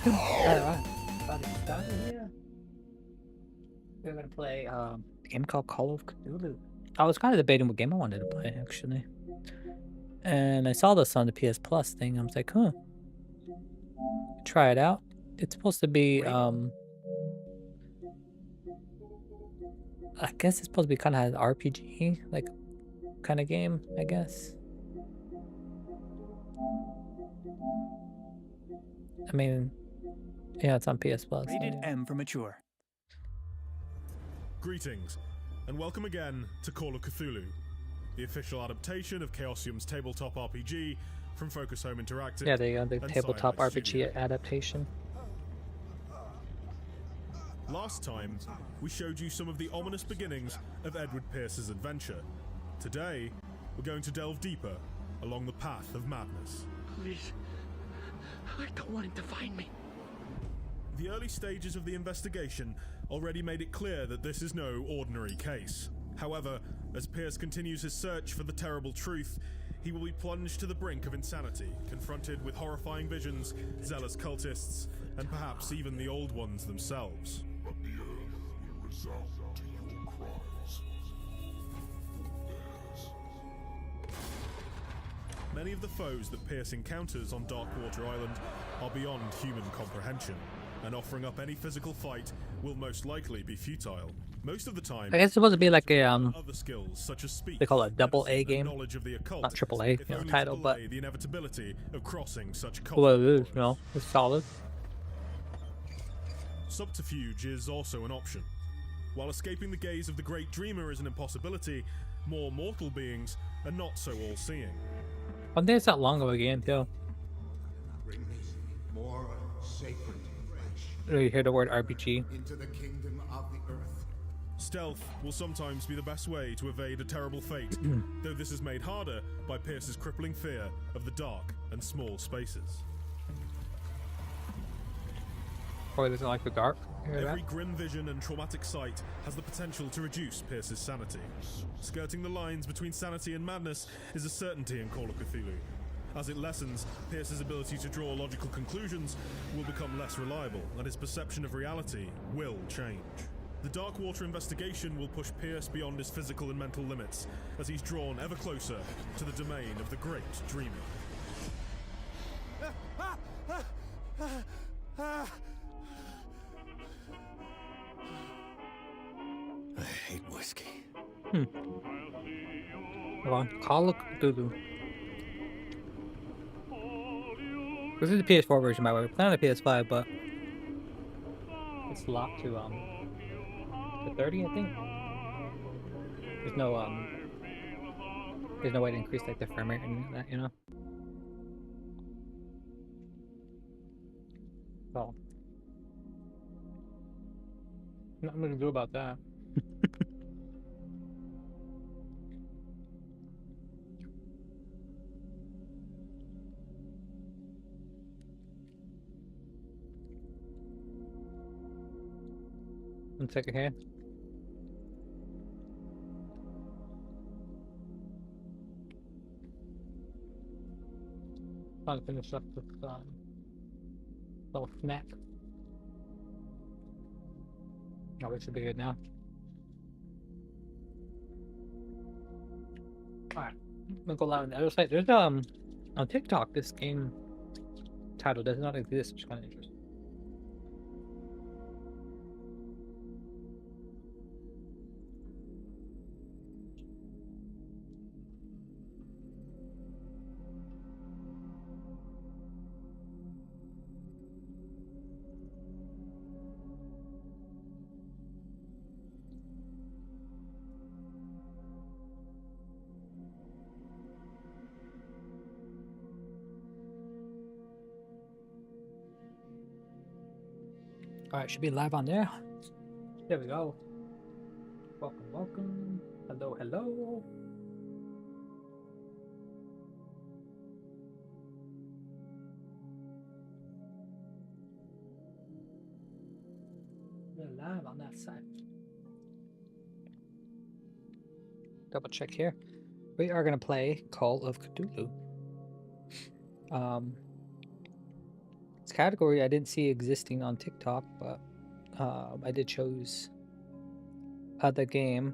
Alright, about to start here. We're gonna play a game called Call of Cthulhu. I was kind of debating what game I wanted to play actually, and I saw this on the PS Plus thing. I was like, huh, try it out. It's supposed to be I guess it's supposed to be kind of an RPG like kind of game, I guess. I mean, yeah, it's on PS Plus. Rated M for mature. Greetings, and welcome again to Call of Cthulhu, the official adaptation of Chaosium's tabletop RPG from Focus Home Interactive. Yeah, there you go, the and tabletop Cyanide RPG Studio. adaptation. Last time, we showed you some of the ominous beginnings of Edward Pierce's adventure. Today, we're going to delve deeper along the path of madness. Please, I don't want him to find me. The early stages of the investigation already made it clear that this is no ordinary case. However, as Pierce continues his search for the terrible truth, he will be plunged to the brink of insanity, confronted with horrifying visions, zealous cultists, and perhaps even the Old Ones themselves. But the earth will resound to your cries. Theirs. Many of the foes that Pierce encounters on Darkwater Island are beyond human comprehension, and offering up any physical fight will most likely be futile. Most of the time, I guess it's supposed to be like a other skills such as speech, they call it a double A medicine, and game, knowledge of the occult, not triple A, if only to title, but delay the inevitability of crossing such well, it cultural is, you know, it's solid. Subterfuge is also an option. While escaping the gaze of the great dreamer is an impossibility, more mortal beings are not so all-seeing. I think it's not long of a game too. Bring me more sacred flesh You hear the word RPG. into the kingdom of the earth. Stealth will sometimes be the best way to evade a terrible fate, though this is made harder by Pierce's crippling fear of the dark and small spaces. Or doesn't like the dark. You hear Every that? grim vision and traumatic sight has the potential to reduce Pierce's sanity. Skirting the lines between sanity and madness is a certainty in Call of Cthulhu. As it lessens, Pierce's ability to draw logical conclusions will become less reliable, and his perception of reality will change. The Darkwater investigation will push Pierce beyond his physical and mental limits, as he's drawn ever closer to the domain of the great dreamer. I hate whiskey. Hold on. Call of Cthulhu. This is the PS4 version, by the way. We're playing on the PS5, but it's locked to to 30, I think. There's no way to increase like the frame rate and that, you know. So, nothing to do about that. One second here. Trying to finish up this little snack. Oh, it should be good now. Alright, I'm gonna go live on the other side. There's on TikTok this game title does not exist, which is kind of interesting. Alright, should be live on there. There we go. Welcome, welcome. Hello, hello. We're live on that side. Double check here. We are gonna play Call of Cthulhu. It's a category I didn't see existing on TikTok, but I did choose the game.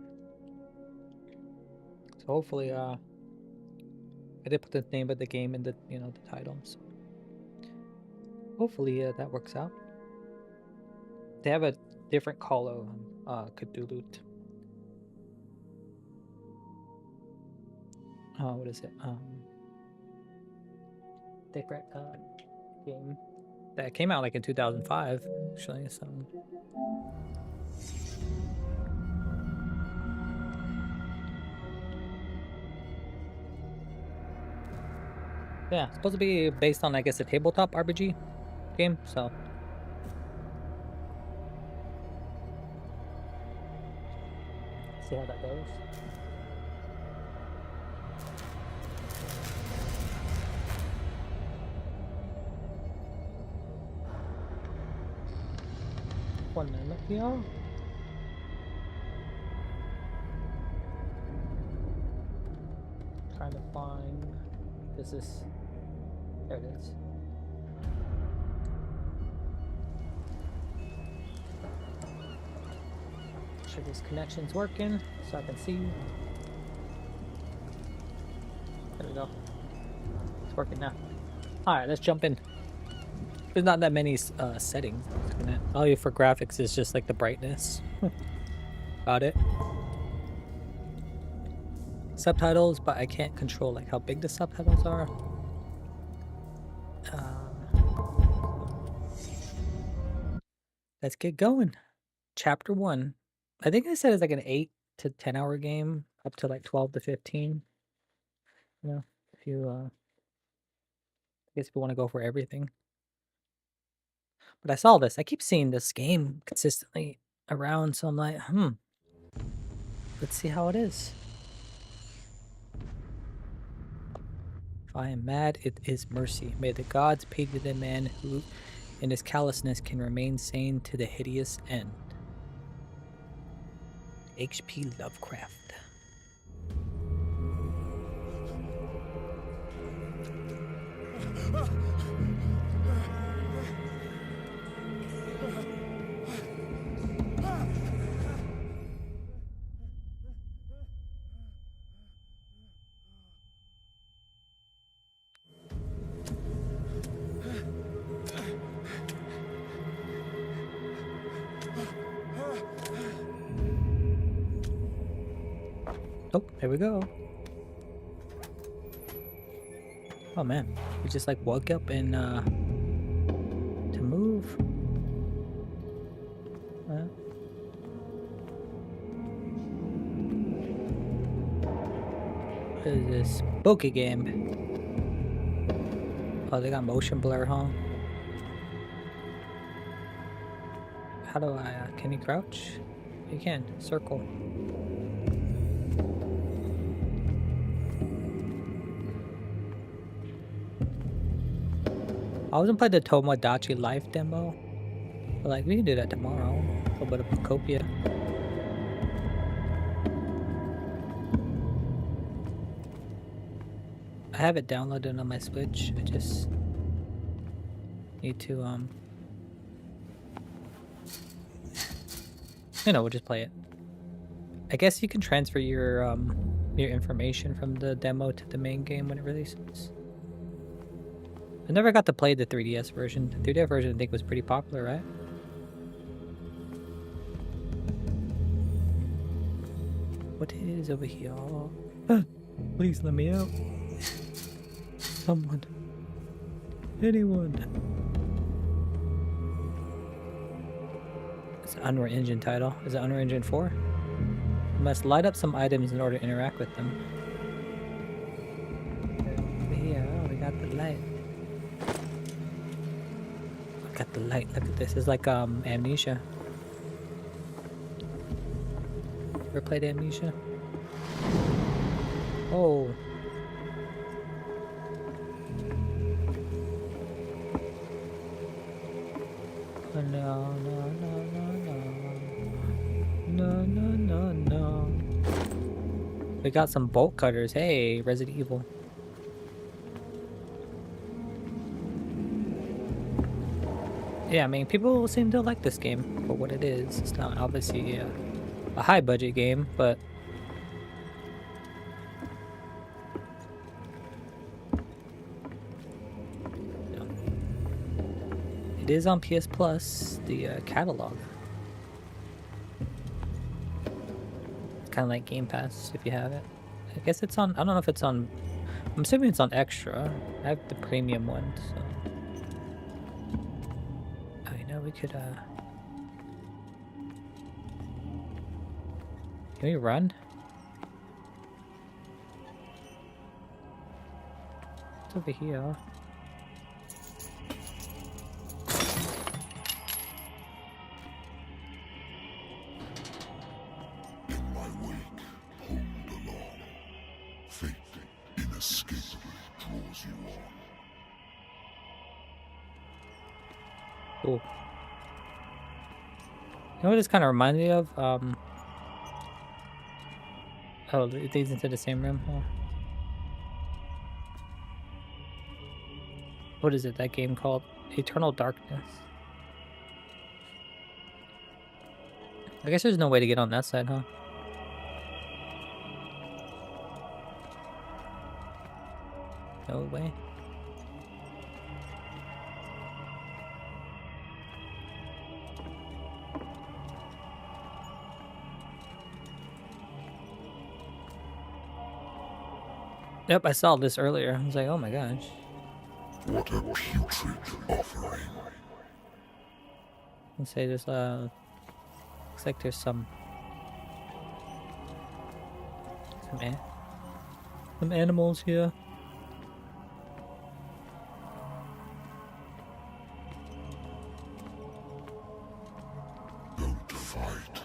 So hopefully, I did put the name of the game in the the title. So hopefully that works out. They have a different Call of Cthulhu. What is it? Different game that came out like in 2005, actually. So yeah, it's supposed to be based on, I guess, a tabletop RPG game. So see how that goes. One minute here. trying to find. This is. There it is. Make sure this connection's working so I can see. There we go. It's working now. Alright, let's jump in. There's not that many settings. All you for graphics is just like the brightness. About it. Subtitles, but I can't control like how big the subtitles are. Let's get going. Chapter 1. I think I said it's like an 8 to 10 hour game, up to like 12 to 15. You know, if you I guess if you want to go for everything. But I saw this. I keep seeing this game consistently around, so I'm like, let's see how it is. If I am mad, it is mercy. May the gods pity the man who, in his callousness, can remain sane to the hideous end. H.P. Lovecraft. Oh, there we go. Oh man, we just like woke up and to move. What is this? Spooky game. Oh, they got motion blur, huh? How do I, can you crouch? You can, circle. I wasn't playing the Tomodachi Life demo, but like we can do that tomorrow. A little bit of Copia. I have it downloaded on my Switch. I just need to we'll just play it. I guess you can transfer your information from the demo to the main game when it releases. I never got to play the 3DS version. The 3DS version I think was pretty popular, right? What is over here? Please let me out. Someone. Anyone. It's an Unreal Engine title. Is it Unreal Engine 4? You must light up some items in order to interact with them. Over here, oh, we got the light. Got the light. Look at this. It's like Amnesia. Ever played Amnesia? Oh. Oh no, no, no, no, no. No, no, no, no. We got some bolt cutters. Hey, Resident Evil. Yeah, I mean, people seem to like this game for what it is. It's not obviously a high budget game, but it is on PS Plus, the catalog. It's kind of like Game Pass if you have it. I guess it's on, I don't know if it's on, I'm assuming it's on Extra. I have the premium one, so. We could can we run? It's over here. In my wake, pulled along. Fate inescapably draws you on. Cool. You know what this kind of reminded me of? Oh, it leads into the same room. Oh. What is it? That game called Eternal Darkness. I guess there's no way to get on that side, huh? No way. Yep, I saw this earlier. I was like, oh my gosh. What a putrid offering. Let's say there's looks like there's some animals here. Don't fight.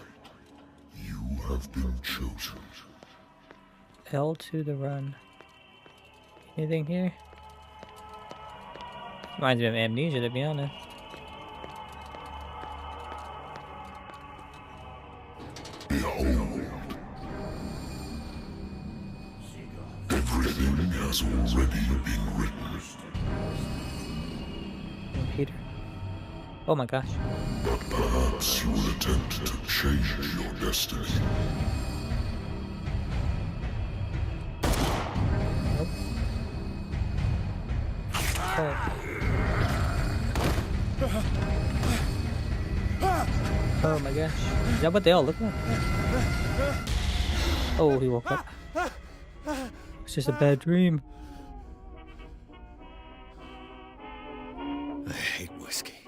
You have been chosen. L to the run. Anything here? Reminds me of Amnesia, to be honest. Behold. Everything has already been written. Peter. Oh my gosh. But perhaps you will attempt to change your destiny. Nope. Oh my gosh. Is that what they all look like? Oh, he woke up. It's just a bad dream. I hate whiskey.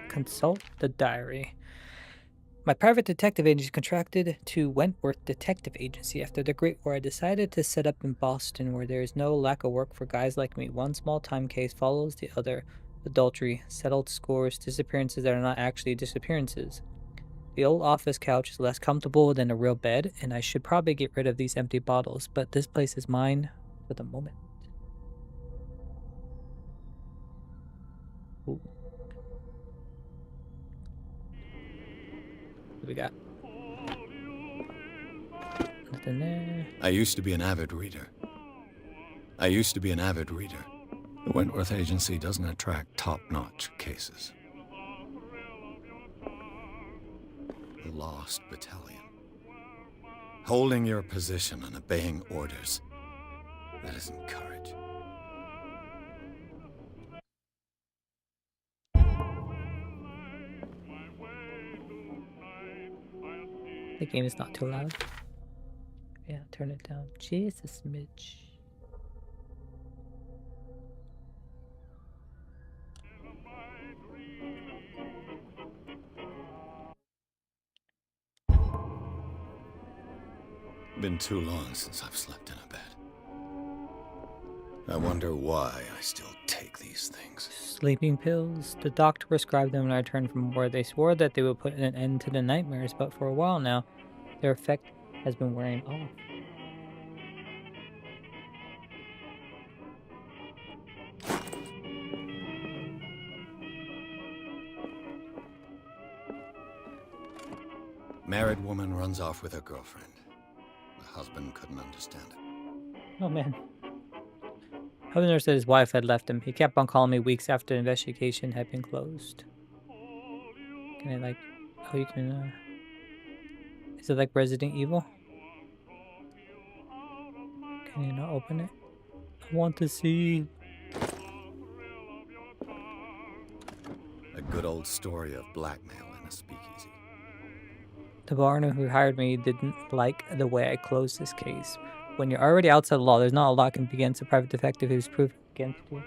Consult the diary. My private detective agency contracted to Wentworth Detective Agency after the Great War. I decided to set up in Boston, where there is no lack of work for guys like me. One small-time case follows the other. Adultery, settled scores, disappearances that are not actually disappearances. The old office couch is less comfortable than a real bed, and I should probably get rid of these empty bottles, but this place is mine for the moment. Ooh. What do we got? Nothing there. I used to be an avid reader. The Wentworth Agency doesn't attract top-notch cases. The Lost Battalion. Holding your position and obeying orders. That isn't courage. The game is not too loud. Yeah, turn it down just a smidge. Been too long since I've slept in a bed. I wonder why I still take these things. Sleeping pills. The doctor prescribed them when I returned from war. They swore that they would put an end to the nightmares, but for a while now, their effect has been wearing off. Married woman runs off with her girlfriend. The husband couldn't understand it. Oh man. Governor said his wife had left him. He kept on calling me weeks after the investigation had been closed. Can I like... Oh, you can... Is it like Resident Evil? Can you not open it? I want to see... A good old story of blackmail in a speakeasy. The barner who hired me didn't like the way I closed this case. When you're already outside the law, there's not a lot can be against a private detective who's proved against you.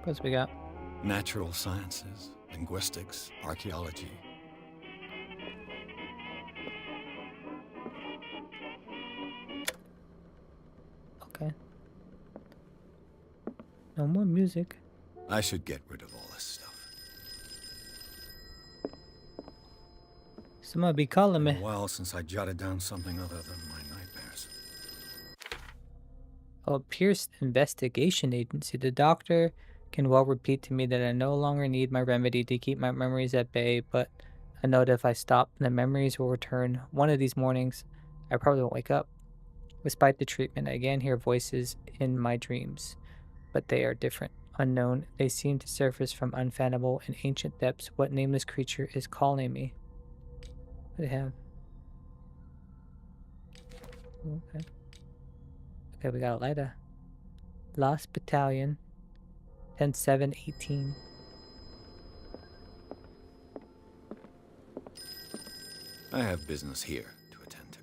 What we got? Natural sciences, linguistics, archaeology. Okay. No more music. I should get rid of all this stuff. Someone be calling Been me. a while since I jotted down something other than my nightmares. Oh, Pierce Investigation Agency. The doctor can well repeat to me that I no longer need my remedy to keep my memories at bay, but I know that if I stop, the memories will return. One of these mornings, I probably won't wake up. Despite the treatment, I again hear voices in my dreams, but they are different, unknown. They seem to surface from unfathomable and ancient depths. What nameless creature is calling me? What do they have? Okay. Okay, we got a lighter. Lost Battalion. 10-7-18. I have business here to attend to.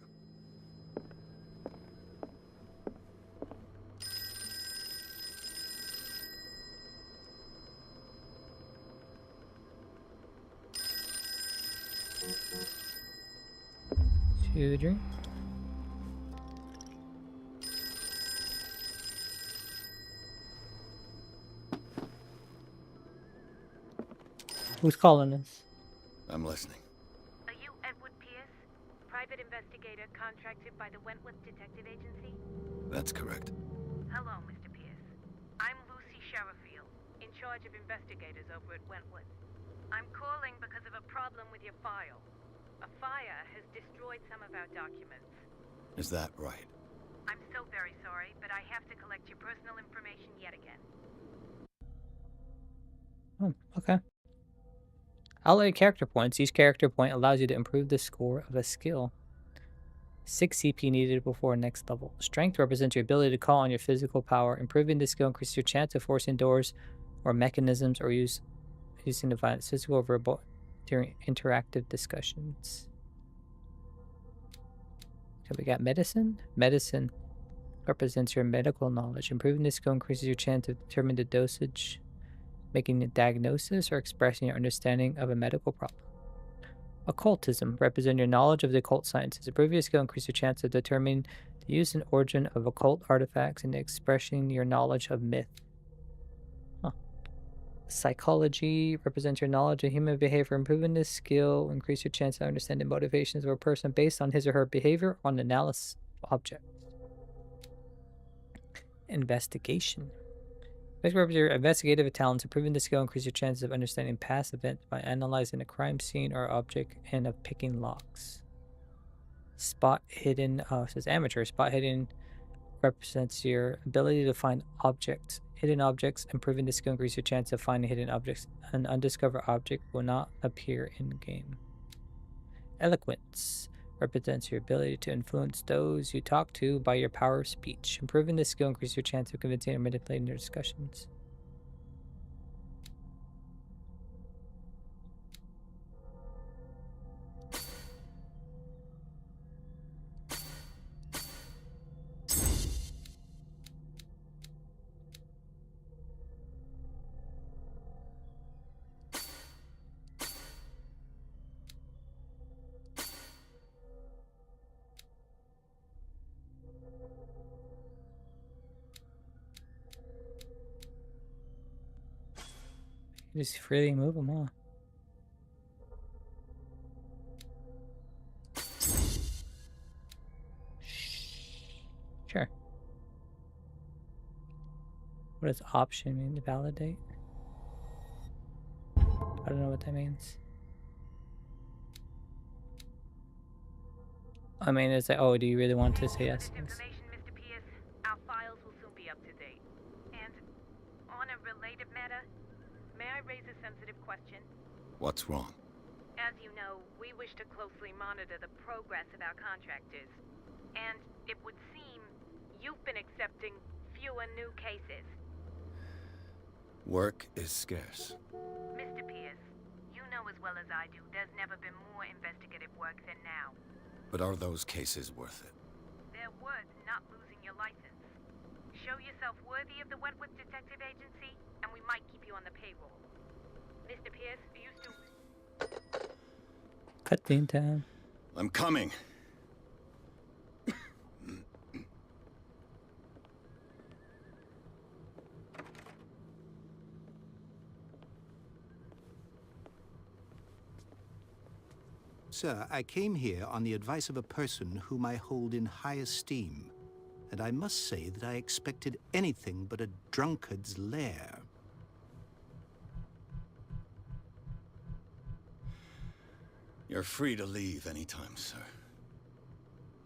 Two drink. Who's calling us? I'm listening. Are you Edward Pierce, private investigator contracted by the Wentworth Detective Agency? That's correct. Hello, Mr. Pierce. I'm Lucy Sherifield, in charge of investigators over at Wentworth. I'm calling because of a problem with your file. A fire has destroyed some of our documents. Is that right? I'm so very sorry, but I have to collect your personal information yet again. Oh, okay. Outlay character points. Each character point allows you to improve the score of a skill. 6 CP needed before next level. Strength represents your ability to call on your physical power. Improving this skill increases your chance of forcing doors or mechanisms or using the violence physical or verbal during interactive discussions. Okay, we got medicine. Medicine represents your medical knowledge. Improving this skill increases your chance to determine the dosage, making a diagnosis, or expressing your understanding of a medical problem. Occultism represents your knowledge of the occult sciences. Improving your skill increases your chance of determining the use and origin of occult artifacts and expressing your knowledge of myth. Huh. Psychology represents your knowledge of human behavior. Improving this skill increase your chance of understanding motivations of a person based on his or her behavior on analysis of objects. Investigation. Next represents your investigative talents. Improving the skill increase your chances of understanding past events by analyzing a crime scene or object and of picking locks. Spot hidden. Says amateur. Spot hidden represents your ability to find objects, hidden objects. Improving the skill increase your chance of finding hidden objects. An undiscovered object will not appear in game. Eloquence represents your ability to influence those you talk to by your power of speech. Improving this skill increases your chance of convincing and manipulating their discussions. You just freely move them, huh? Sure. What does option mean? To validate? I don't know what that means. I mean, it's like, oh, do you really want to say yes? Information, Mr. Pierce. Our files will soon be up to date. And on a related matter, may I raise a sensitive question? What's wrong? As you know, we wish to closely monitor the progress of our contractors. And it would seem you've been accepting fewer new cases. Work is scarce. Mr. Pierce, you know as well as I do, there's never been more investigative work than now. But are those cases worth it? They're worth not losing your license. Show yourself worthy of the Wentworth Detective Agency, and we might keep you on the payroll. Mr. Pierce, are you still... Cutscene time. I'm coming. Sir, I came here on the advice of a person whom I hold in high esteem, and I must say that I expected anything but a drunkard's lair. You're free to leave anytime, sir.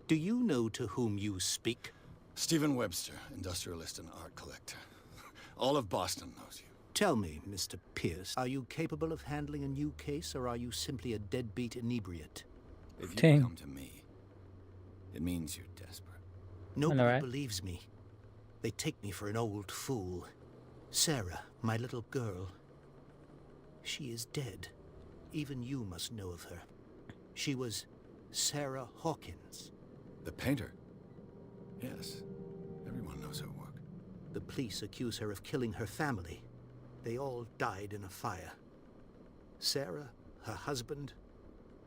Do you know to whom you speak? Stephen Webster, industrialist and art collector. All of Boston knows you. Tell me, Mr. Pierce, are you capable of handling a new case, or are you simply a deadbeat inebriate? If you Dang. come to me, it means you're desperate. Nobody Alright. believes me. They take me for an old fool. Sarah, my little girl, she is dead. Even you must know of her. She was Sarah Hawkins. The painter? Yes. Everyone knows her work. The police accuse her of killing her family. They all died in a fire. Sarah, her husband,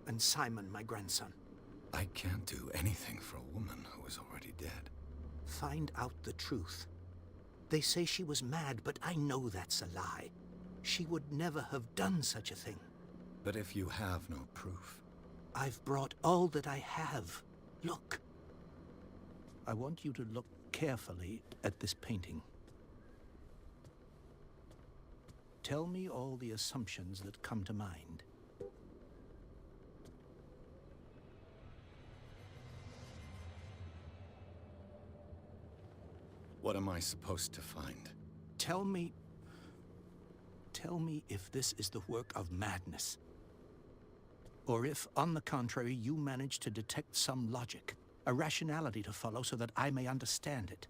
and Simon, my grandson. I can't do anything for a woman who is already dead. Find out the truth. They say she was mad, but I know that's a lie. She would never have done such a thing. But if you have no proof... I've brought all that I have. Look. I want you to look carefully at this painting. Tell me all the assumptions that come to mind. What am I supposed to find? Tell me if this is the work of madness. Or if, on the contrary, you manage to detect some logic, a rationality to follow so that I may understand it.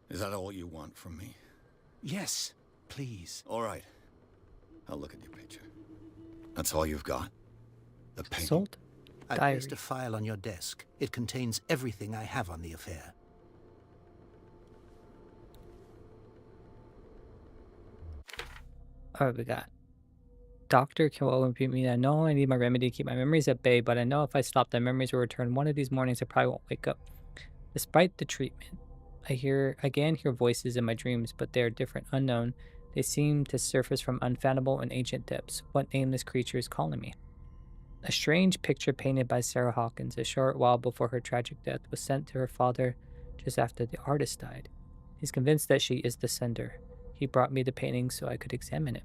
Is that all you want from me? Yes, please. All right. I'll look at your picture. That's all you've got? The painting? Assault? I Diary. placed a file on your desk. It contains everything I have on the affair. Alright, we got Doctor will impute me. I know I need my remedy to keep my memories at bay, but I know if I stop, the memories will return. One of these mornings, I probably won't wake up. Despite the treatment, I again hear voices in my dreams, but they are different, unknown. They seem to surface from unfathomable and ancient depths. What nameless creature is calling me? A strange picture painted by Sarah Hawkins a short while before her tragic death was sent to her father just after the artist died. He's convinced that she is the sender. He brought me the painting so I could examine it.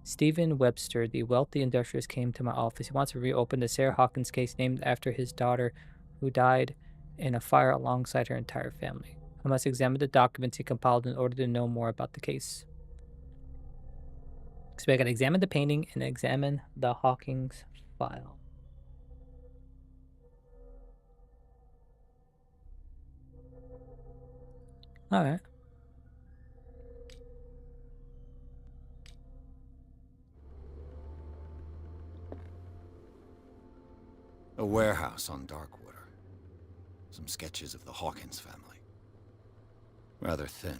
Stephen Webster, the wealthy industrialist, came to my office. He wants to reopen the Sarah Hawkins case named after his daughter, who died in a fire alongside her entire family. I must examine the documents he compiled in order to know more about the case. So I gotta examine the painting and examine the Hawkins file. Alright. A warehouse on Darkwater. Some sketches of the Hawkins family. Rather thin.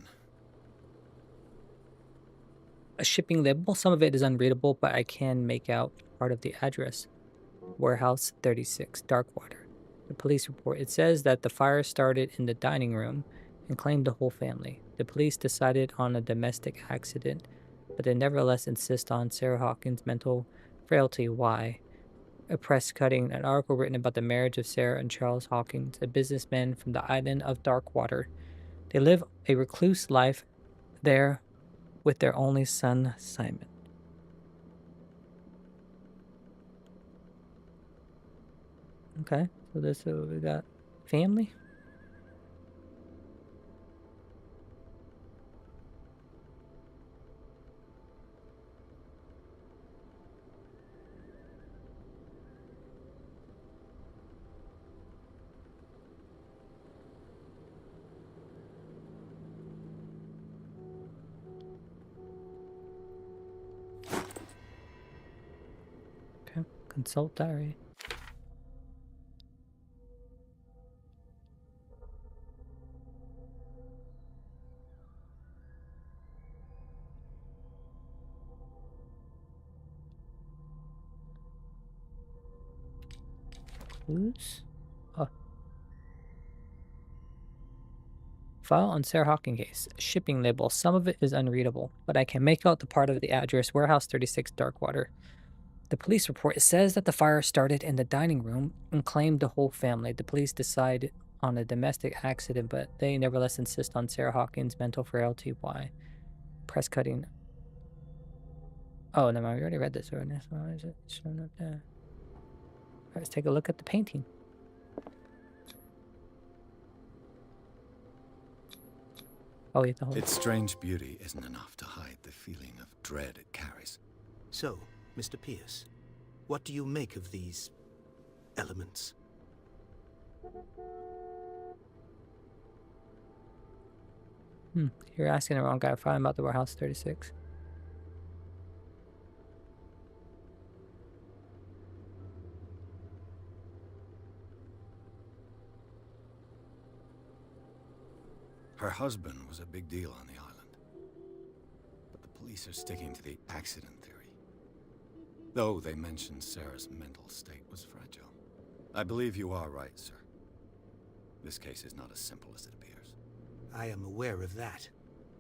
A shipping label. Some of it is unreadable, but I can make out part of the address. Warehouse 36, Darkwater. The police report. It says that the fire started in the dining room and claimed the whole family. The police decided on a domestic accident, but they nevertheless insist on Sarah Hawkins' mental frailty. Why? A press cutting, an article written about the marriage of Sarah and Charles Hawkins, a businessman from the island of Darkwater. They live a recluse life there with their only son, Simon. Okay, so this we got family. Okay, consult diary. Clues? Oh. File on Sarah Hawkins case. Shipping label. Some of it is unreadable, but I can make out the part of the address. Warehouse 36, Darkwater. The police report says that the fire started in the dining room and claimed the whole family. The police decide on a domestic accident, but they nevertheless insist on Sarah Hawkins' mental frailty. Why? Press cutting. Oh, no, we already read this already. Why is it showing up there? All right, let's take a look at the painting. Oh, yeah, the whole. Its strange beauty isn't enough to hide the feeling of dread it carries. So, Mr. Pierce, what do you make of these elements? You're asking the wrong guy. Find about the warehouse 36. Her husband was a big deal on the island. But the police are sticking to the accident theory. Though they mentioned Sarah's mental state was fragile. I believe you are right, sir. This case is not as simple as it appears. I am aware of that.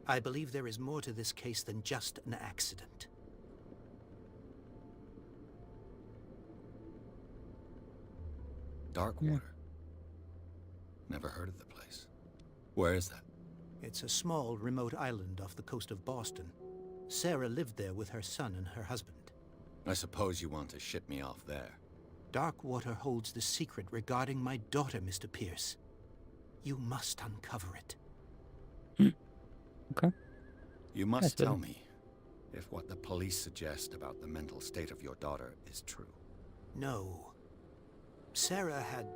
I believe there is more to this case than just an accident. Darkwater. Never heard of the place. Where is that? It's a small, remote island off the coast of Boston. Sarah lived there with her son and her husband. I suppose you want to ship me off there. Darkwater holds the secret regarding my daughter, Mr. Pierce. You must uncover it. Okay. You must That's tell good. me if what the police suggest about the mental state of your daughter is true. No. Sarah had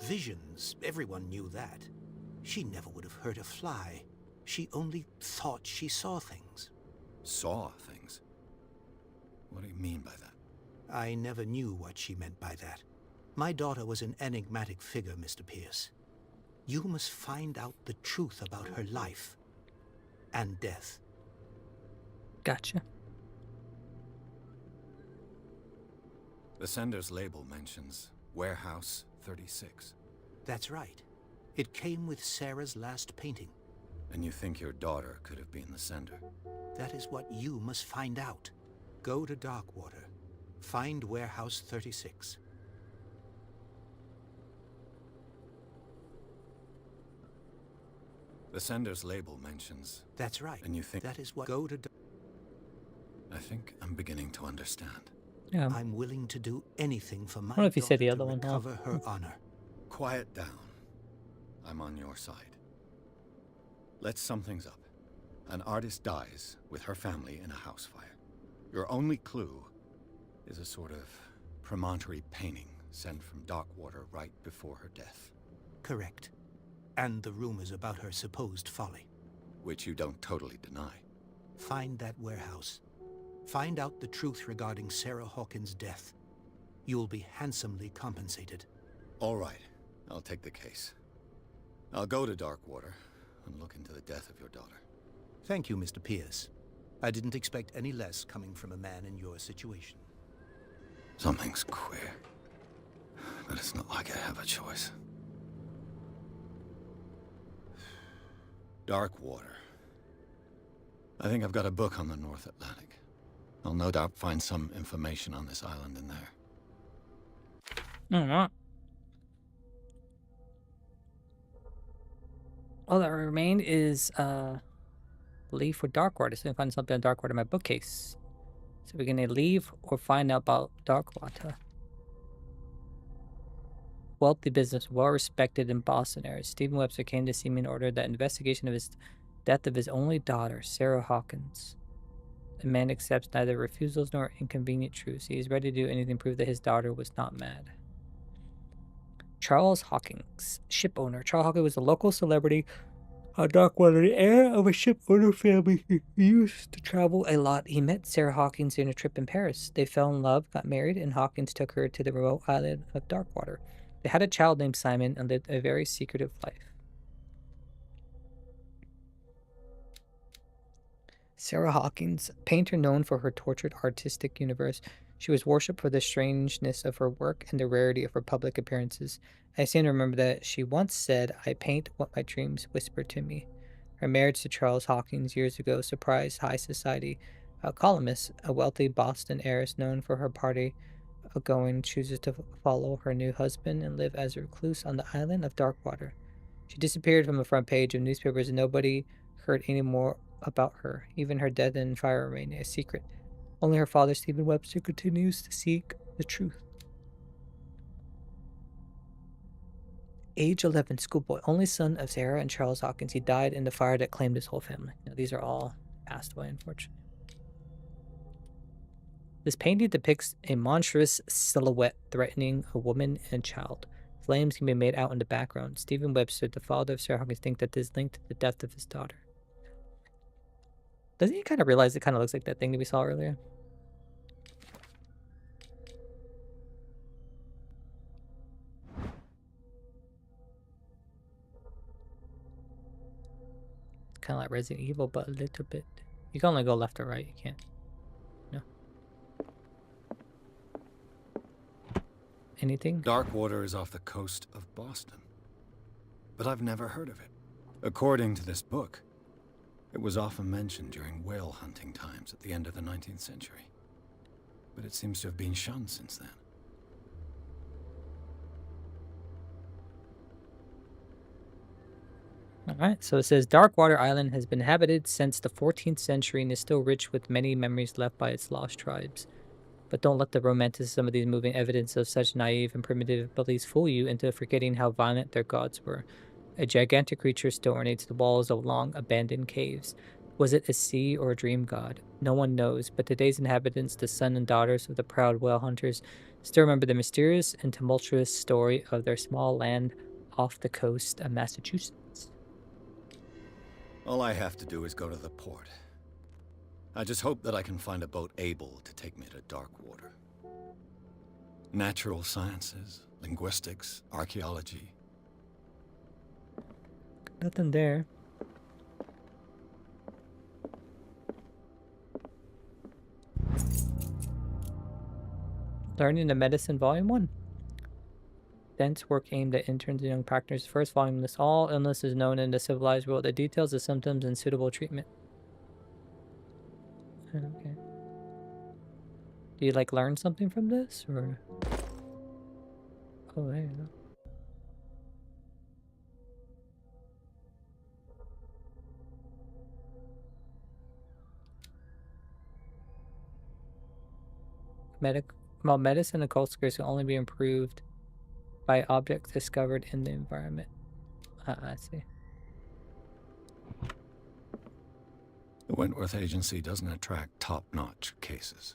visions. Everyone knew that. She never would have hurt a fly. She only thought she saw things. Saw things? What do you mean by that? I never knew what she meant by that. My daughter was an enigmatic figure, Mr. Pierce. You must find out the truth about her life and death. Gotcha. The sender's label mentions Warehouse 36. That's right. It came with Sarah's last painting. And you think your daughter could have been the sender? That is what you must find out. Go to Darkwater. Find Warehouse 36. The sender's label mentions... That's right. And you think... That is what... Go to... I think I'm beginning to understand. Yeah. I'm willing to do anything for my What if you said the daughter other to one, huh? recover her honor. Quiet down. I'm on your side. Let's sum things up. An artist dies with her family in a house fire. Your only clue is a sort of promontory painting sent from Darkwater right before her death. Correct. And the rumors about her supposed folly. Which you don't totally deny. Find that warehouse. Find out the truth regarding Sarah Hawkins' death. You'll be handsomely compensated. All right. I'll take the case. I'll go to Darkwater and look into the death of your daughter. Thank you, Mr. Pierce. I didn't expect any less coming from a man in your situation. Something's queer. But it's not like I have a choice. Darkwater. I think I've got a book on the North Atlantic. I'll no doubt find some information on this island in there. Alright. All that remained is leave for Darkwater. So I can find something on Darkwater in my bookcase. So we're gonna leave or find out about Darkwater. Wealthy business, well respected in Boston area. Stephen Webster came to see me in order that investigation of his death of his only daughter, Sarah Hawkins. The man accepts neither refusals nor inconvenient truths. He is ready to do anything to prove that his daughter was not mad. Charles Hawkins, ship owner. Charles Hawkins was a local celebrity on Darkwater, the heir of a ship owner family. He used to travel a lot. He met Sarah Hawkins during a trip in Paris. They fell in love, got married, and Hawkins took her to the remote island of Darkwater. They had a child named Simon and lived a very secretive life. Sarah Hawkins, painter known for her tortured artistic universe, she was worshipped for the strangeness of her work and the rarity of her public appearances. I seem to remember that she once said, "I paint what my dreams whisper to me." Her marriage to Charles Hawkins years ago surprised high society. A columnist, a wealthy Boston heiress known for her party going, chooses to follow her new husband and live as a recluse on the island of Darkwater. She disappeared from the front page of newspapers and nobody heard any more about her. Even her death and fire remain a secret. Only her father, Stephen Webster, continues to seek the truth. Age 11, schoolboy, only son of Sarah and Charles Hawkins. He died in the fire that claimed his whole family. Now, these are all passed away, unfortunately. This painting depicts a monstrous silhouette threatening a woman and child. Flames can be made out in the background. Stephen Webster, the father of Sarah Hawkins, thinks that this is linked to the death of his daughter. Doesn't he kind of realize it kind of looks like that thing that we saw earlier? Kind of like Resident Evil, but a little bit. You can only go left or right. You can't. No. Anything? Darkwater is off the coast of Boston. But I've never heard of it. According to this book, it was often mentioned during whale hunting times at the end of the 19th century. But it seems to have been shunned since then. Alright, so it says Darkwater Island has been inhabited since the 14th century and is still rich with many memories left by its lost tribes. But don't let the romanticism of these moving evidence of such naive and primitive beliefs fool you into forgetting how violent their gods were. A gigantic creature still ornates the walls of long abandoned caves. Was it a sea or a dream god? No one knows, but today's inhabitants, the sons and daughters of the proud whale hunters, still remember the mysterious and tumultuous story of their small land off the coast of Massachusetts. All I have to do is go to the port. I just hope that I can find a boat able to take me to Darkwater. Natural sciences, linguistics, archaeology. Nothing there. Learning the Medicine Volume 1. Dense work aimed at interns and young practitioners. First volume lists all illnesses known in the civilized world. It details the symptoms and suitable treatment. Okay. Do you like learn something from this or? Oh, there you go. Medicine and culture can only be improved by objects discovered in the environment. I see. The Wentworth Agency doesn't attract top-notch cases.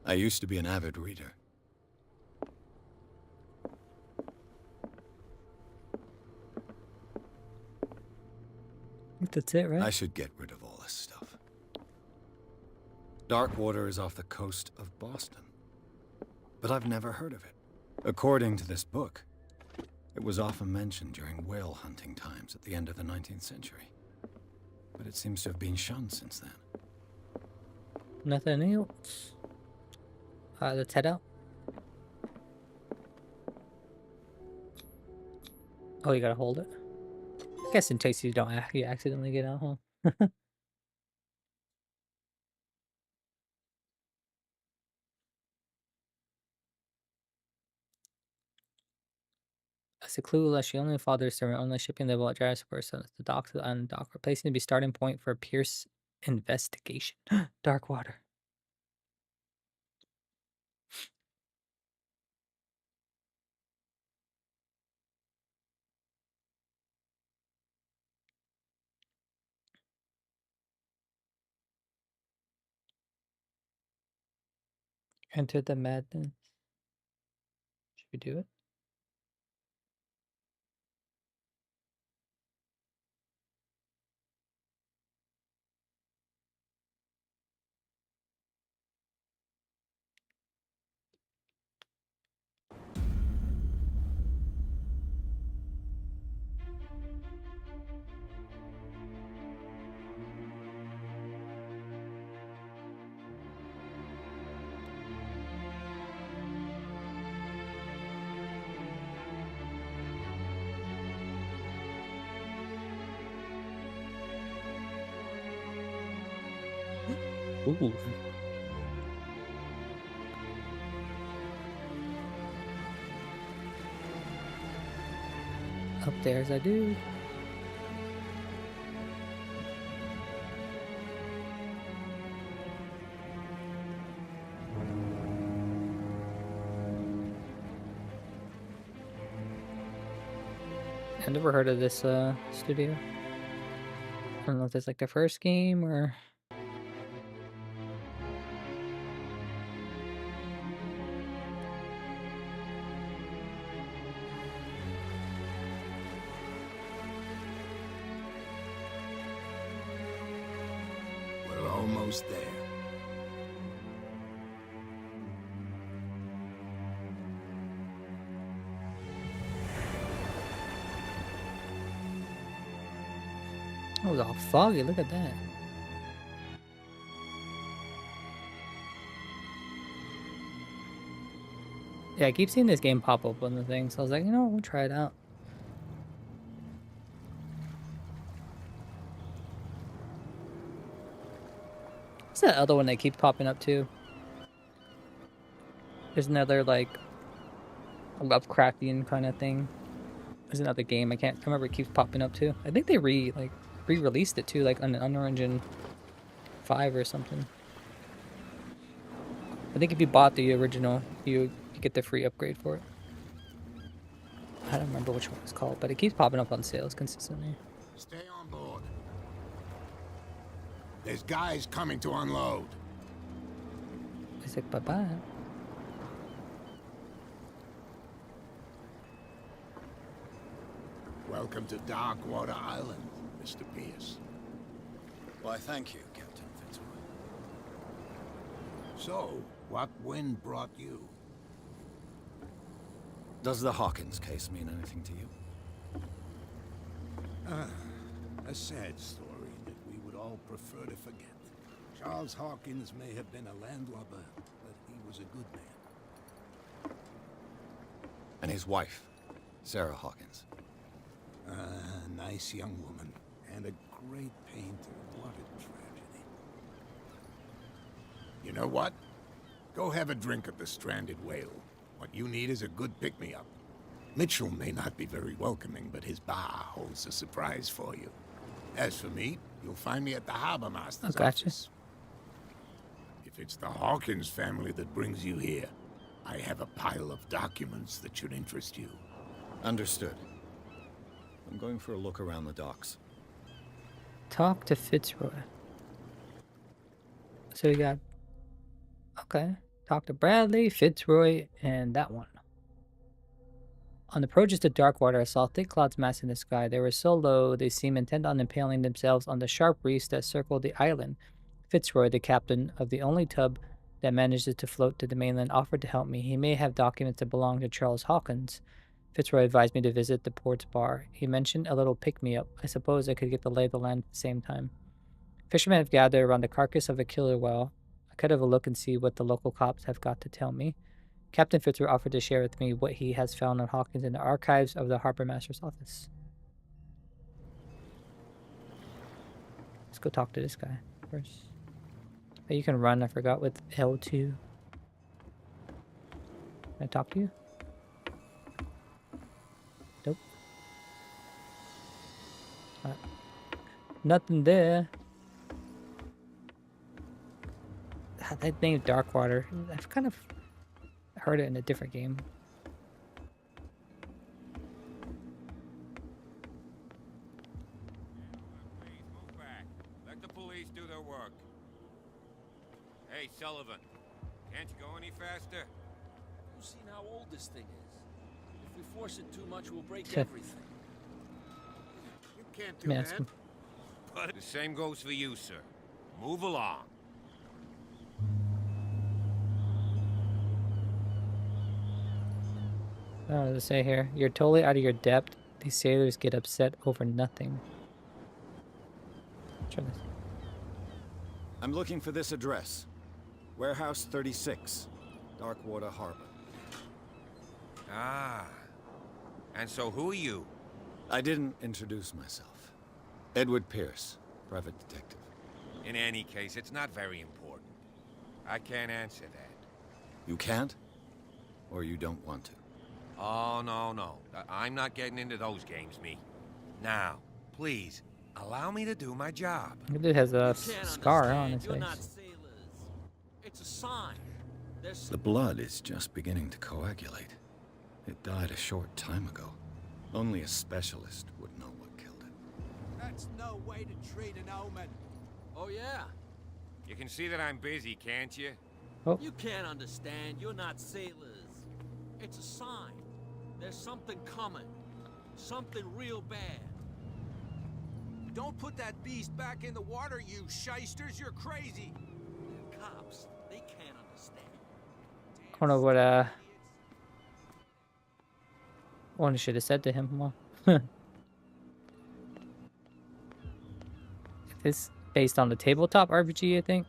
I used to be an avid reader. I think that's it, right? I should get rid of all this stuff. Darkwater is off the coast of Boston. But I've never heard of it. According to this book, it was often mentioned during whale hunting times at the end of the 19th century. But it seems to have been shunned since then. Nothing else. Let's head out. Oh, you gotta hold it. I guess in case you don't you accidentally get out, huh? As a clue, she only fathers her only shipping the boat drives for so the dock to the island dock, replacing to be starting point for Pierce investigation. Dark water. Enter the madness. Should we do it? Ooh. Up there as I do. I've never heard of this studio. I don't know if it's like their first game or. We're almost there. Oh, it's all foggy. Look at that. Yeah, I keep seeing this game pop up on the thing, so I was like, you know, we'll try it out. What's that other one that keeps popping up too? There's another like Lovecraftian kind of thing. There's another game I can't remember. It keeps popping up too. I think they re-released it too, like on Unreal Engine 5 or something. I think if you bought the original, you get the free upgrade for it. I don't remember which one it's called, but it keeps popping up on sales consistently. Stay on board. There's guys coming to unload. It's like, bye-bye. Welcome to Darkwater Island, Mr. Pierce. Why, thank you, Captain Fitzroy. So, what wind brought you? Does the Hawkins case mean anything to you? A sad story that we would all prefer to forget. Charles Hawkins may have been a landlubber, but he was a good man. And his wife, Sarah Hawkins. Nice young woman, and a great painter. What a tragedy. You know what? Go have a drink at the Stranded Whale. What you need is a good pick-me-up. Mitchell may not be very welcoming, but his bar holds a surprise for you. As for me, you'll find me at the Harbor Master's office. If it's the Hawkins family that brings you here, I have a pile of documents that should interest you. Understood. I'm going for a look around the docks. Talk to Fitzroy. So we got, okay, talk to Bradley, Fitzroy, and that one. On approaches to Darkwater, I saw thick clouds massing the sky. They were so low, they seemed intent on impaling themselves on the sharp reefs that circled the island. Fitzroy, the captain of the only tub that manages to float to the mainland, offered to help me. He may have documents that belong to Charles Hawkins. Fitzroy advised me to visit the port's bar. He mentioned a little pick-me-up. I suppose I could get the lay of the land at the same time. Fishermen have gathered around the carcass of a killer whale. I could have a look and see what the local cops have got to tell me. Captain Fitzroy offered to share with me what he has found on Hawkins in the archives of the Harbor Master's office. Let's go talk to this guy first. Oh, you can run, I forgot, with L2. Can I talk to you? Nope. Nothing there. That name Darkwater. I've kind of heard it in a different game. Please move back. Let the police do their work. Hey, Sullivan. Can't you go any faster? You've seen how old this thing is. If we force it too much, we'll break everything. You can't do that. But the same goes for you, sir. Move along. I don't know what to say here. You're totally out of your depth. These sailors get upset over nothing. Try this. I'm looking for this address. Warehouse 36, Darkwater Harbor. Ah. And so who are you? I didn't introduce myself. Edward Pierce, private detective. In any case, it's not very important. I can't answer that. You can't? Or you don't want to? Oh, no. I'm not getting into those games, me. Now, please, allow me to do my job. The dude has a You can't scar on understand. his You're not face. sailors. It's a sign. There's The blood is just beginning to coagulate. It died a short time ago. Only a specialist would know what killed it. That's no way to treat an omen. Oh yeah. You can see that I'm busy, can't you? You can't understand. You're not sailors. It's a sign. There's something coming. Something real bad. Don't put that beast back in the water, you shysters. You're crazy. They're cops. They can't understand. I don't know what one should have said to him. Well, it's based on the tabletop RPG, I think.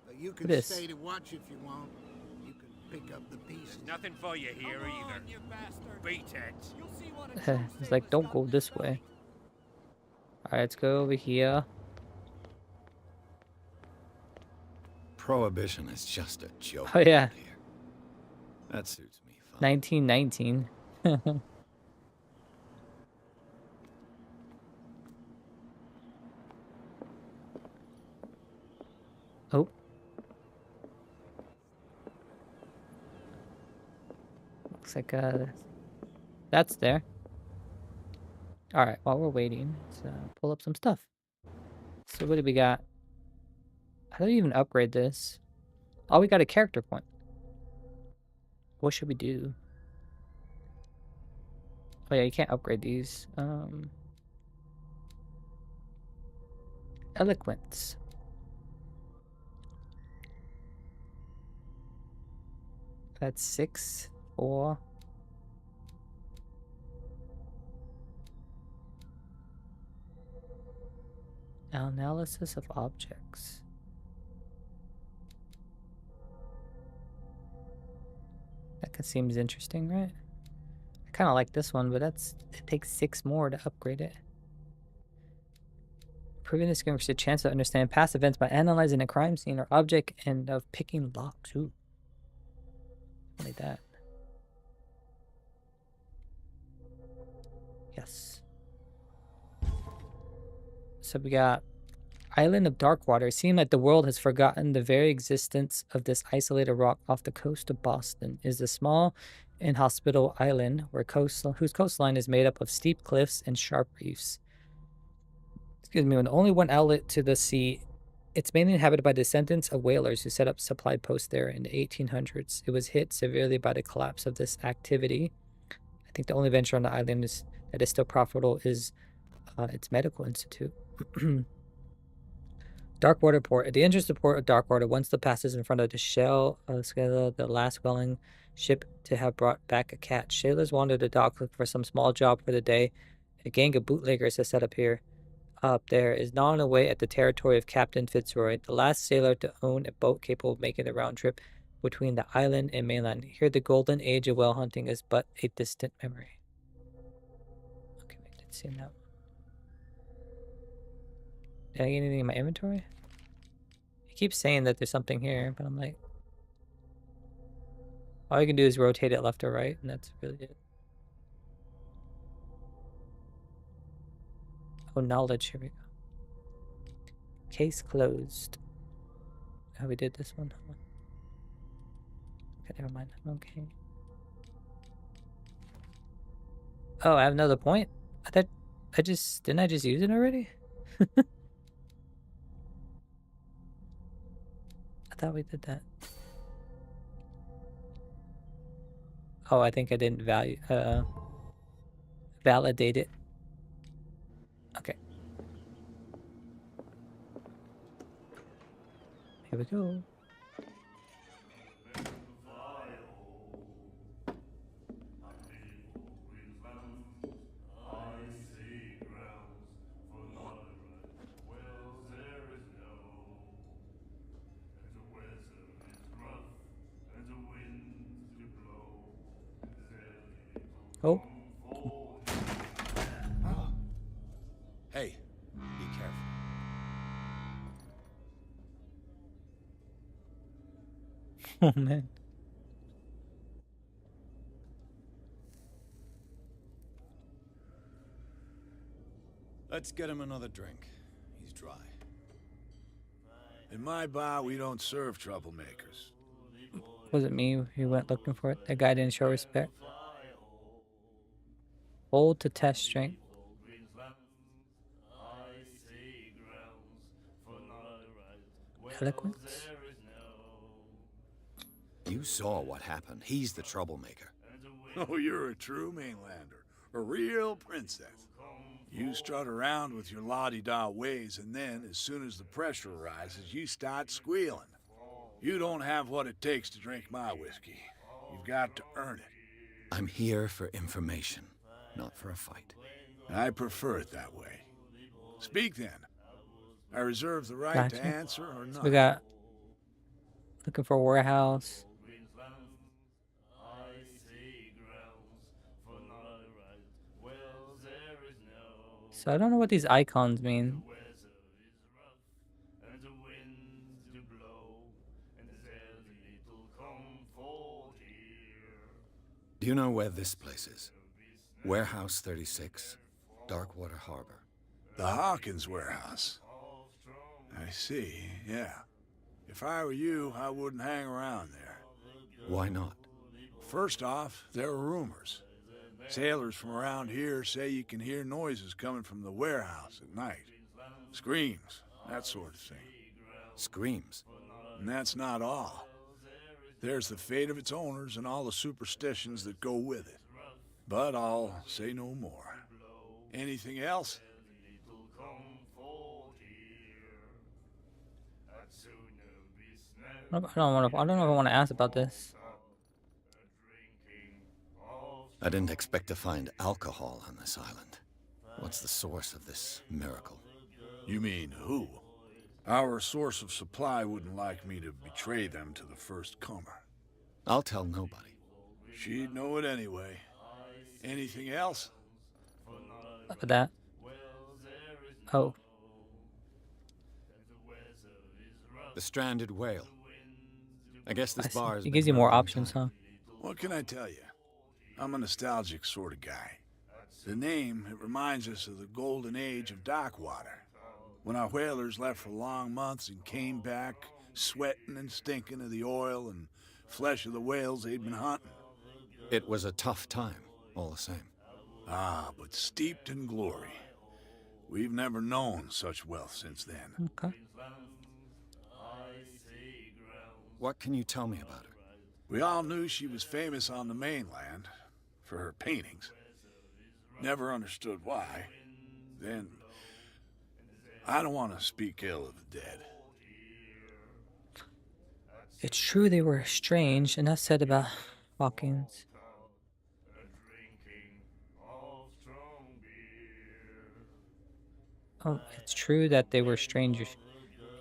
But you can What is? stay to watch if you want. You can pick up the pieces. There's nothing for you here either. You bastard. Beat it. You'll see what a true It's like, sailor's don't got go in this his way. belly. Alright, let's go over here. Prohibition is just a joke. Oh, yeah. around here. That suits me fine. 1919. Oh. Looks like that's there. Alright, while we're waiting, let's pull up some stuff. So what do we got? How do we even upgrade this? Oh, we got a character point. What should we do? Oh yeah, you can't upgrade these. Eloquence. That's 6, 4. Analysis of objects. That seems interesting, right? I kind of like this one, but it takes 6 more to upgrade it. Proving this gives us a chance to understand past events by analyzing a crime scene or object and of picking locks. Ooh. Like that. Yes. So we got Island of Darkwater. It seems like the world has forgotten the very existence of this isolated rock off the coast of Boston. It is a small, inhospitable island whose coastline is made up of steep cliffs and sharp reefs. Excuse me, with only one outlet to the sea, it's mainly inhabited by descendants of whalers who set up supply posts there in the 1800s. It was hit severely by the collapse of this activity. I think the only venture on the island that is still profitable is its medical institute. Darkwater Port. At the entrance to the port of Darkwater, one still passes in front of the shell of the last whaling ship to have brought back a catch. Sailors wander the dock looking for some small job for the day. A gang of bootleggers has set up there is gnawing away at the territory of Captain Fitzroy, the last sailor to own a boat capable of making the round trip between the island and mainland. Here, the golden age of whale hunting is but a distant memory. Okay, I did see that one. Did I get anything in my inventory? It keeps saying that there's something here, but I'm like, all you can do is rotate it left or right, and that's really it. Oh, knowledge. Here we go. Case closed. Oh, we did this one. Okay, never mind. Okay. Oh, I have another point? Didn't I just use it already? I thought we did that. Oh, I think I didn't validate it. Okay. Here we go. Oh. Hey, be careful. Oh man. Let's get him another drink. He's dry. In my bar, we don't serve troublemakers. Was it me who went looking for it? That guy didn't show respect. Hold to test strength. Eloquence? You saw what happened. He's the troublemaker. Oh, you're a true mainlander. A real princess. You strut around with your la-di-da ways, and then, as soon as the pressure arises, you start squealing. You don't have what it takes to drink my whiskey. You've got to earn it. I'm here for information, not for a fight. I prefer it that way. Speak then. I reserve the right to Gotcha. answer or So not. we got looking for a warehouse. So I don't know what these icons mean. Do you know where this place is? Warehouse 36, Darkwater Harbor. The Hawkins warehouse. I see, yeah. If I were you, I wouldn't hang around there. Why not? First off, there are rumors. Sailors from around here say you can hear noises coming from the warehouse at night. Screams, that sort of thing. Screams? And that's not all. There's the fate of its owners and all the superstitions that go with it. But I'll say no more. Anything else? I don't know if I want to ask about this. I didn't expect to find alcohol on this island. What's the source of this miracle? You mean who? Our source of supply wouldn't like me to betray them to the first comer. I'll tell nobody. She'd know it anyway. Anything else? Look at that. Oh, The stranded whale. I guess this bar is. it gives you more options, huh? What can I tell you? I'm a nostalgic sort of guy. The name, it reminds us of the golden age of dockwater, when our whalers left for long months and came back sweating and stinking of the oil and flesh of the whales they'd been hunting. It was a tough time, all the same. Ah, but steeped in glory. We've never known such wealth since then. Okay. What can you tell me about her? We all knew she was famous on the mainland for her paintings. Never understood why. Then, I don't want to speak ill of the dead. It's true they were strange, and that's said about Hawkins. Oh, it's true that they were strangers.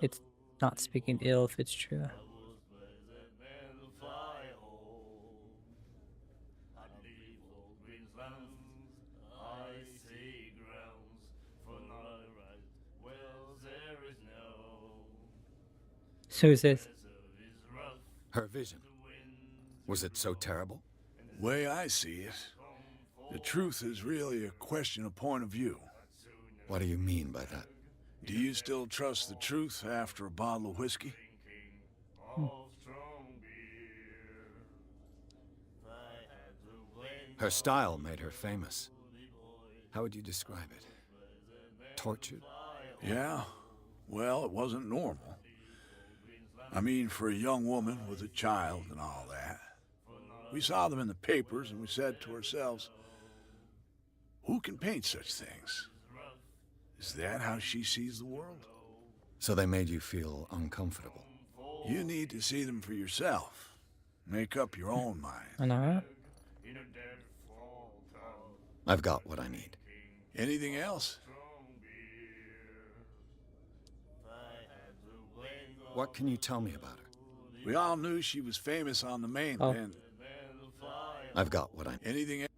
It's not speaking ill if it's true. So is this? Her vision. Was it so terrible? Way I see it, the truth is really a question of point of view. What do you mean by that? Do you still trust the truth after a bottle of whiskey? Her style made her famous. How would you describe it? Tortured? Yeah, well, it wasn't normal. I mean, for a young woman with a child and all that. We saw them in the papers and we said to ourselves, who can paint such things? Is that how she sees the world? So they made you feel uncomfortable. You need to see them for yourself. Make up your own mind. I know. I've got what I need. Anything else? What can you tell me about her? We all knew she was famous on the mainland. I've got what I need. Anything else?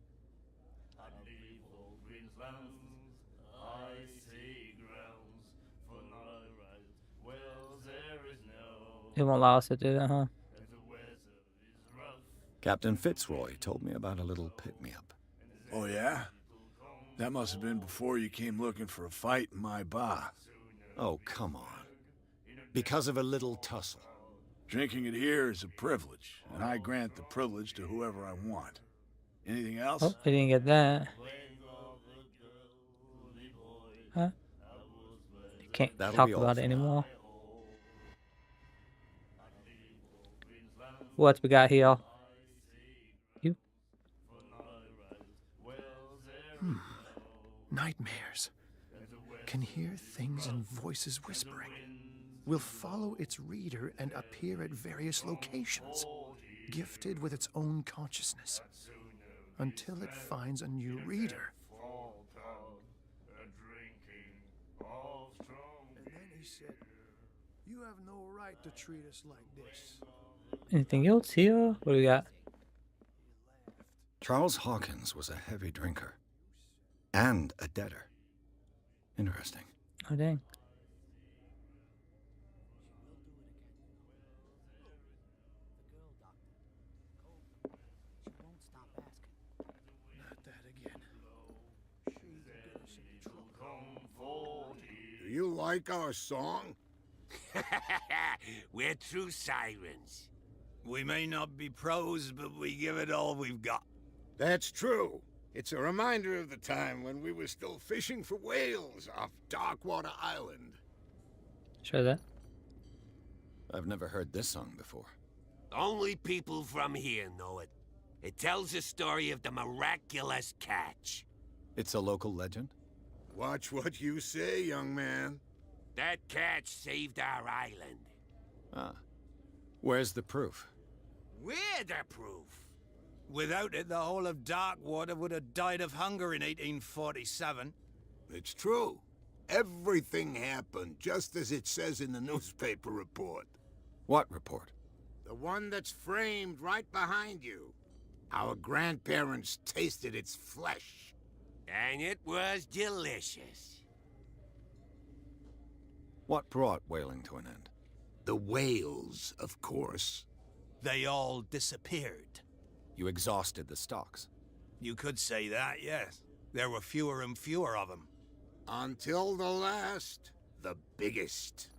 It won't allow us to do that, huh? Captain Fitzroy told me about a little pick-me-up. Oh, yeah? That must have been before you came looking for a fight in my bar. Oh, come on. Because of a little tussle. Drinking it here is a privilege, and I grant the privilege to whoever I want. Anything else? Oh, we didn't get that. Huh? You can't That'll talk be all about it for now. anymore. What we got here? You? Nightmares. Can hear things and voices whispering. Will follow its reader and appear at various locations, gifted with its own consciousness, until it finds a new reader. And then he said, "You have no right to treat us like this." Anything else here? What do we got? Charles Hawkins was a heavy drinker. And a debtor. Interesting. Oh, dang. Not that again. She'll get us into trouble. Do you like our song? We're true sirens. We may not be pros, but we give it all we've got. That's true. It's a reminder of the time when we were still fishing for whales off Darkwater Island. Sure that. I've never heard this song before. Only people from here know it. It tells the story of the miraculous catch. It's a local legend? Watch what you say, young man. That catch saved our island. Ah. Where's the proof? We're the proof. Without it, the whole of Darkwater would have died of hunger in 1847. It's true. Everything happened just as it says in the newspaper report. What report? The one that's framed right behind you. Our grandparents tasted its flesh. And it was delicious. What brought whaling to an end? The whales, of course. They all disappeared. You exhausted the stocks. You could say that, yes. There were fewer and fewer of them. Until the last, the biggest.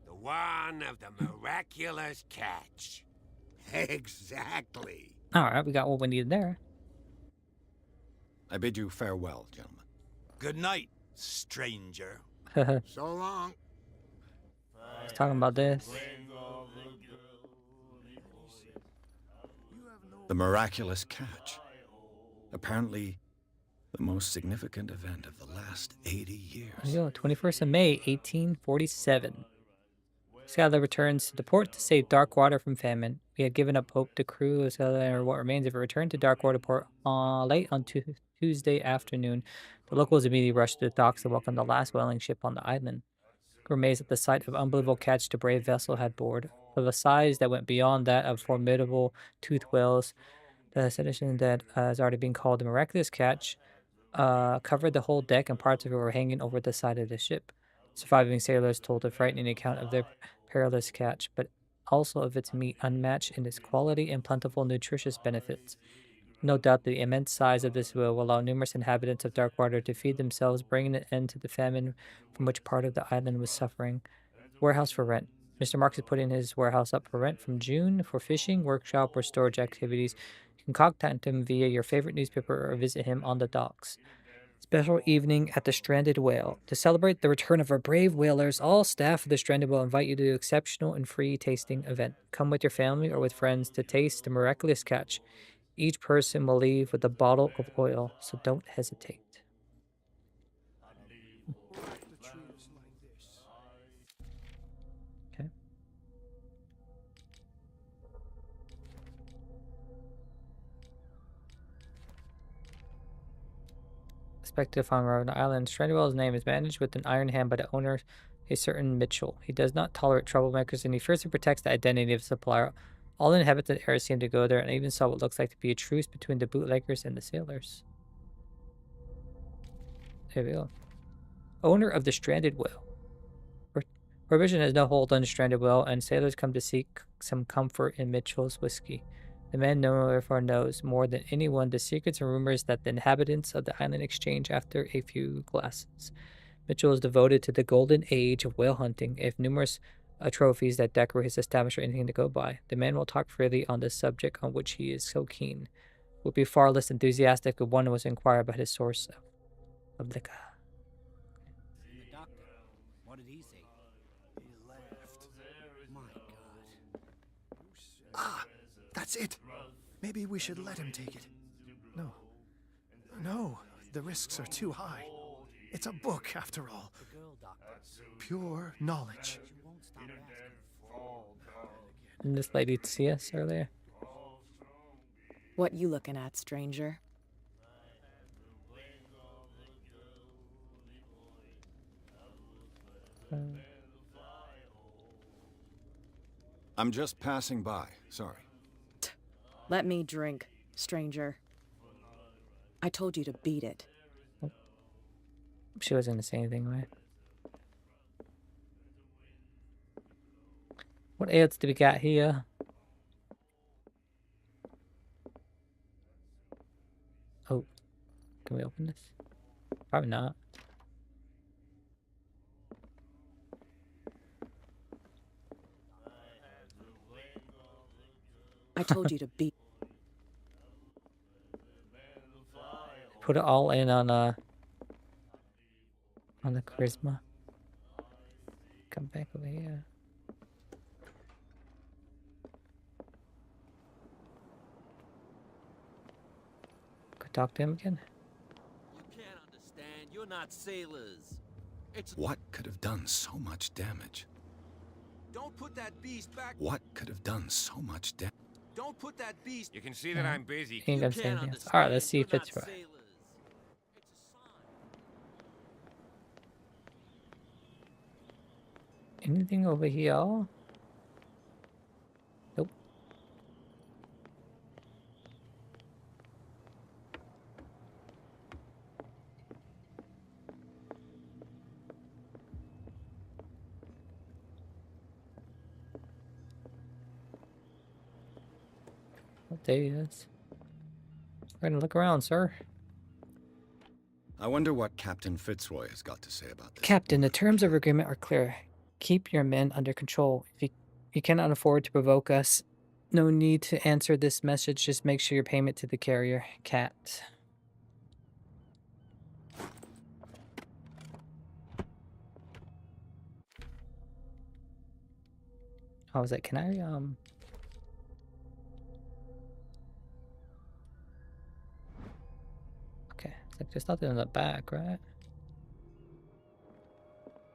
The one of the miraculous catch. Exactly. Alright, we got what we needed there. I bid you farewell, gentlemen. Good night, stranger. So long. He's talking about this. The miraculous catch. Apparently, the most significant event of the last 80 years. There you go, 21st of May, 1847. Skylar returns to the port to save Darkwater from famine. We had given up hope to crew as or what remains of it returned to Darkwater port late on Tuesday afternoon. The locals immediately rushed to the docks to welcome the last whaling ship on the island. Were amazed at the sight of unbelievable catch the brave vessel had board. Of a size that went beyond that of formidable toothed whales, the sedition that has already been called the miraculous catch covered the whole deck, and parts of it were hanging over the side of the ship. Surviving sailors told a frightening account of their perilous catch, but also of its meat unmatched in its quality and plentiful nutritious benefits. No doubt the immense size of this whale will allow numerous inhabitants of Darkwater to feed themselves, bringing an end to the famine from which part of the island was suffering. Warehouse for rent. Mr. Marks is putting his warehouse up for rent from June for fishing, workshop, or storage activities. You can contact him via your favorite newspaper or visit him on the docks. Special evening at the Stranded Whale. To celebrate the return of our brave whalers, all staff of the Stranded Whale invite you to an exceptional and free tasting event. Come with your family or with friends to taste the miraculous catch. Each person will leave with a bottle of oil, so don't hesitate. Okay. Expected to find on the island. Strandwell's name is managed with an iron hand by the owner, a certain Mitchell. He does not tolerate troublemakers, and he fiercely protects the identity of the supplier. All inhabitants of the area seem to go there, and I even saw what looks like to be a truce between the bootleggers and the sailors. There we go. Owner of the Stranded Whale. Prohibition has no hold on the Stranded Whale, and sailors come to seek some comfort in Mitchell's whiskey. The man therefore knows more than anyone the secrets and rumors that the inhabitants of the island exchange after a few glasses. Mitchell is devoted to the golden age of whale hunting. If numerous trophies that decorate his establishment are anything to go by, the man will talk freely on the subject on which he is so keen. Would be far less enthusiastic if one was to inquire about his source of liquor. The doctor, what did he say? He laughed. My God. Ah, that's it. Maybe we should let him take it. No. No, the risks are too high. It's a book, after all. The girl doctor. Pure knowledge. She won't stop asking. Didn't this lady see us earlier? What you looking at, stranger? I'm just passing by. Sorry. Let me drink, stranger. I told you to beat it. She wasn't gonna say anything, right? What else do we got here? Oh, can we open this? Probably not. I told you to beat. Put it all in on the charisma. Come back over here. Go talk to him again. You can't understand. You're not sailors. It's What could have done so much damage? Don't put that beast back. What could have done so much damage? Don't put that beast. You can see that I'm busy. He ain't gonna say anything else. Alright, let's see if it's right. sailors. Anything over here? Nope. Oh, there he is. We're gonna look around, sir. I wonder what Captain Fitzroy has got to say about this. Captain, the terms of agreement are clear. Keep your men under control. If you cannot afford to provoke us, no need to answer this message. Just make sure your payment to the carrier. Cat. I was like, can I, okay, it's like there's nothing in the back, right?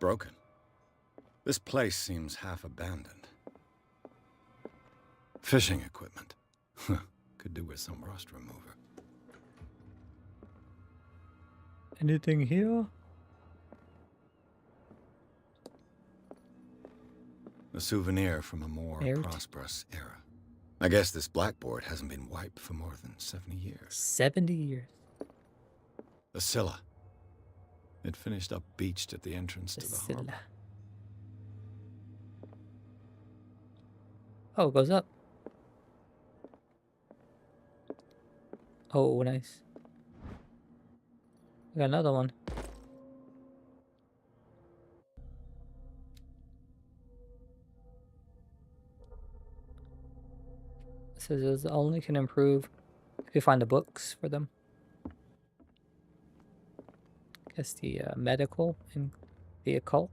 Broken. This place seems half abandoned. Fishing equipment. Could do with some rust remover. Anything here? A souvenir from a more prosperous era. I guess this blackboard hasn't been wiped for more than 70 years. 70 years. The Scylla. It finished up beached at the entrance to the harbor. Oh, it goes up. Oh, nice. We got another one. It says it only can improve if you find the books for them. Guess the medical and the occult.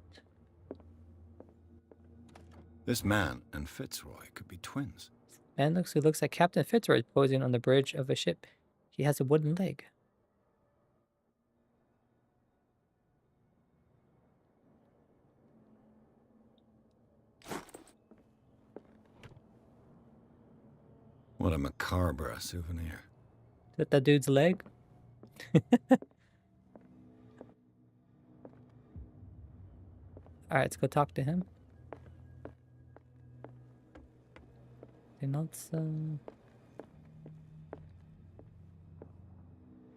This man and Fitzroy could be twins. Man looks like Captain Fitzroy is posing on the bridge of a ship. He has a wooden leg. What a macabre souvenir. Is that the dude's leg? Alright, let's go talk to him.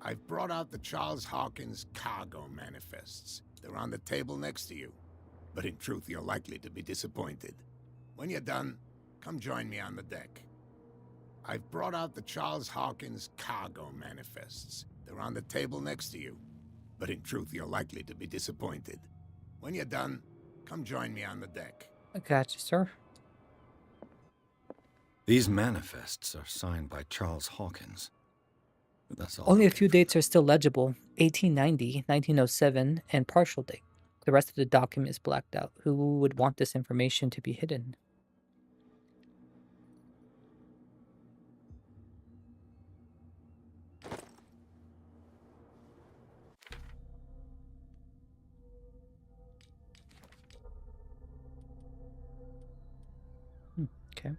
I've brought out the Charles Hawkins cargo manifests. They're on the table next to you. But in truth, you're likely to be disappointed. When you're done, come join me on the deck. I've brought out the Charles Hawkins cargo manifests. They're on the table next to you. But in truth, you're likely to be disappointed. When you're done, come join me on the deck. I got you, sir. These manifests are signed by Charles Hawkins. But that's all. Only a few dates are still legible. 1890, 1907, and partial date. The rest of the document is blacked out. Who would want this information to be hidden? Okay.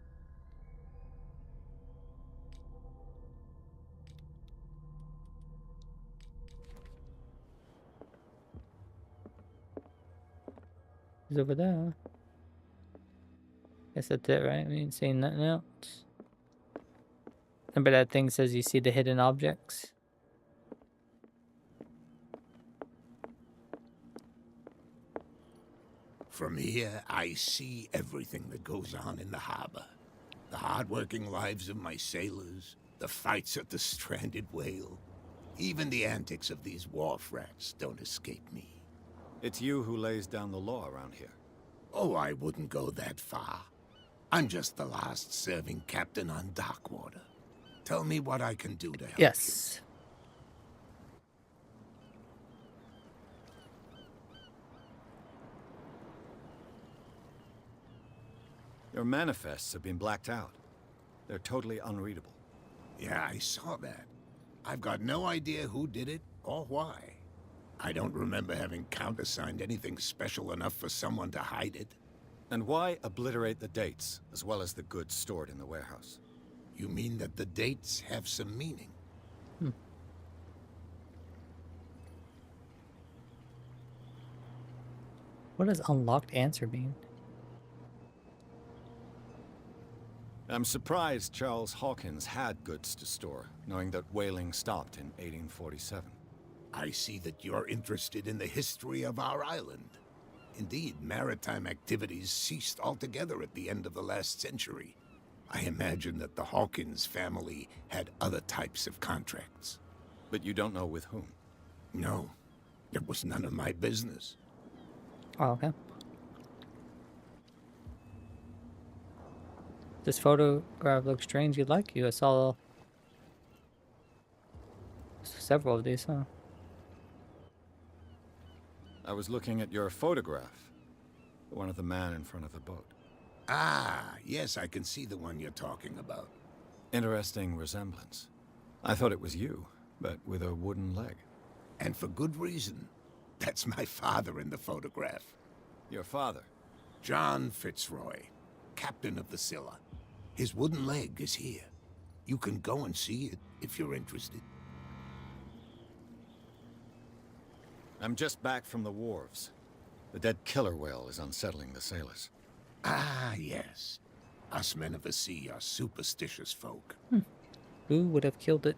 He's over there. Guess that's it, right? We ain't seeing nothing else. Remember that thing says you see the hidden objects? From here, I see everything that goes on in the harbor. The hard-working lives of my sailors, the fights at the stranded whale. Even the antics of these wharf rats don't escape me. It's you who lays down the law around here. Oh, I wouldn't go that far. I'm just the last serving captain on Darkwater. Tell me what I can do to help Yes. Your manifests have been blacked out. They're totally unreadable. Yeah, I saw that. I've got no idea who did it or why. I don't remember having countersigned anything special enough for someone to hide it. And why obliterate the dates, as well as the goods stored in the warehouse? You mean that the dates have some meaning? What does unlocked answer mean? I'm surprised Charles Hawkins had goods to store, knowing that whaling stopped in 1847. I see that you're interested in the history of our island. Indeed, maritime activities ceased altogether at the end of the last century. I imagine that the Hawkins family had other types of contracts. But you don't know with whom? No, it was none of my business. Oh, okay. This photograph looks strange. You'd like you. I saw several of these, huh? I was looking at your photograph. The one of the man in front of the boat. Ah, yes, I can see the one you're talking about. Interesting resemblance. I thought it was you, but with a wooden leg. And for good reason. That's my father in the photograph. Your father? John Fitzroy, captain of the Scylla. His wooden leg is here. You can go and see it if you're interested. I'm just back from the wharves. The dead killer whale is unsettling the sailors. Ah, yes. Us men of the sea are superstitious folk. Who would have killed it?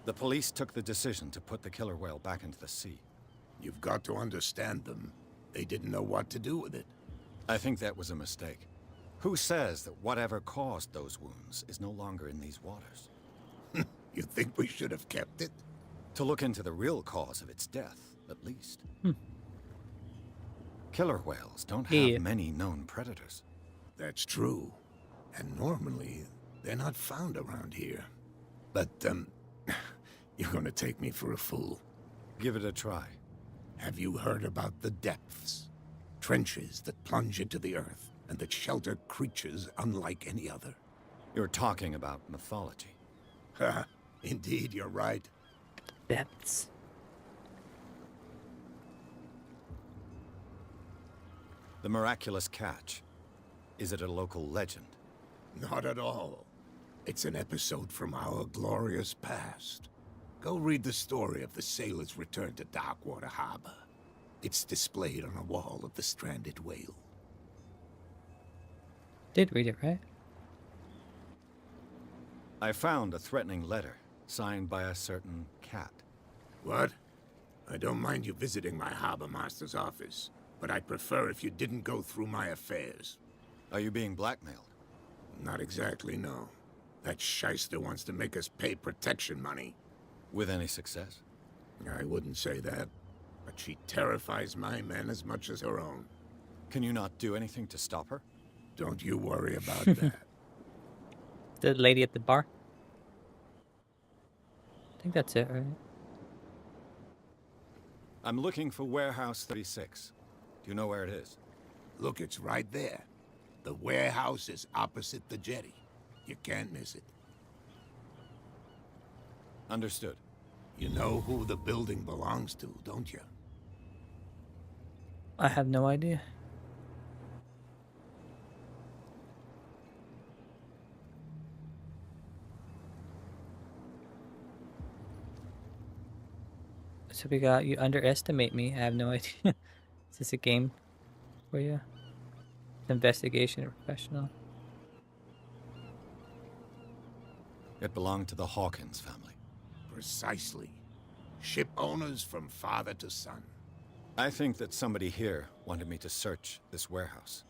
The police took the decision to put the killer whale back into the sea. You've got to understand them. They didn't know what to do with it. I think that was a mistake. Who says that whatever caused those wounds is no longer in these waters? You think we should have kept it? To look into the real cause of its death, at least. Killer whales don't have many known predators. That's true. And normally, they're not found around here. But, you're gonna take me for a fool. Give it a try. Have you heard about the depths? Trenches that plunge into the earth and that shelter creatures unlike any other. You're talking about mythology. Ha! Indeed, you're right. Depths. The miraculous catch. Is it a local legend? Not at all. It's an episode from our glorious past. Go read the story of the sailor's return to Darkwater Harbor. It's displayed on a wall of the stranded whale. Did read it, right? I found a threatening letter, signed by a certain cat. What? I don't mind you visiting my harbor master's office. but I'd prefer if you didn't go through my affairs. Are you being blackmailed? Not exactly, no. That shyster wants to make us pay protection money. With any success? I wouldn't say that, but she terrifies my men as much as her own. Can you not do anything to stop her? Don't you worry about that. The lady at the bar? I think that's it, right? I'm looking for Warehouse 36. Do you know where it is? Look, it's right there. The warehouse is opposite the jetty. You can't miss it. Understood. You know who the building belongs to, don't you? I have no idea. So we got you underestimate me. I have no idea. Is this a game for you? Investigation or professional? It belonged to the Hawkins family. Precisely. Ship owners from father to son. I think that somebody here wanted me to search this warehouse.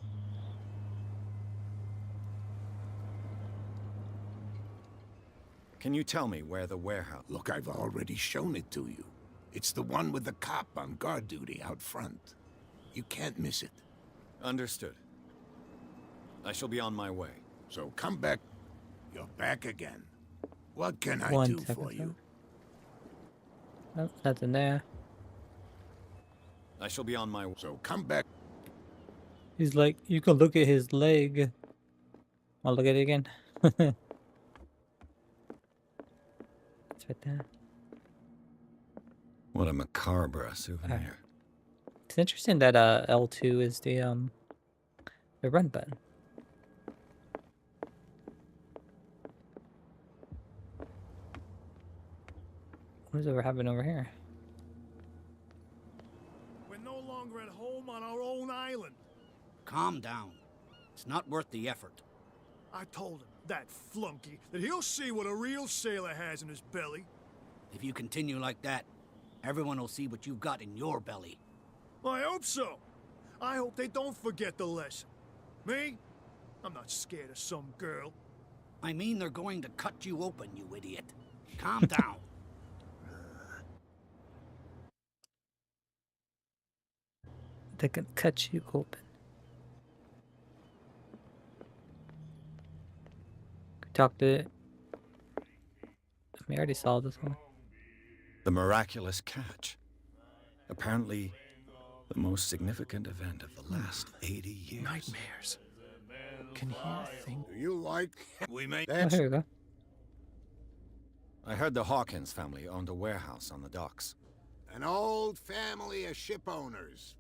Can you tell me where the warehouse... Look, I've already shown it to you. It's the one with the cop on guard duty out front. You can't miss it. Understood. I shall be on my way. So come back. You're back again. What can I One do second, for you? Oh, nothing there. I shall be on my way. So come back. He's like, you can look at his leg. I'll look at it again. It's right there. What a macabre souvenir. It's interesting that L2 is the run button. What is it we're having over here? We're no longer at home on our own island. Calm down. It's not worth the effort. I told him, that flunky, that he'll see what a real sailor has in his belly. If you continue like that, everyone will see what you've got in your belly. I hope so. I hope they don't forget the lesson. Me? I'm not scared of some girl. I mean, they're going to cut you open, you idiot. Calm down. They can cut you open. Talk to it. We already saw this one. The miraculous catch. Apparently, the most significant event of the last 80 years. Nightmares. Can hear things. Do you like... We made Oh, that... here we go. I heard the Hawkins family owned a warehouse on the docks. An old family of ship owners.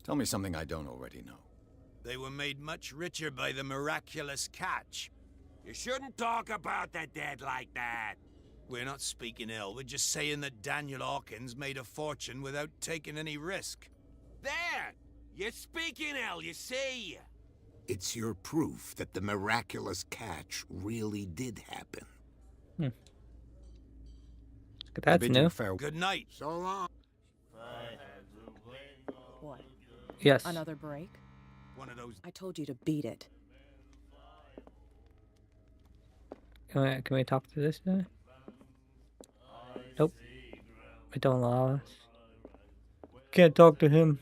Tell me something I don't already know. They were made much richer by the miraculous catch. You shouldn't talk about the dead like that. We're not speaking ill, we're just saying that Daniel Hawkins made a fortune without taking any risk. There! You're speaking ill, you see. It's your proof that the miraculous catch really did happen. That's new. Good night. So long. What? Yes. Another break? One of those... I told you to beat it. Can we talk to this guy? Nope. It don't allow us. Can't talk to him.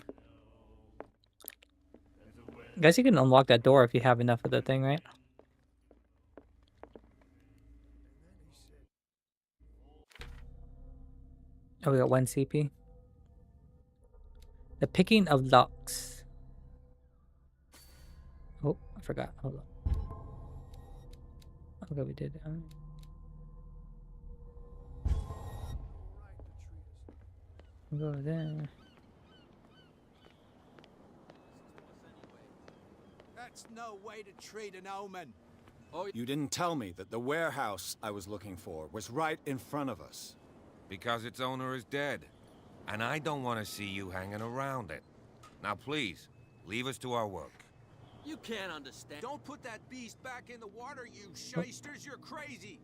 Guess you can unlock that door if you have enough of the thing, right? Oh, we got 1 CP. The picking of locks. Oh, I forgot. Hold on. Okay, we did. We'll go there. That's no way to treat an omen. Oh, you didn't tell me that the warehouse I was looking for was right in front of us. Because its owner is dead. And I don't want to see you hanging around it. Now please, leave us to our work. You can't understand. Don't put that beast back in the water, you shysters. You're crazy.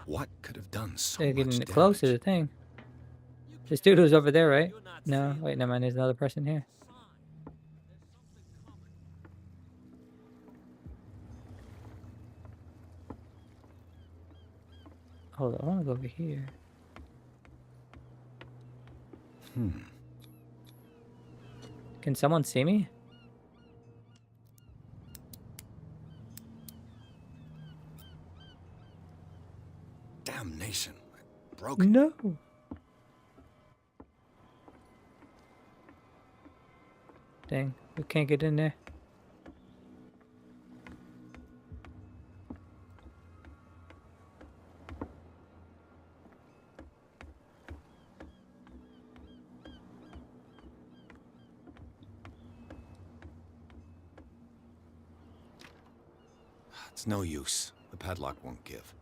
What could have done so They're much getting damage? close to the thing. You This dude who's over there, right? No, wait, never mind. There's another person here. Hold on, I want to go over here. Can someone see me? Damnation. Broken. No. Dang, we can't get in there. It's no use. The padlock won't give.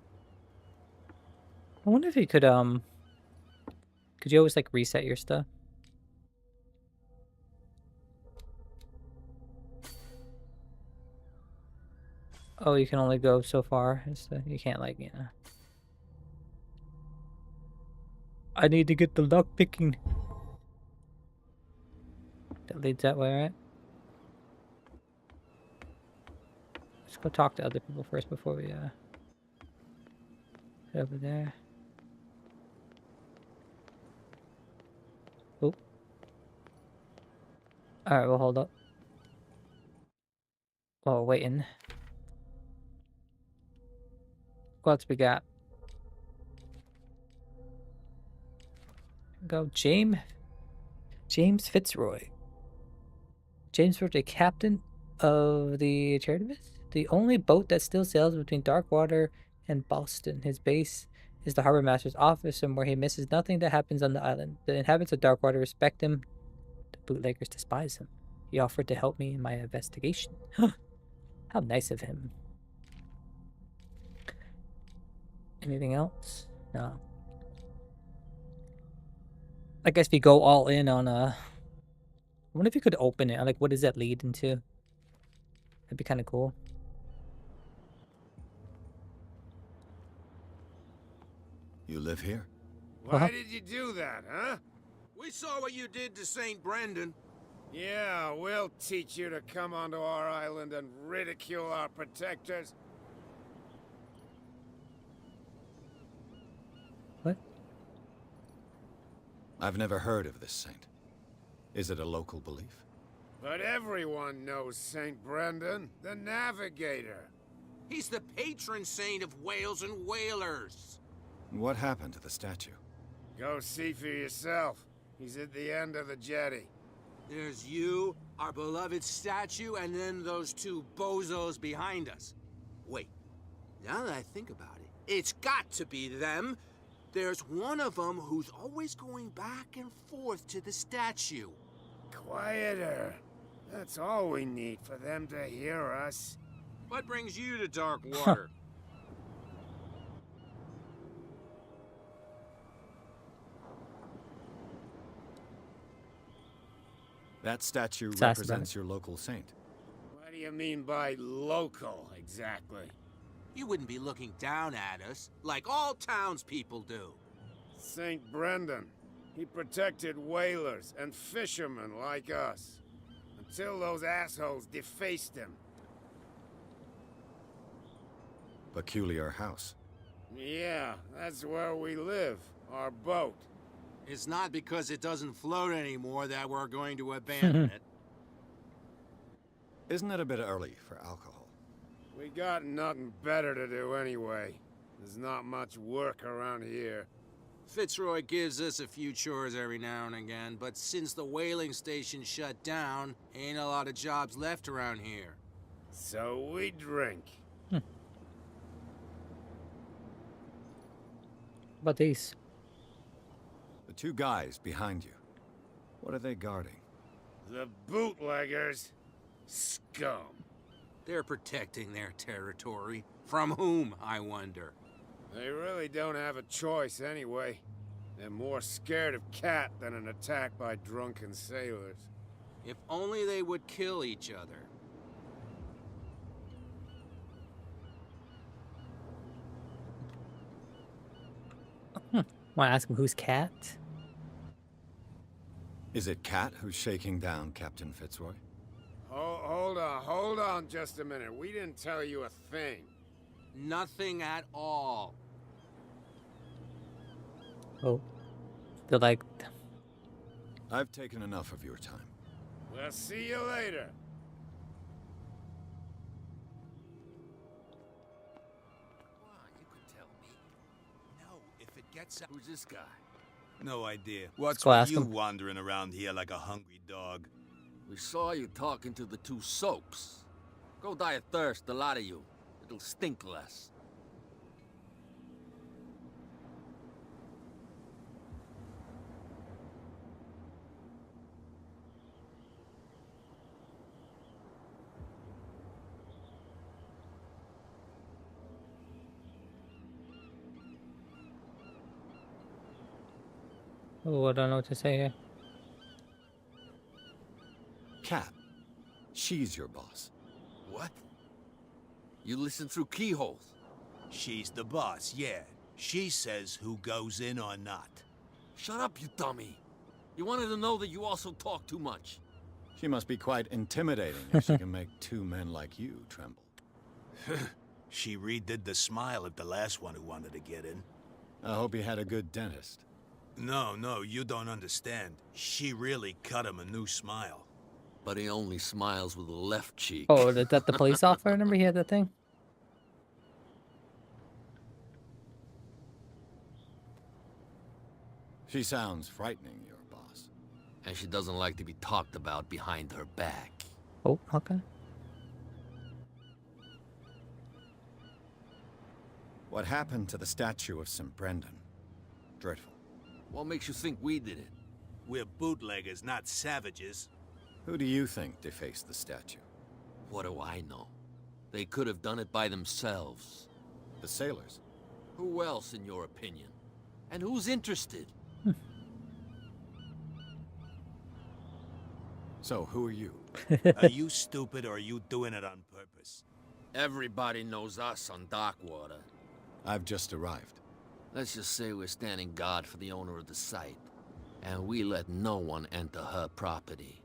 I wonder if you could you always like reset your stuff? Oh, you can only go so far. You can't like, you know. I need to get the lock picking. That leads that way, right? Let's go talk to other people first before we head over there. Oh. Alright, we'll hold up. While we're waiting. What else we got? Go James Fitzroy. James Fitzroy, captain of the Charitabus, the only boat that still sails between Darkwater and Boston. His base is the harbor master's office, and where he misses nothing that happens on the island. The inhabitants of Darkwater respect him. The bootleggers despise him. He offered to help me in my investigation. How nice of him. Anything else? No. I guess we go all in on I wonder if you could open it. Like, what does that lead into? That'd be kind of cool. You live here? Why did you do that, huh? We saw what you did to St. Brendan. Yeah, we'll teach you to come onto our island and ridicule our protectors. What? I've never heard of this saint. Is it a local belief? But everyone knows St. Brendan, the Navigator. He's the patron saint of whales and whalers. What happened to the statue? Go see for yourself. He's at the end of the jetty. There's you, our beloved statue, and then those two bozos behind us. Wait, now that I think about it, it's got to be them. There's one of them who's always going back and forth to the statue. Quieter. That's all we need for them to hear us. What brings you to Darkwater? That statue represents your local saint. What do you mean by local, exactly? You wouldn't be looking down at us, like all townspeople do. St. Brendan. He protected whalers and fishermen like us. Until those assholes defaced him. Peculiar house. Yeah, that's where we live. Our boat. It's not because it doesn't float anymore that we're going to abandon it. Isn't it a bit early for alcohol? We got nothing better to do anyway. There's not much work around here. Fitzroy gives us a few chores every now and again, but since the whaling station shut down, ain't a lot of jobs left around here. So we drink. About these? The two guys behind you. What are they guarding? The bootleggers. Scum. They're protecting their territory. From whom, I wonder? They really don't have a choice anyway. They're more scared of Cat than an attack by drunken sailors. If only they would kill each other. Want to ask him who's Cat? Is it Cat who's shaking down Captain Fitzroy? Hold on just a minute. We didn't tell you a thing. Nothing at all. Oh. They're like... I've taken enough of your time. We'll see you later. Who's this guy? No idea. What's go with ask you him. wandering around here like a hungry dog? We saw you talking to the two soaps. Go die of thirst, the lot of you. It'll stink less. Oh, I don't know what to say here. Cat, she's your boss. What? You listen through keyholes. She's the boss, yeah. She says who goes in or not. Shut up, you dummy. You wanted to know that you also talk too much. She must be quite intimidating if she can make two men like you tremble. She redid the smile at the last one who wanted to get in. I hope he had a good dentist. No, you don't understand. She really cut him a new smile. But he only smiles with the left cheek. Oh, is that the police officer? Remember he had that thing? She sounds frightening, your boss. And she doesn't like to be talked about behind her back. Oh, okay. What happened to the statue of St. Brendan? Dreadful. What makes you think we did it? We're bootleggers, not savages. Who do you think defaced the statue? What do I know? They could have done it by themselves. The sailors? Who else, in your opinion? And who's interested? So, who are you? Are you stupid or are you doing it on purpose? Everybody knows us on Darkwater. I've just arrived. Let's just say we're standing guard for the owner of the site. And we let no one enter her property.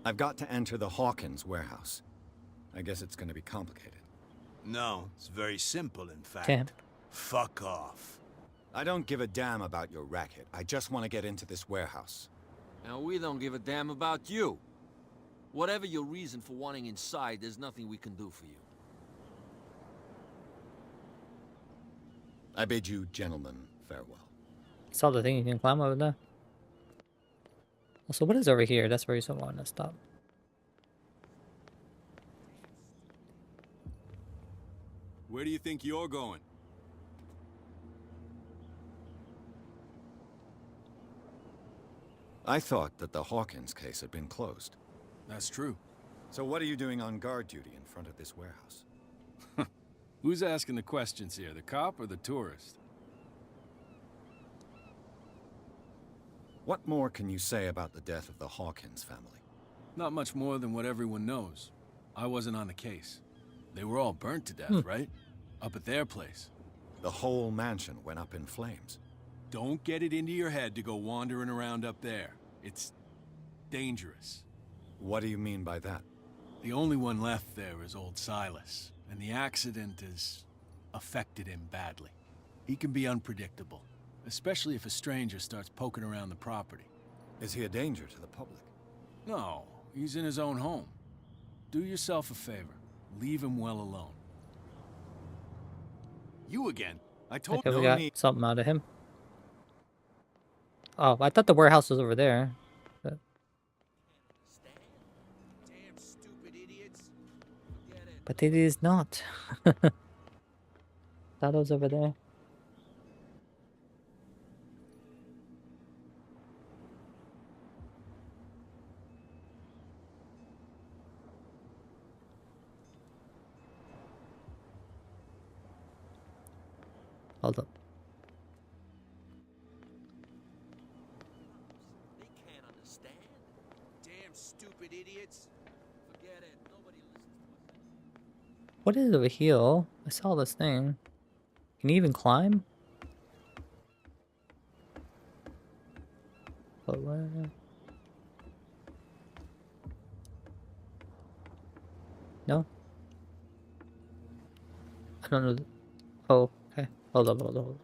I've got to enter the Hawkins warehouse. I guess it's going to be complicated. No, it's very simple, in fact. Damn. Fuck off. I don't give a damn about your racket. I just want to get into this warehouse. And we don't give a damn about you. Whatever your reason for wanting inside, there's nothing we can do for you. I bid you gentlemen farewell. Saw the thing you can climb over there. Also, what is over here? That's where you want to stop. Where do you think you're going? I thought that the Hawkins case had been closed. That's true. So what are you doing on guard duty in front of this warehouse? Who's asking the questions here, the cop or the tourist? What more can you say about the death of the Hawkins family? Not much more than what everyone knows. I wasn't on the case. They were all burnt to death, right? Up at their place. The whole mansion went up in flames. Don't get it into your head to go wandering around up there. It's dangerous. What do you mean by that? The only one left there is old Silas, and the accident has affected him badly. He can be unpredictable, especially if a stranger starts poking around the property. Is he a danger to the public? No, he's in his own home. Do yourself a favor. Leave him well alone. You again? I told Okay, you. we got something out of him. Oh, I thought the warehouse was over there. But it is not. Thought it was over there. Hold up. They can't understand. Damn stupid idiots. Forget it. Nobody listens to us. What is over here? I saw this thing. Can you even climb? But what? No? I don't know. Oh, okay. Hold up, hold up, hold up.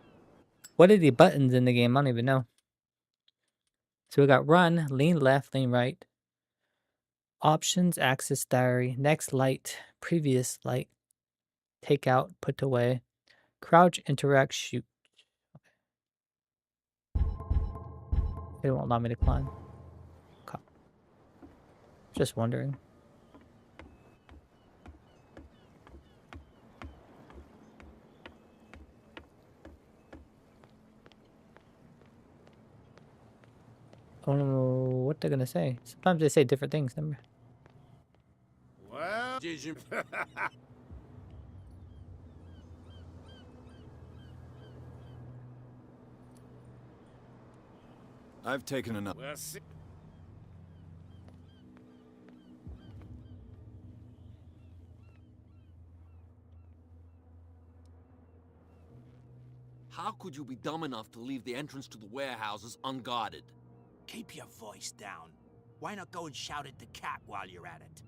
What are the buttons in the game? I don't even know. So we got run, lean left, lean right. Options, access diary, next light, previous light, take out, put away, crouch, interact, shoot. It won't allow me to climb. Okay. Just wondering. I don't know what they're gonna say. Sometimes they say different things. Remember? Well, did you? I've taken enough. Well, see. How could you be dumb enough to leave the entrance to the warehouses unguarded? Keep your voice down. Why not go and shout at the cat while you're at it?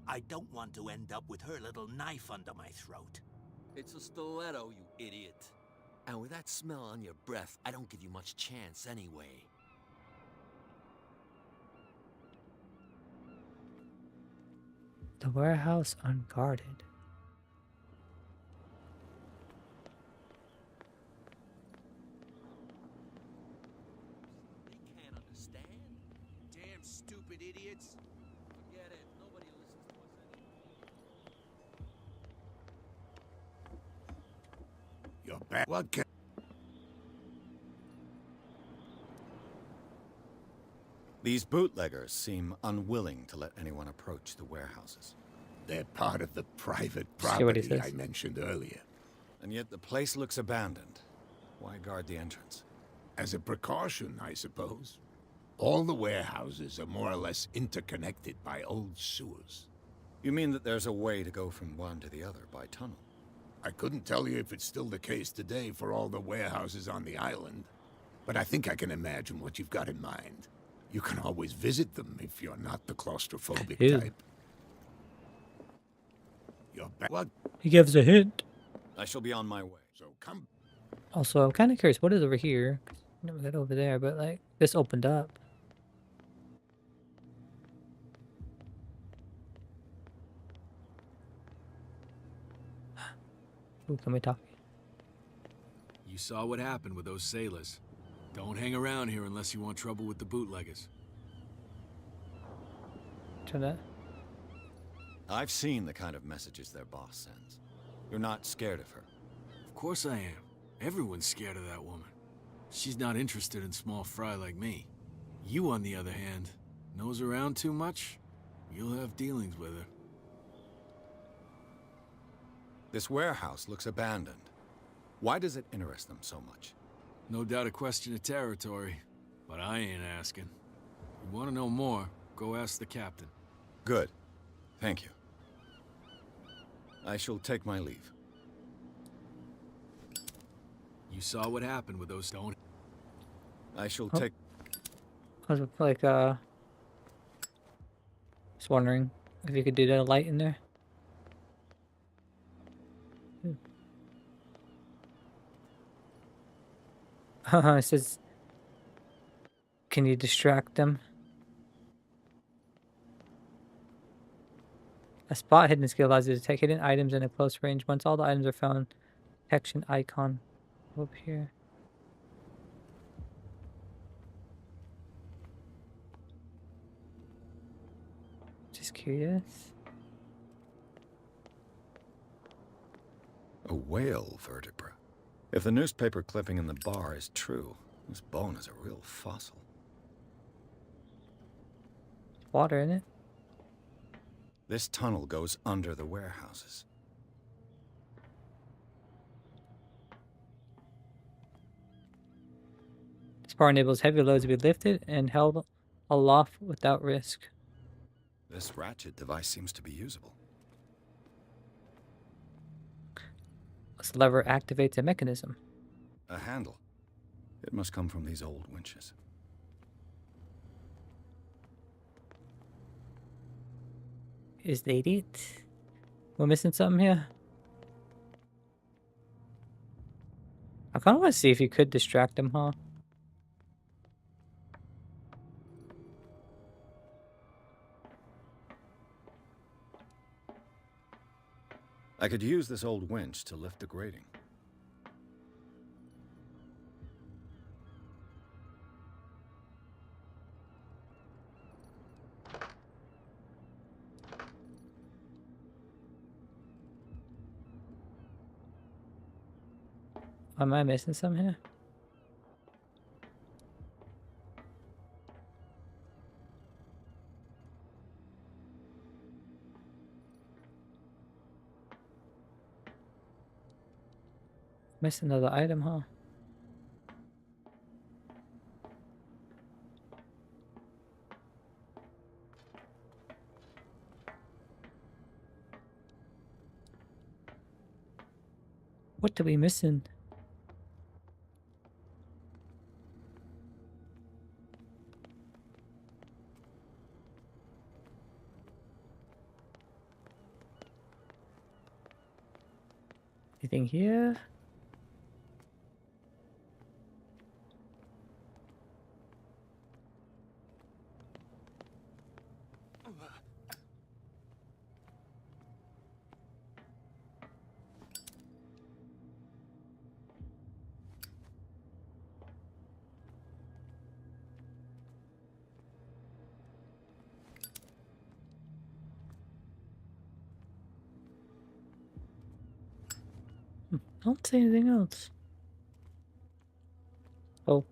I don't want to end up with her little knife under my throat. It's a stiletto, you idiot. And with that smell on your breath, I don't give you much chance anyway. The warehouse unguarded. They can't understand. Damn stupid idiots. Forget it. Nobody listens to us anymore. You're back. What can... These bootleggers seem unwilling to let anyone approach the warehouses. They're part of the private See what he property I says. mentioned earlier. And yet the place looks abandoned. Why guard the entrance? As a precaution, I suppose. All the warehouses are more or less interconnected by old sewers. You mean that there's a way to go from one to the other by tunnel? I couldn't tell you if it's still the case today for all the warehouses on the island, but I think I can imagine what you've got in mind. You can always visit them if you're not the claustrophobic Ew. type. You're back. What? He gives a hint. I shall be on my way. So come. Also, I'm kind of curious. What is over here? Never got over there, but like this opened up. Ooh, can we talk? You saw what happened with those sailors. Don't hang around here unless you want trouble with the bootleggers. Turn that. I've seen the kind of messages their boss sends. You're not scared of her. Of course I am. Everyone's scared of that woman. She's not interested in small fry like me. You, on the other hand, nose around too much, you'll have dealings with her. This warehouse looks abandoned. Why does it interest them so much? No doubt a question of territory, but I ain't asking. You want to know more, go ask the captain. Good. Thank you. I shall take my leave. You saw what happened with those stone. I shall Oh. take... I was like, just wondering if you could do that light in there. It says, can you distract them? A spot hidden skill allows you to detect hidden items in a close range. Once all the items are found, detection icon will appear. Just curious. A whale vertebra. If the newspaper clipping in the bar is true, this bone is a real fossil. Water in it. This tunnel goes under the warehouses. This bar enables heavy loads to be lifted and held aloft without risk. This ratchet device seems to be usable. This lever activates a mechanism. A handle. It must come from these old winches. Is that it? We're missing something here. I kind of want to see if you could distract him, huh? I could use this old winch to lift the grating. Am I missing something here? Missed another item, huh? What are we missing? Anything here? I don't see anything else. Oh.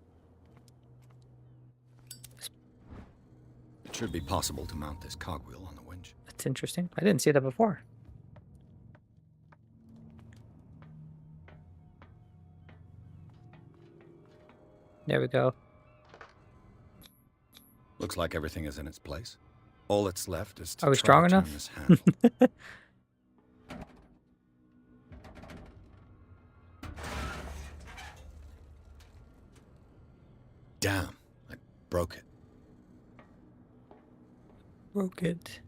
It should be possible to mount this cogwheel on the winch. That's interesting. I didn't see that before. There we go. Looks like everything is in its place. All that's left is to Are we try strong to turn enough? this handle. Damn, I broke it. Broke it.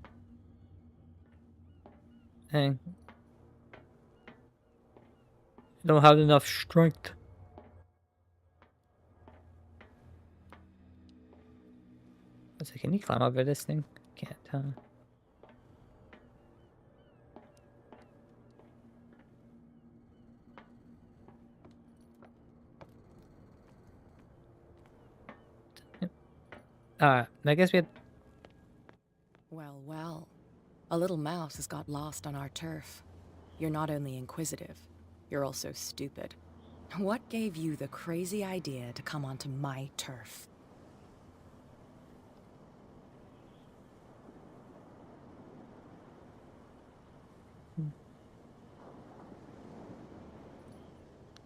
Dang. I don't have enough strength. I was like, can you climb over this thing? Can't, huh? I guess we had... Well, well. A little mouse has got lost on our turf. You're not only inquisitive, you're also stupid. What gave you the crazy idea to come onto my turf?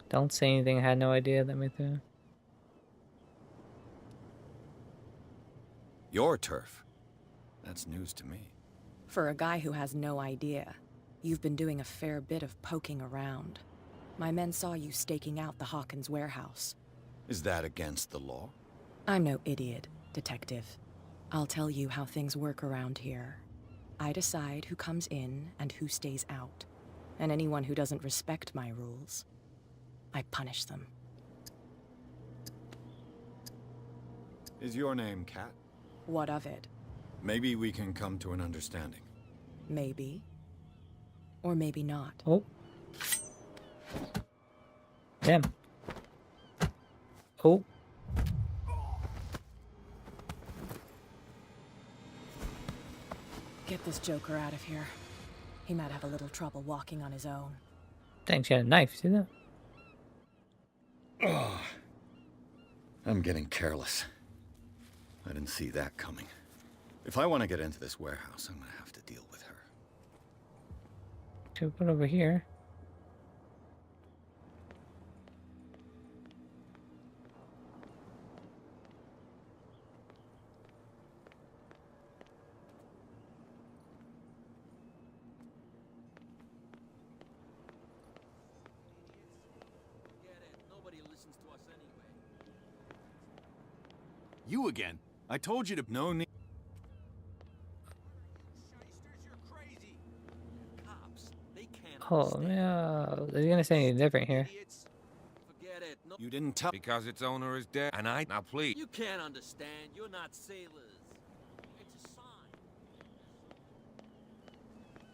Don't say anything. I had no idea. Let me through. Your turf? That's news to me. For a guy who has no idea, you've been doing a fair bit of poking around. My men saw you staking out the Hawkins warehouse. Is that against the law? I'm no idiot, Detective. I'll tell you how things work around here. I decide who comes in and who stays out. And anyone who doesn't respect my rules, I punish them. Is your name Kat? What of it? Maybe we can come to an understanding. Maybe. Or maybe not. Oh. Damn. Oh. Get this joker out of here. He might have a little trouble walking on his own. Dang, she had a knife. See that? Oh, I'm getting careless. I didn't see that coming. If I want to get into this warehouse, I'm going to have to deal with her. Okay, we put over here. You again? I told you to... No need... Oh yeah, they're gonna say anything different here. Forget it. No, You didn't tell. Because its owner is dead, and I... Now, please. you can't understand. You're not sailors. It's a sign.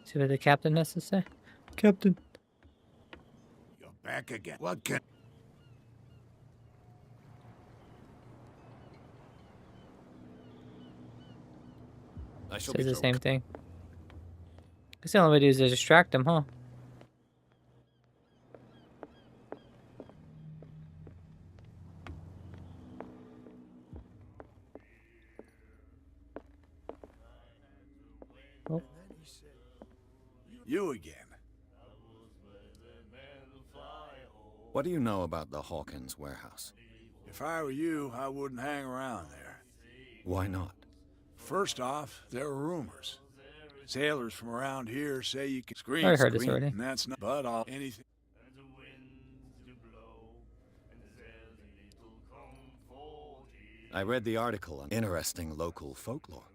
See what the captain has to say. Captain. You're back again. What can... I shall Says be the same thing. Guess the only way to do is to distract him, huh? Oh. You again. What do you know about the Hawkins warehouse? If I were you, I wouldn't hang around there. Why not? First off, there are rumors. Sailors from around here say you can scream, I heard this already. and that's not. But all anything. I read the article on interesting local folklore.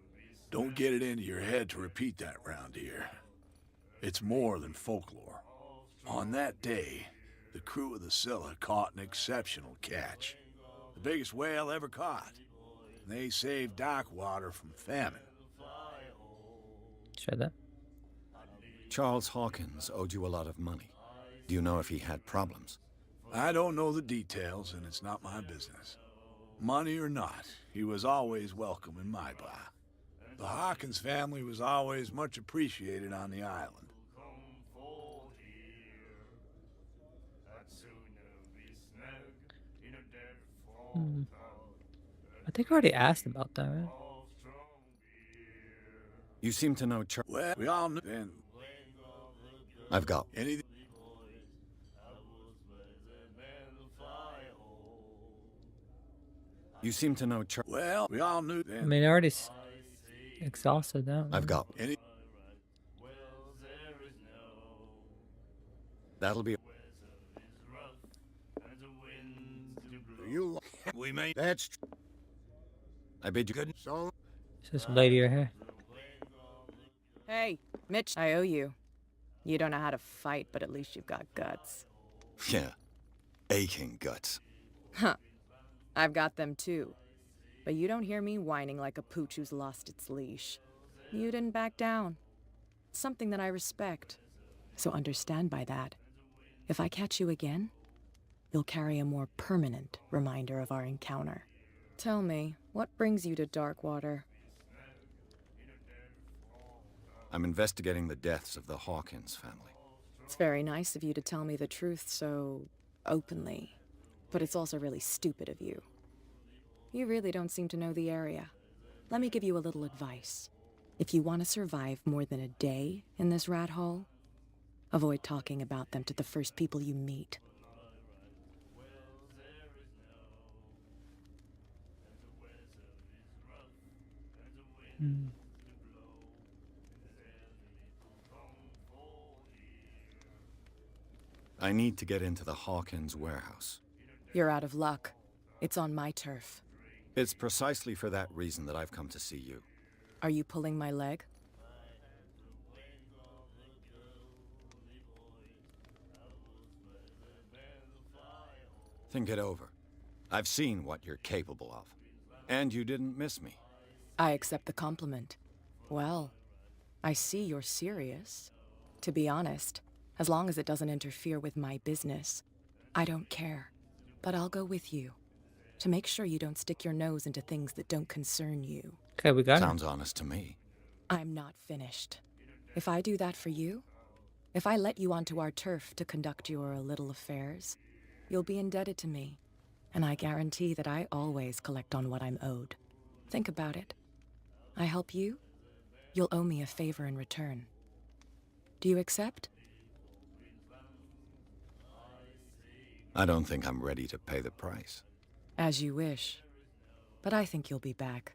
Don't get it into your head to repeat that round here. It's more than folklore. On that day, the crew of the Scylla caught an exceptional catch. The biggest whale ever caught. And they saved dock water from famine. Share that. Charles Hawkins owed you a lot of money. Do you know if he had problems? I don't know the details, and it's not my business. Money or not, he was always welcome in my bar. The Hawkins family was always much appreciated on the island. I think I already asked about that, right? You seem to know Charles. Well, we all knew then. I've got Anything. You seem to know Charles. Well, we all knew I then. mean, I already exhausted that one. I've got any. That'll be. You. We made. That's. I bid you good. So. It's this lady right here. Hey, Mitch, I owe you. You don't know how to fight, but at least you've got guts. Yeah. Aching guts. Huh. I've got them too. But you don't hear me whining like a pooch who's lost its leash. You didn't back down. It's something that I respect. So understand by that. If I catch you again, you'll carry a more permanent reminder of our encounter. Tell me, what brings you to Darkwater? I'm investigating the deaths of the Hawkins family. It's very nice of you to tell me the truth so openly. But it's also really stupid of you. You really don't seem to know the area. Let me give you a little advice. If you want to survive more than a day in this rat hole, avoid talking about them to the first people you meet. I need to get into the Hawkins warehouse. You're out of luck. It's on my turf. It's precisely for that reason that I've come to see you. Are you pulling my leg? Think it over. I've seen what you're capable of. And you didn't miss me. I accept the compliment. Well, I see you're serious. To be honest, as long as it doesn't interfere with my business, I don't care. But I'll go with you, to make sure you don't stick your nose into things that don't concern you. Okay, we got it. Sounds honest to me. I'm not finished. If I do that for you, if I let you onto our turf to conduct your little affairs, you'll be indebted to me, and I guarantee that I always collect on what I'm owed. Think about it. I help you, you'll owe me a favor in return. Do you accept? I don't think I'm ready to pay the price. As you wish. But I think you'll be back.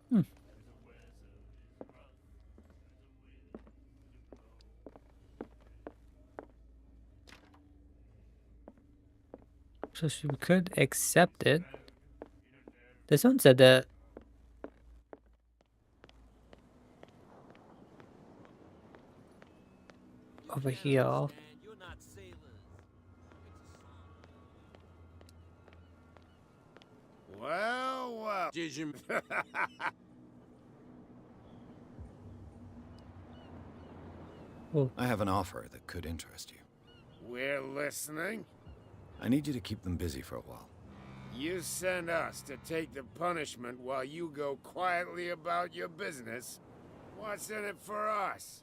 So she could accept it. This one said that. Over here. Did you? I have an offer that could interest you. We're listening. I need you to keep them busy for a while. You send us to take the punishment while you go quietly about your business. What's in it for us?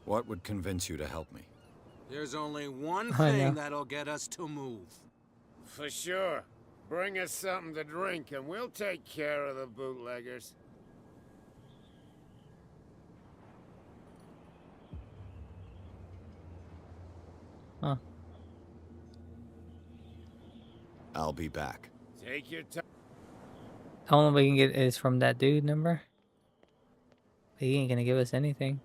What would convince you to help me? There's only one I know. thing that'll get us to move. For sure. Bring us something to drink and we'll take care of the bootleggers. Huh. I'll be back. Take your time. The only we can get is from that dude number. He ain't gonna give us anything.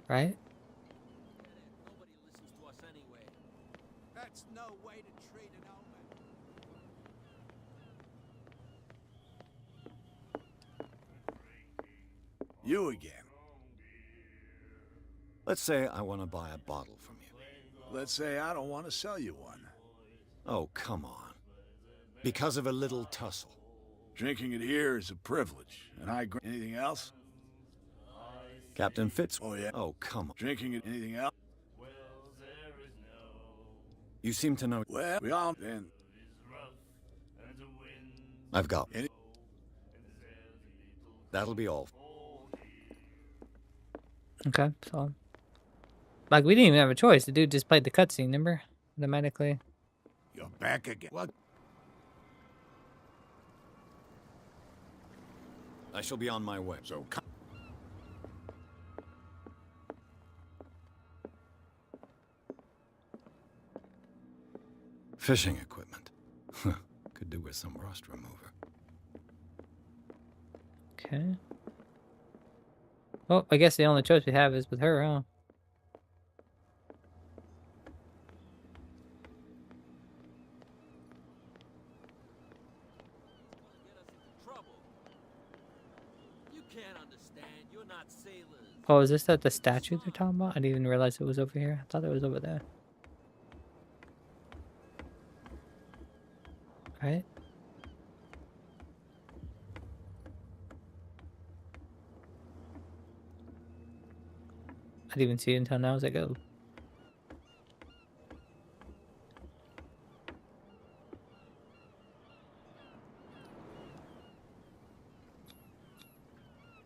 Right? Nobody listens to us anyway. That's no way to treat an omen. You again. Let's say I want to buy a bottle from you. Let's say I don't want to sell you one. Oh, come on. Because of a little tussle. Drinking it here is a privilege, and anything else? Captain Fitz. Oh, yeah. Oh, come on. Drinking it, anything else? You seem to know. Well, we all then. I've got. That'll be all. Okay, so like we didn't even have a choice. The dude just played the cutscene, remember? Automatically. You're back again. What? I shall be on my way. So come. Fishing equipment. Could do with some rust remover. Okay. Well, I guess the only choice we have is with her, huh? You can't understand. You're not sailors. Oh, is this the statue they're talking about? I didn't even realize it was over here. I thought it was over there. Right? I didn't even see it until now. I was like, oh.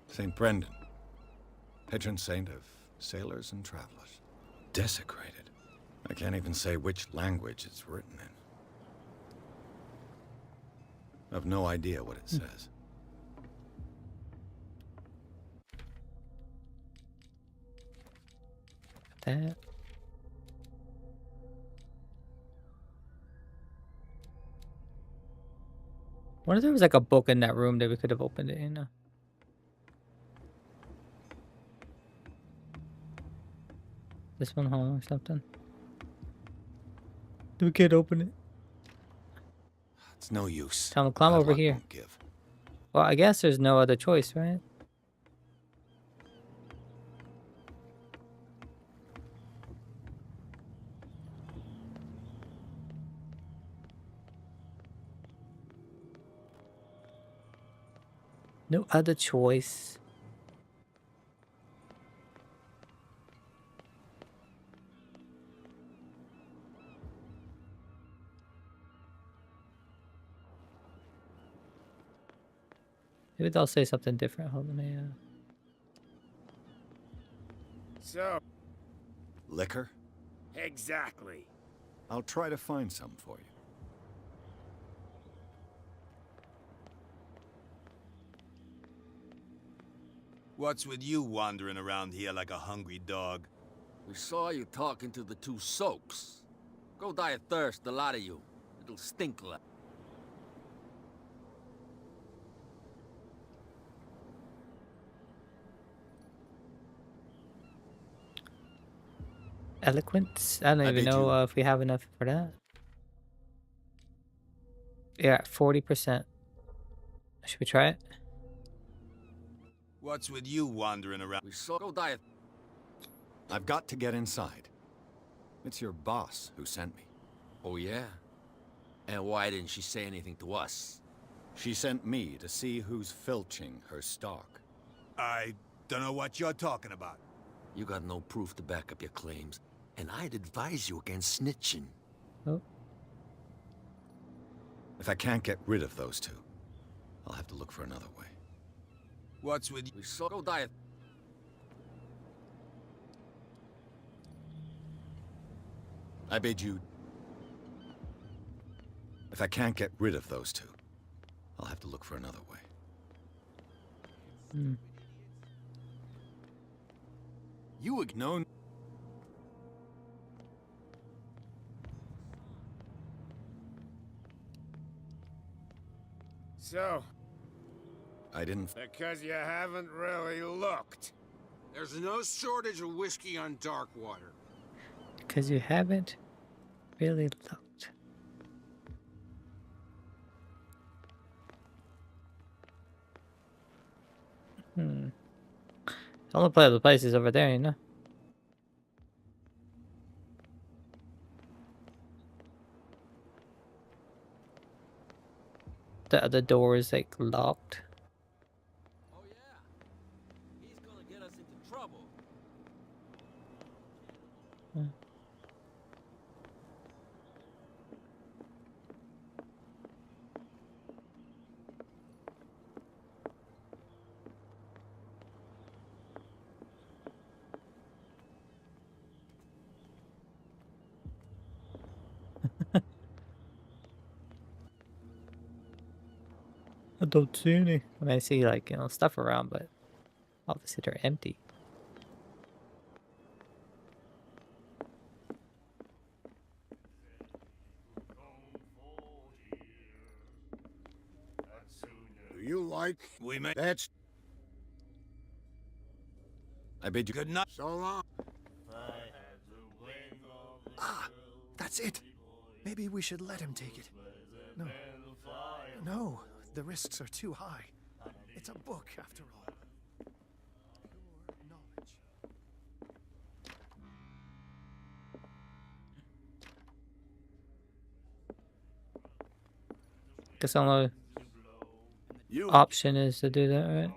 St. Brendan. Patron saint of sailors and travelers. Desecrated. I can't even say which language it's written in. I've no idea what it says. That. What if there was like a book in that room that we could have opened it in? This one, huh, or something? We can't open it. It's no use. Tell him to climb over Padlock here. won't give. Well, I guess there's no other choice, right? No other choice. Maybe they'll say something different. Hold on, let me, So, Liquor? exactly. I'll try to find some for you. What's with you wandering around here like a hungry dog? We saw you talking to the two soaks. Go die of thirst, the lot of you. It'll stink like. eloquence? I don't I even bid know you. if we have enough for that. Yeah, 40%. Should we try it? What's with you wandering around? We saw. Go die of. I've got to get inside. It's your boss who sent me. Oh, yeah? And why didn't she say anything to us? She sent me to see who's filching her stock. I don't know what you're talking about. You got no proof to back up your claims, and I'd advise you against snitching. Oh. If I can't get rid of those two, I'll have to look for another way. What's with you? We saw go die. I bid you... If I can't get rid of those two, I'll have to look for another way. Hmm. You have known... So, I didn't... because you haven't really looked. There's no shortage of whiskey on Darkwater. Because you haven't really looked. Hmm. The only playable place is over there, you know? The other door is like locked. Oh yeah. He's gonna get us into trouble. I don't see any. I mean, I see like, you know, stuff around, but obviously they're empty. Do you like? We may... That's I bid you good night. so long. Ah, that's it. Maybe we should let him take it. No. No, the risks are too high. It's a book, after all. Pure knowledge. Guess the only You... option is to do that, right?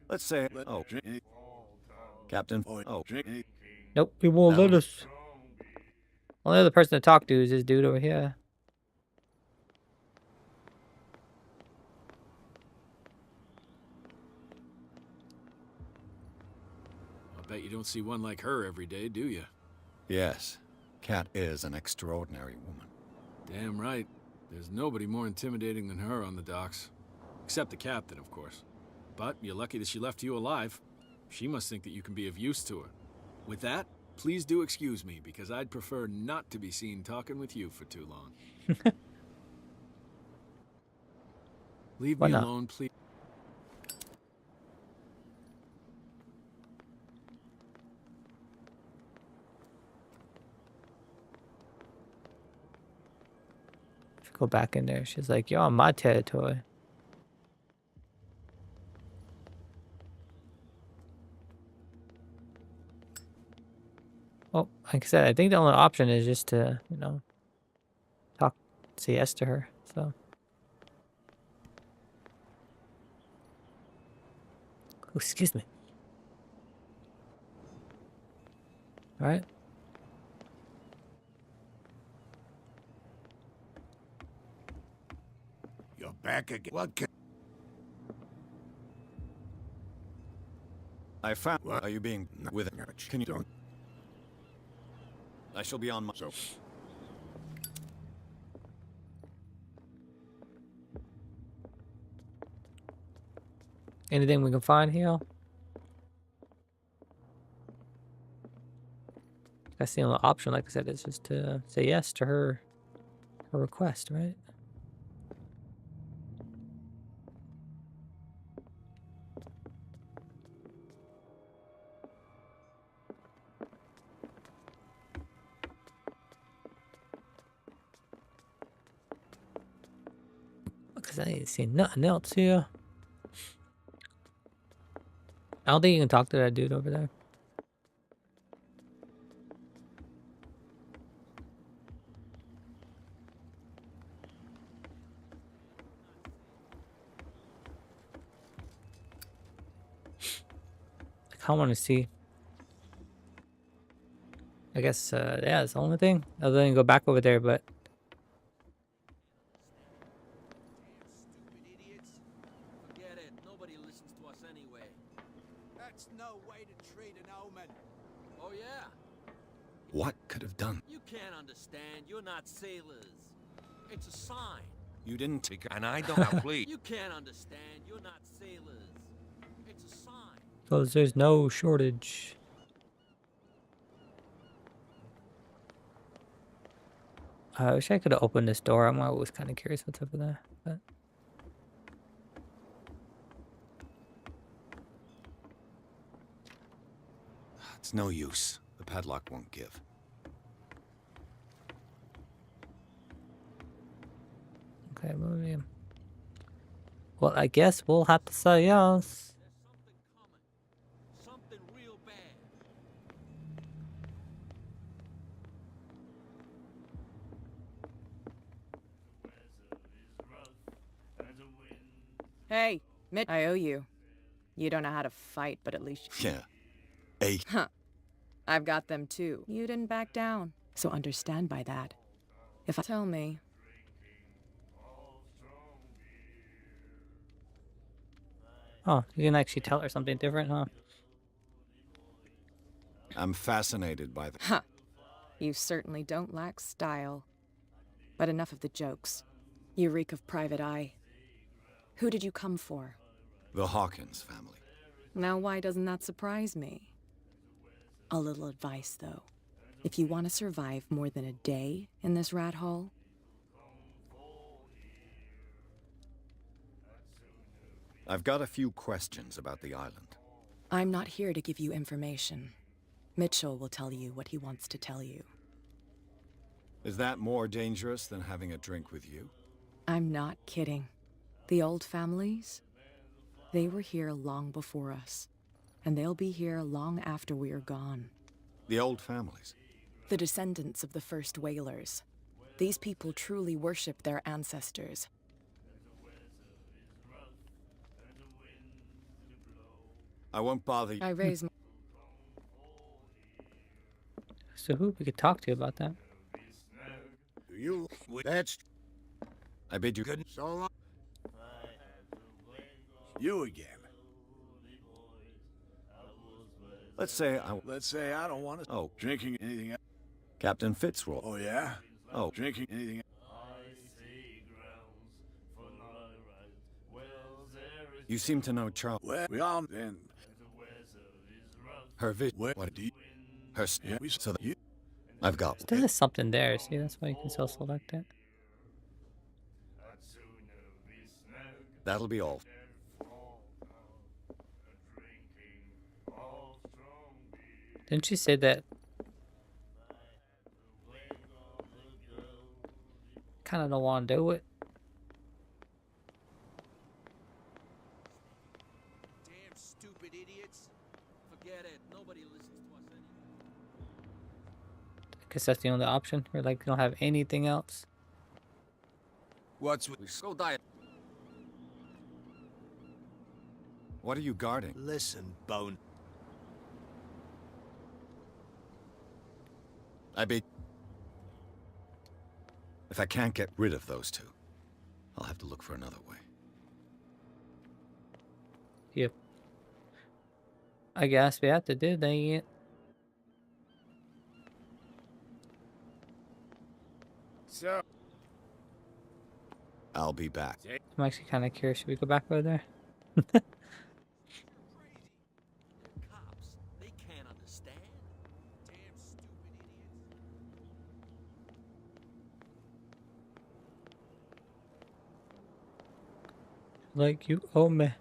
Let's say... Oh, Captain... Oh, Nope, he won't No. let us. Only other person to talk to is this dude over here. I'll bet you don't see one like her every day, do you? yes. Cat is an extraordinary woman. Damn right. There's nobody more intimidating than her on the docks. Except the captain, of course. But you're lucky that she left you alive. She must think that you can be of use to her. With that, please do excuse me, because I'd prefer not to be seen talking with you for too long. Leave Why me not? alone, please. If you go back in there, she's like, "You're on my territory." Well, like I said, I think the only option is just to, you know, say yes to her. So, oh, excuse me. All right. You're back again. What can... I found... What? Are you being... with it? Can you... Don't... I shall be on my... So... Anything we can find here? That's the only option, like I said, is just to say yes to her request, right? Because I ain't seen nothing else here. I don't think you can talk to that dude over there. kind of want to see. I guess, yeah, it's the only thing. Other than go back over there, but... Forget it. Nobody listens to us anyway. That's no way to treat an omen. Oh, yeah? What could have done? You can't understand. You're not sailors. It's a sign. You didn't take And I don't now, please. You can't understand. You're not sailors. It's a sign. Because there's no shortage. I wish I could have opened this door. I'm always kind of curious what's over there. But... It's no use. The padlock won't give. Okay, moving. Well, I guess we'll have to say yes. Something real bad. Hey, Mitch, I owe you. You don't know how to fight, but at least... Yeah. Hey. Huh. I've got them too. You didn't back down. So understand by that. If I... Tell me. Oh, you can actually tell her something different, huh? I'm fascinated by the... Huh. You certainly don't lack style. But enough of the jokes. You reek of private eye. Who did you come for? The Hawkins family. Now why doesn't that surprise me? A little advice, though. If you want to survive more than a day in this rat hole... I've got a few questions about the island. I'm not here to give you information. Mitchell will tell you what he wants to tell you. Is that more dangerous than having a drink with you? I'm not kidding. The old families, they were here long before us. And they'll be here long after we are gone. The old families? The descendants of the first whalers. These people truly worship their ancestors. I won't bother you. I raise my... So who we could talk to about that? Do you? That's... I bid you good. So long. You again. Let's say I don't want to... Oh. Drinking anything else? Captain Fitzroy. Oh, yeah? Oh. Drinking anything else? You seem to know Charles. Well, we all... Then... Her vision. What do you... Her... Yeah, we... So that you... I've got... Still has something there. See, that's why you can still select it. That'll be all. Didn't she say that? Kind of don't want to do it. Damn stupid idiots. Forget it. Nobody listens to us anyway. I guess that's the only option. Or like, you don't have anything else. What's... Go die. What are you guarding? Listen, Bone. I bid... If I can't get rid of those two, I'll have to look for another way. Yep. I guess we have to do that. So... I'll be back. I'm actually kind of curious. Should we go back over there? Cops, they can't understand. Damn stupid idiots. Like you owe me.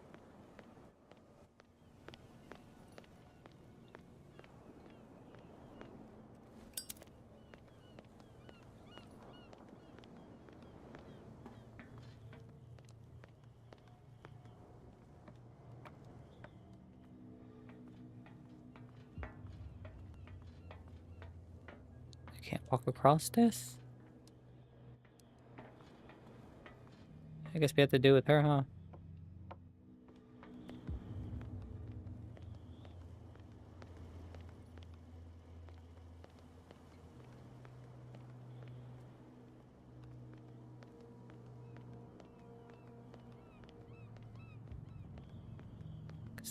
Can't walk across this? I guess we have to do with her, huh?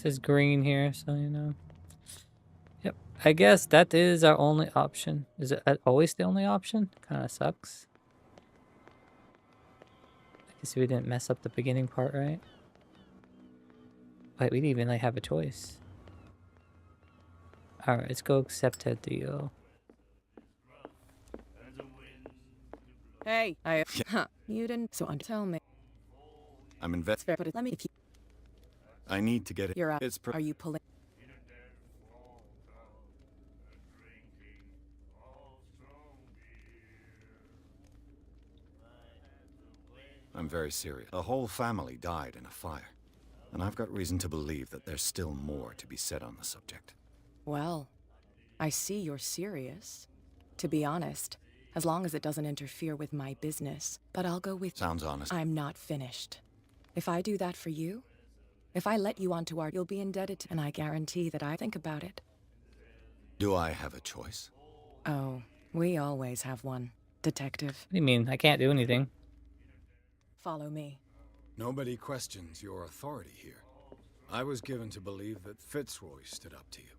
says green here, so you know. Yep. I guess that is our only option. Is it always the only option? Kind of sucks. I guess we didn't mess up the beginning part, right? Wait, we didn't even like have a choice. All right, let's go accept that deal. Hey, you didn't. So tell me. I'm invested. But let me. I need to get it. You're out. It's Are you pulling? I'm very serious. A whole family died in a fire. And I've got reason to believe that there's still more to be said on the subject. Well, I see you're serious. To be honest, as long as it doesn't interfere with my business. But I'll go with. Sounds honest. I'm not finished. If I do that for you, if I let you onto our, you'll be indebted to, and I guarantee that I think about it. Do I have a choice? Oh, we always have one, Detective. What do you mean? I can't do anything. Follow me. Nobody questions your authority here. I was given to believe that Fitzroy stood up to you.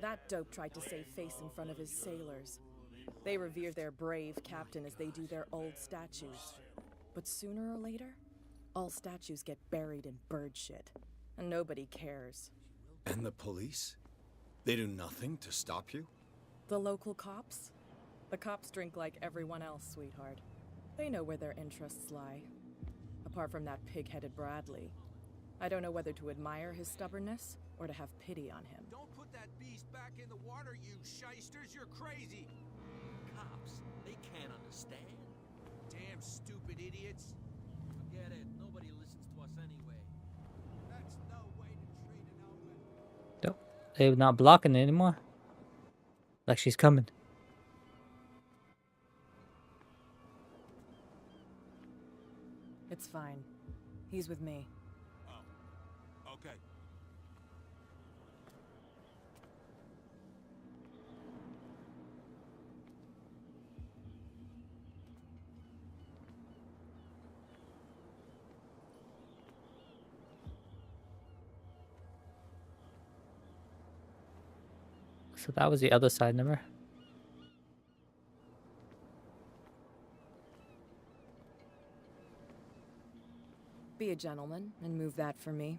That dope tried to save face in front of his sailors. They revere their brave captain as they do their old statues. But sooner or later, all statues get buried in bird shit. And nobody cares. And the police? They do nothing to stop you? The local cops? The cops drink like everyone else, sweetheart. They know where their interests lie. Apart from that pig-headed Bradley. I don't know whether to admire his stubbornness or to have pity on him. Don't put that beast back in the water, you shysters. You're crazy. Cops, they can't understand. Damn stupid idiots. Forget it. Nobody listens to us anyway. That's no way to treat an omen. Nope. They're not blocking it anymore. Like she's coming. It's fine. He's with me. Oh, okay. So that was the other side, remember? Be a gentleman and move that for me.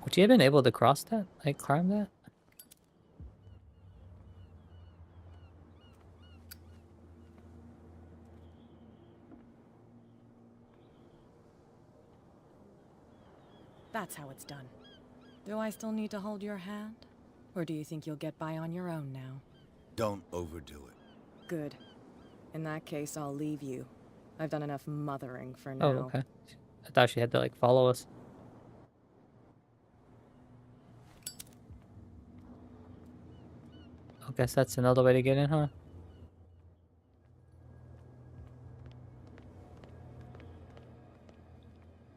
Would you have been able to cross that? Like, climb that? That's how it's done. Do I still need to hold your hand? Or do you think you'll get by on your own now? Don't overdo it. Good. In that case, I'll leave you. I've done enough mothering for now. Oh, okay. I thought she had to, like, follow us. I guess that's another way to get in, huh?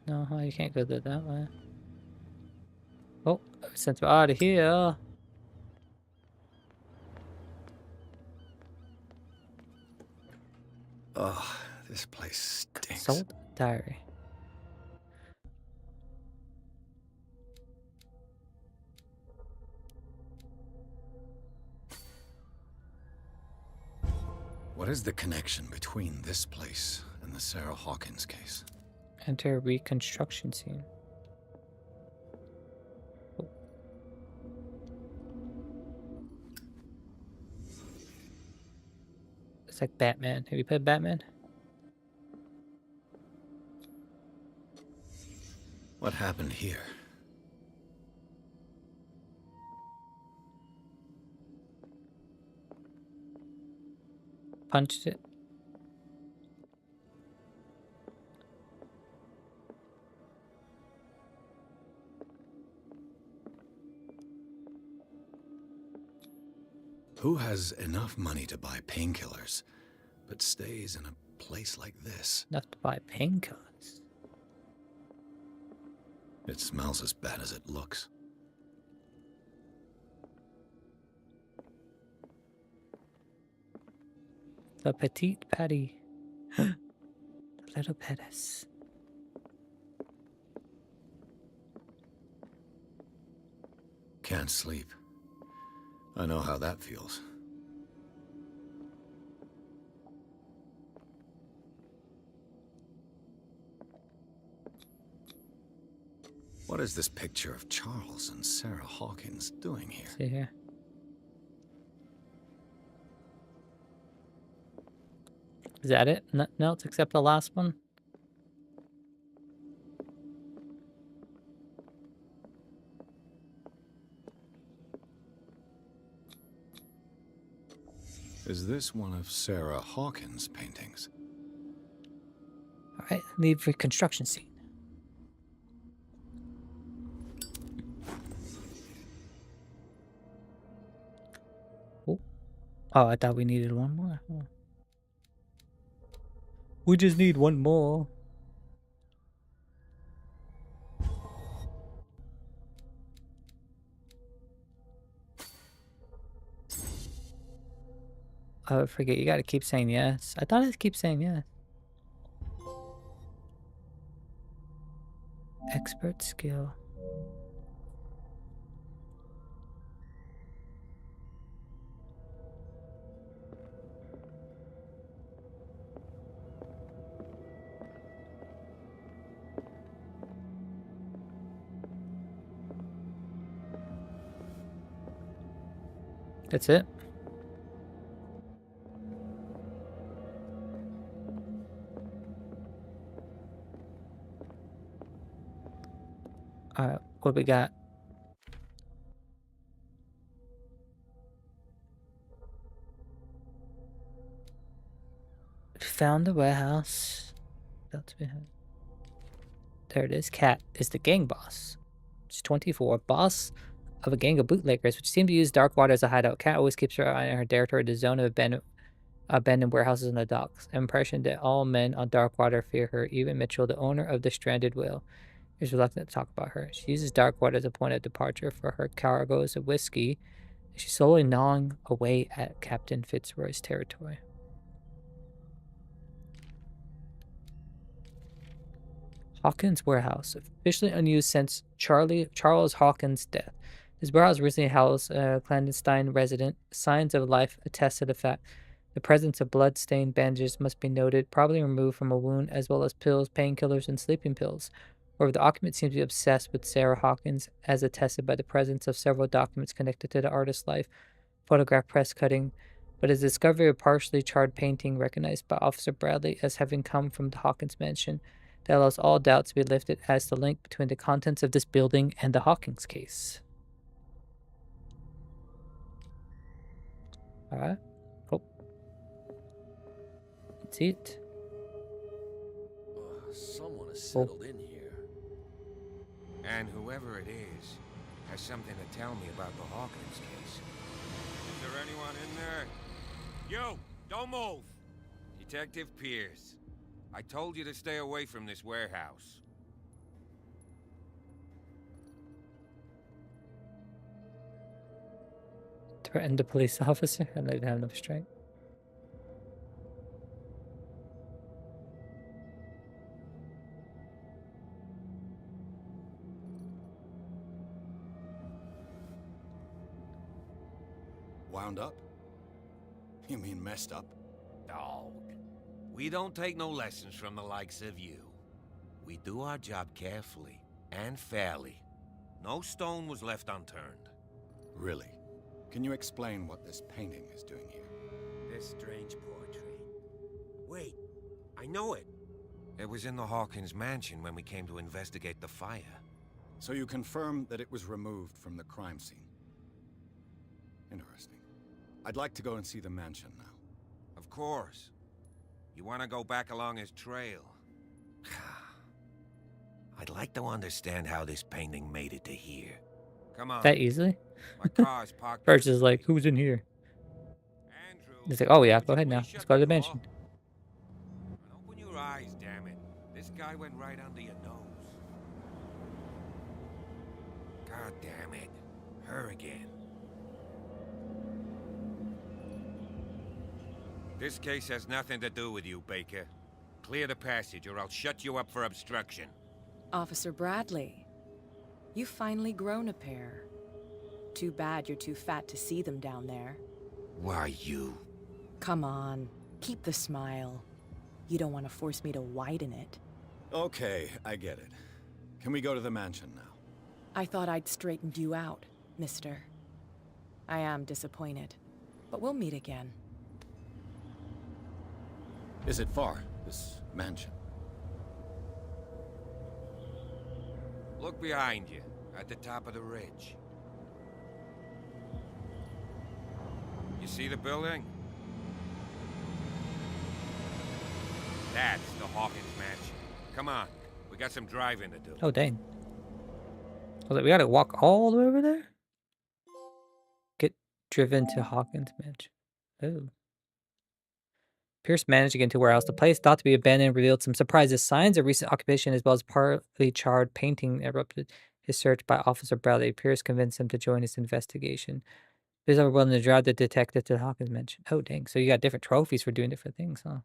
No, huh? You can't go through that way. Oh, since we're out of here. Oh, this place stinks. Salt diary. What is the connection between this place and the Sarah Hawkins case? Enter reconstruction scene. Oh. It's like Batman. Have you played Batman? What happened here? Punched it. Who has enough money to buy painkillers, but stays in a place like this? Enough to buy painkillers. It smells as bad as it looks. The petite patty. Little Pettis. Can't sleep. I know how that feels. What is this picture of Charles and Sarah Hawkins doing here? See here. Is that it? Nothing else except the last one? Is this one of Sarah Hawkins' paintings? Alright, leave reconstruction scene. Oh, I thought we needed one more. Oh. We just need one more. I forget, you gotta keep saying yes. I thought I'd keep saying yes. Expert skill. That's it. Alright, what we got? Found the warehouse. There it is. Cat is the gang boss. She's 24. Boss of a gang of bootleggers, which seem to use Darkwater as a hideout. Cat always keeps her eye on her territory, the zone of abandoned warehouses and the docks. Impression that all men on Darkwater fear her. Even Mitchell, the owner of the stranded whale, is reluctant to talk about her. She uses Darkwater as a point of departure for her cargoes of whiskey. She's slowly gnawing away at Captain Fitzroy's territory. Hawkins Warehouse, officially unused since Charles Hawkins' death. This warehouse recently housed a clandestine resident. Signs of life attest to the fact the presence of blood-stained bandages must be noted, probably removed from a wound, as well as pills, painkillers, and sleeping pills. However, the occupant seems to be obsessed with Sarah Hawkins, as attested by the presence of several documents connected to the artist's life, photograph, press cutting, but his discovery of a partially charred painting recognized by Officer Bradley as having come from the Hawkins mansion that allows all doubts to be lifted as the link between the contents of this building and the Hawkins case. Alright. Oh. That's it. Someone has settled in here. And whoever it is has something to tell me about the Hawkins case. Is there anyone in there? You! Don't move! Detective Pierce. I told you to stay away from this warehouse. Threatened the police officer and they didn't have enough strength. Wound up? You mean messed up? Dog. We don't take no lessons from the likes of you. We do our job carefully and fairly. No stone was left unturned. Really? Can you explain what this painting is doing here? This strange portrait. Wait, I know it. It was in the Hawkins mansion when we came to investigate the fire. So you confirm that it was removed from the crime scene? Interesting. I'd like to go and see the mansion now. Of course. You want to go back along his trail? I'd like to understand how this painting made it to here. Come on. That easily? My car's parked. First is like, who's in here? He's like, oh yeah, go ahead now. Let's go to the mansion. Open your eyes, damn it. This guy went right under your nose. God damn it. Her again. This case has nothing to do with you, Baker. Clear the passage, or I'll shut you up for obstruction. Officer Bradley, you've finally grown a pair. Too bad you're too fat to see them down there. Why, you... Come on, keep the smile. You don't want to force me to widen it. Okay, I get it. Can we go to the mansion now? I thought I'd straightened you out, mister. I am disappointed, but we'll meet again. Is it far, this mansion? Look behind you, at the top of the ridge. You see the building? That's the Hawkins mansion. Come on, we got some driving to do. Oh, dang. I was like, we gotta walk all the way over there? Get driven to Hawkins mansion. Oh. Pierce managed to get into a warehouse. The place, thought to be abandoned, revealed some surprises. Signs of recent occupation as well as partly charred painting erupted his search by Officer Bradley. Pierce convinced him to join his investigation. He's ever willing to drive the detective to the Hawkins mansion. Oh, dang. So you got different trophies for doing different things, huh?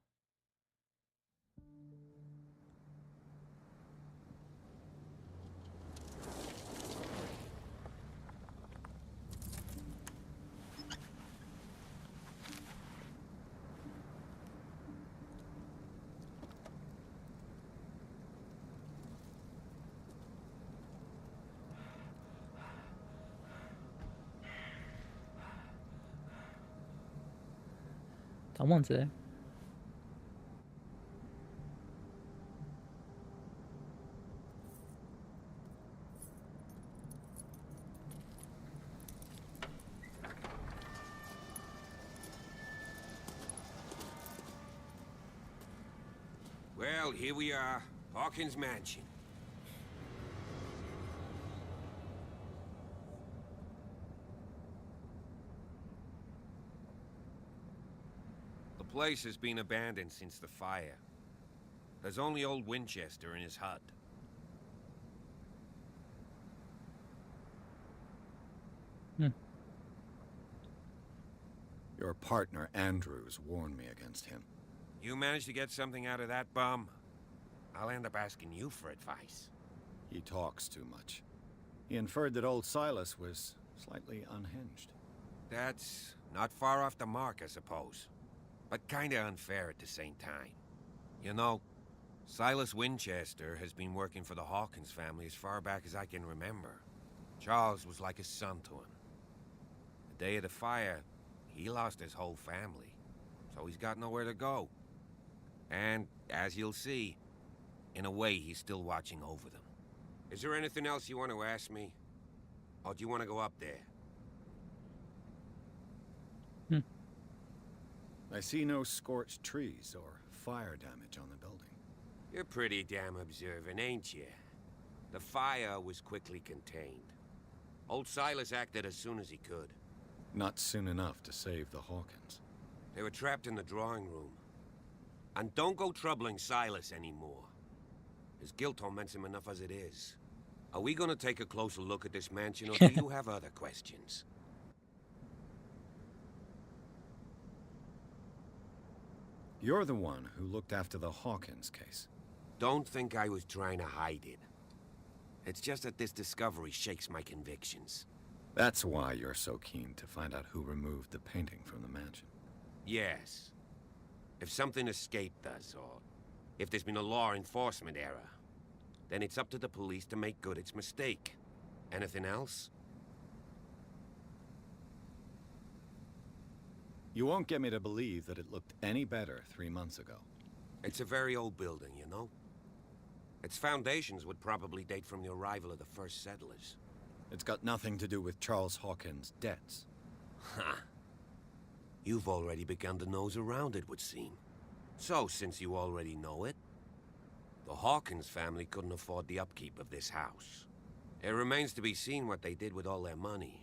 Someone's there. Well, here we are. Hawkins mansion. The place has been abandoned since the fire. There's only old Winchester in his hut. Your partner, Andrews, warned me against him. You managed to get something out of that bum? I'll end up asking you for advice. He talks too much. He inferred that old Silas was slightly unhinged. That's not far off the mark, I suppose. But kinda unfair at the same time. You know, Silas Winchester has been working for the Hawkins family as far back as I can remember. Charles was like a son to him. The day of the fire, he lost his whole family, so he's got nowhere to go. And, as you'll see, in a way, he's still watching over them. Is there anything else you want to ask me? Or do you want to go up there? I see no scorched trees or fire damage on the building. You're pretty damn observant, ain't you? The fire was quickly contained. Old Silas acted as soon as he could. Not soon enough to save the Hawkins. They were trapped in the drawing room. And don't go troubling Silas anymore. His guilt torments him enough as it is. Are we gonna take a closer look at this mansion, or do you have other questions? You're the one who looked after the Hawkins case. Don't think I was trying to hide it. It's just that this discovery shakes my convictions. That's why you're so keen to find out who removed the painting from the mansion. Yes. If something escaped us, or if there's been a law enforcement error, then it's up to the police to make good its mistake. Anything else? You won't get me to believe that it looked any better 3 months ago. It's a very old building, you know? Its foundations would probably date from the arrival of the first settlers. It's got nothing to do with Charles Hawkins' debts. Ha! You've already begun to nose around, it would seem. So, since you already know it, the Hawkins family couldn't afford the upkeep of this house. It remains to be seen what they did with all their money.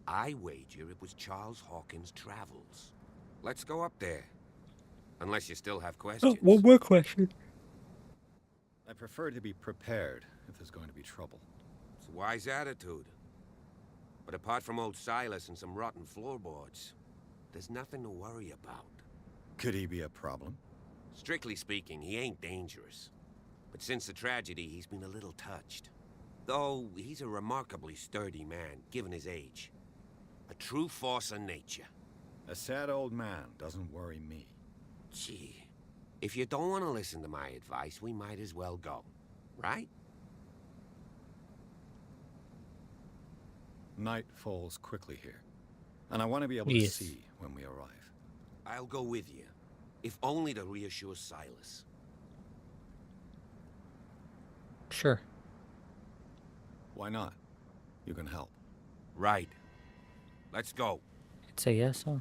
I wager it was Charles Hawkins' travels. Let's go up there. Unless you still have questions. One more question. I prefer to be prepared if there's going to be trouble. It's a wise attitude. But apart from old Silas and some rotten floorboards, there's nothing to worry about. Could he be a problem? Strictly speaking, he ain't dangerous. But since the tragedy, he's been a little touched. Though, he's a remarkably sturdy man, given his age. A true force of nature. A sad old man doesn't worry me. Gee, if you don't want to listen to my advice, we might as well go. Right? Night falls quickly here, and I want to be able Yes. to see when we arrive. I'll go with you, if only to reassure Silas. Sure. Why not? You can help. Right. Let's go. I'd say yes, huh?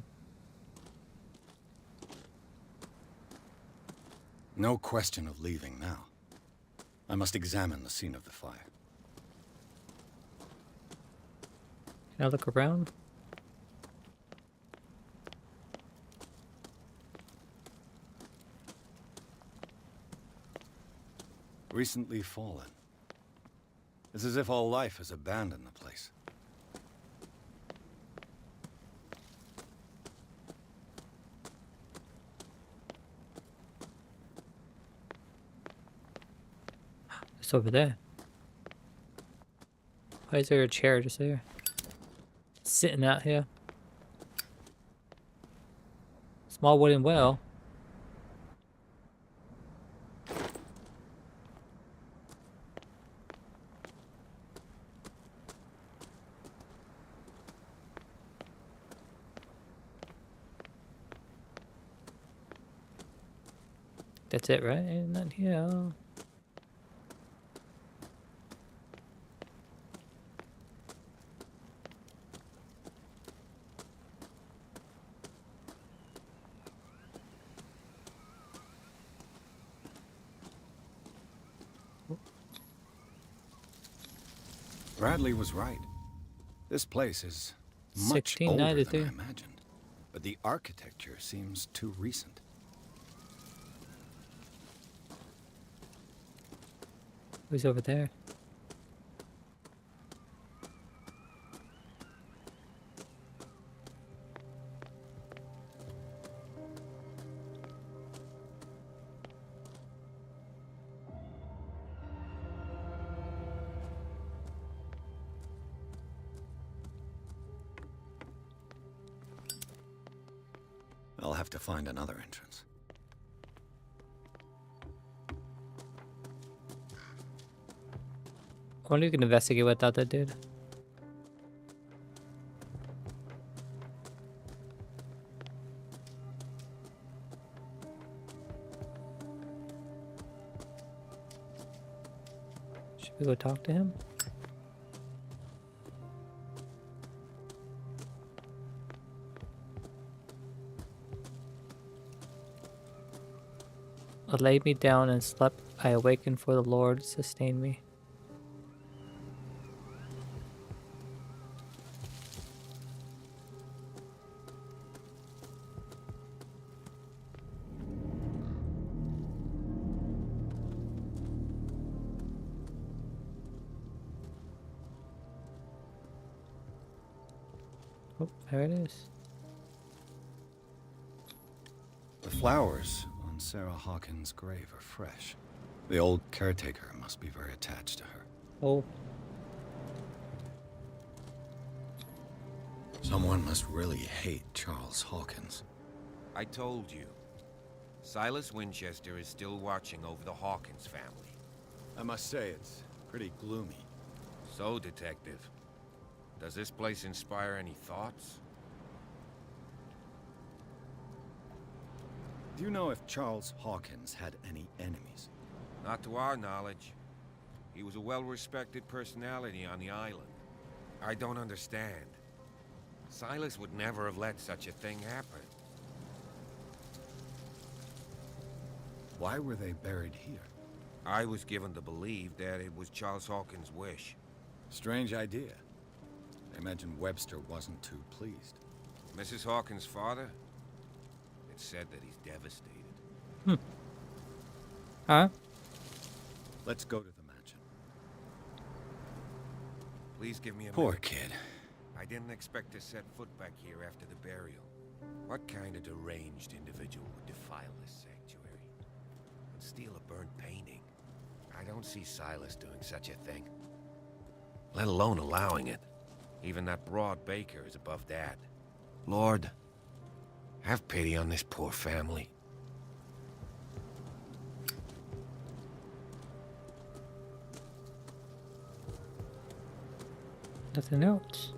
No question of leaving now. I must examine the scene of the fire. Can I look around? Recently fallen. It's as if all life has abandoned the place. It's over there. Why is there a chair just there? Sitting out here. Small wooden well. That's it, right? Ain't nothing here. Bradley was right. This place is much older than I 1692. imagined, but the architecture seems too recent. Who's over there? I'll have to find another entrance. I wonder if you can investigate without that dude. Should we go talk to him? I laid me down and slept. I awakened, for the Lord sustained me. Oh, there it is. The flowers on Sarah Hawkins' grave are fresh. The old caretaker must be very attached to her. Oh. Someone must really hate Charles Hawkins. I told you. Silas Winchester is still watching over the Hawkins family. I must say, it's pretty gloomy. So, Detective, does this place inspire any thoughts? Do you know if Charles Hawkins had any enemies? Not to our knowledge. He was a well-respected personality on the island. I don't understand. Silas would never have let such a thing happen. Why were they buried here? I was given to believe that it was Charles Hawkins' wish. Strange idea. I imagine Webster wasn't too pleased. Mrs. Hawkins' father? It's said that he's devastated. Huh? Let's go to the mansion. Please give me a Poor minute. kid. I didn't expect to set foot back here after the burial. What kind of deranged individual would defile this sanctuary? steal a burnt painting. I don't see Silas doing such a thing. Let alone allowing it. Even that broad baker is above that. Lord, have pity on this poor family. Nothing else.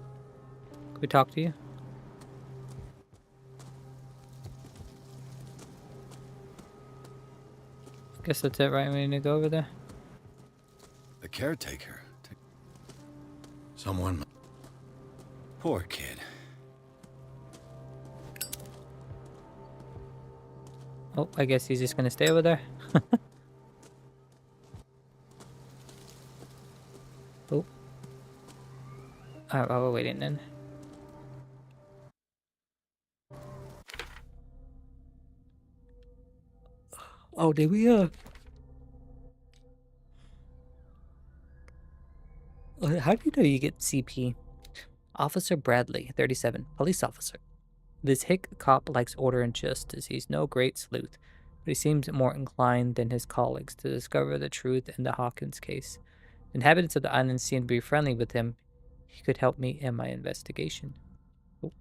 Can we talk to you? Guess that's it, right? We need to go over there. The caretaker. Someone. Poor kid. Oh, I guess he's just gonna stay over there. Oh. Alright, while we're waiting then. Oh, did we, how do you know you get CP? Officer Bradley, 37, police officer. This hick cop likes order and justice. He's no great sleuth, but he seems more inclined than his colleagues to discover the truth in the Hawkins case. The inhabitants of the island seem to be friendly with him. He could help me in my investigation. Oh.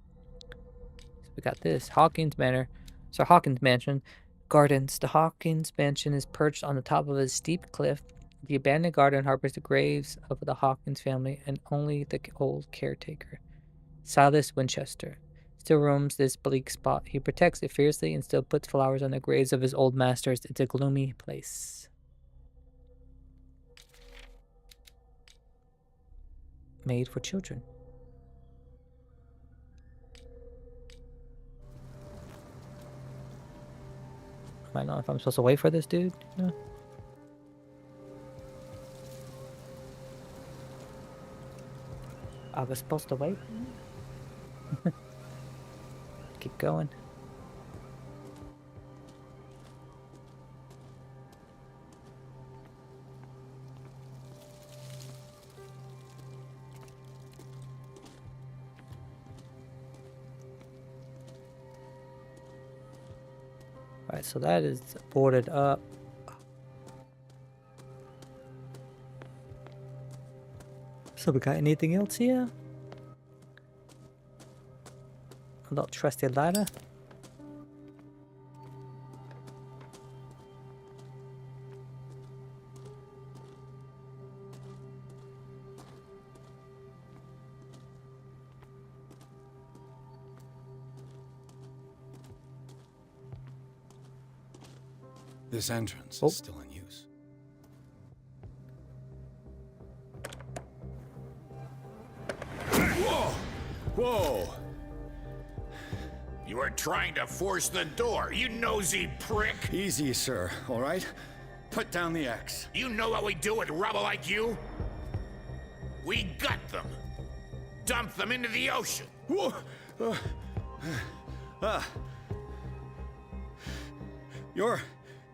So we got this. Hawkins Manor. So Hawkins Mansion. Gardens. The Hawkins Mansion is perched on the top of a steep cliff. The abandoned garden harbors the graves of the Hawkins family and only the old caretaker, Silas Winchester, still roams this bleak spot. He protects it fiercely and still puts flowers on the graves of his old masters. It's a gloomy place. Made for children. I don't know if I'm supposed to wait for this dude. No. I was supposed to wait. Keep going. Alright, so that is boarded up. So we got anything else here? A little trusty ladder. This entrance is still in use. Whoa! Whoa! You are trying to force the door, you nosy prick! Easy, sir, all right? Put down the axe. You know what we do with rubble like you? We gut them. Dump them into the ocean. Whoa! You're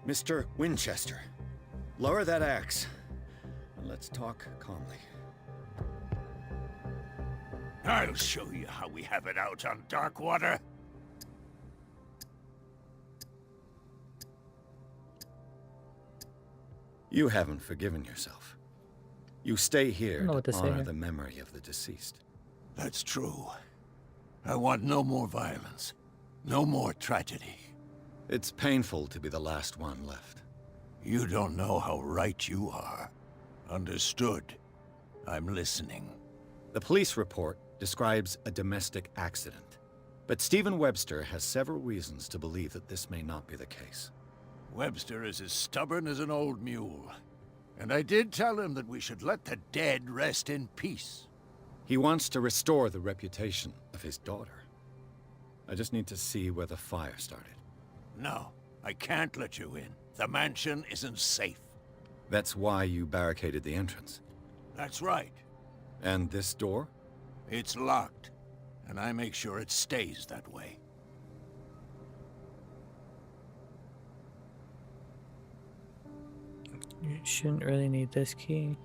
Mr. Winchester. Lower that axe. And let's talk calmly. I'll show you how we have it out on Darkwater. You haven't forgiven yourself. You stay here to honor here. the memory of the deceased. That's true. I want no more violence. No more tragedy. It's painful to be the last one left. You don't know how right you are. Understood. I'm listening. The police report describes a domestic accident, but Stephen Webster has several reasons to believe that this may not be the case. Webster is as stubborn as an old mule. And I did tell him that we should let the dead rest in peace. He wants to restore the reputation of his daughter. I just need to see where the fire started. No, I can't let you in. The mansion isn't safe. That's why you barricaded the entrance. That's right. And this door? It's locked, and I make sure it stays that way. You shouldn't really need this key.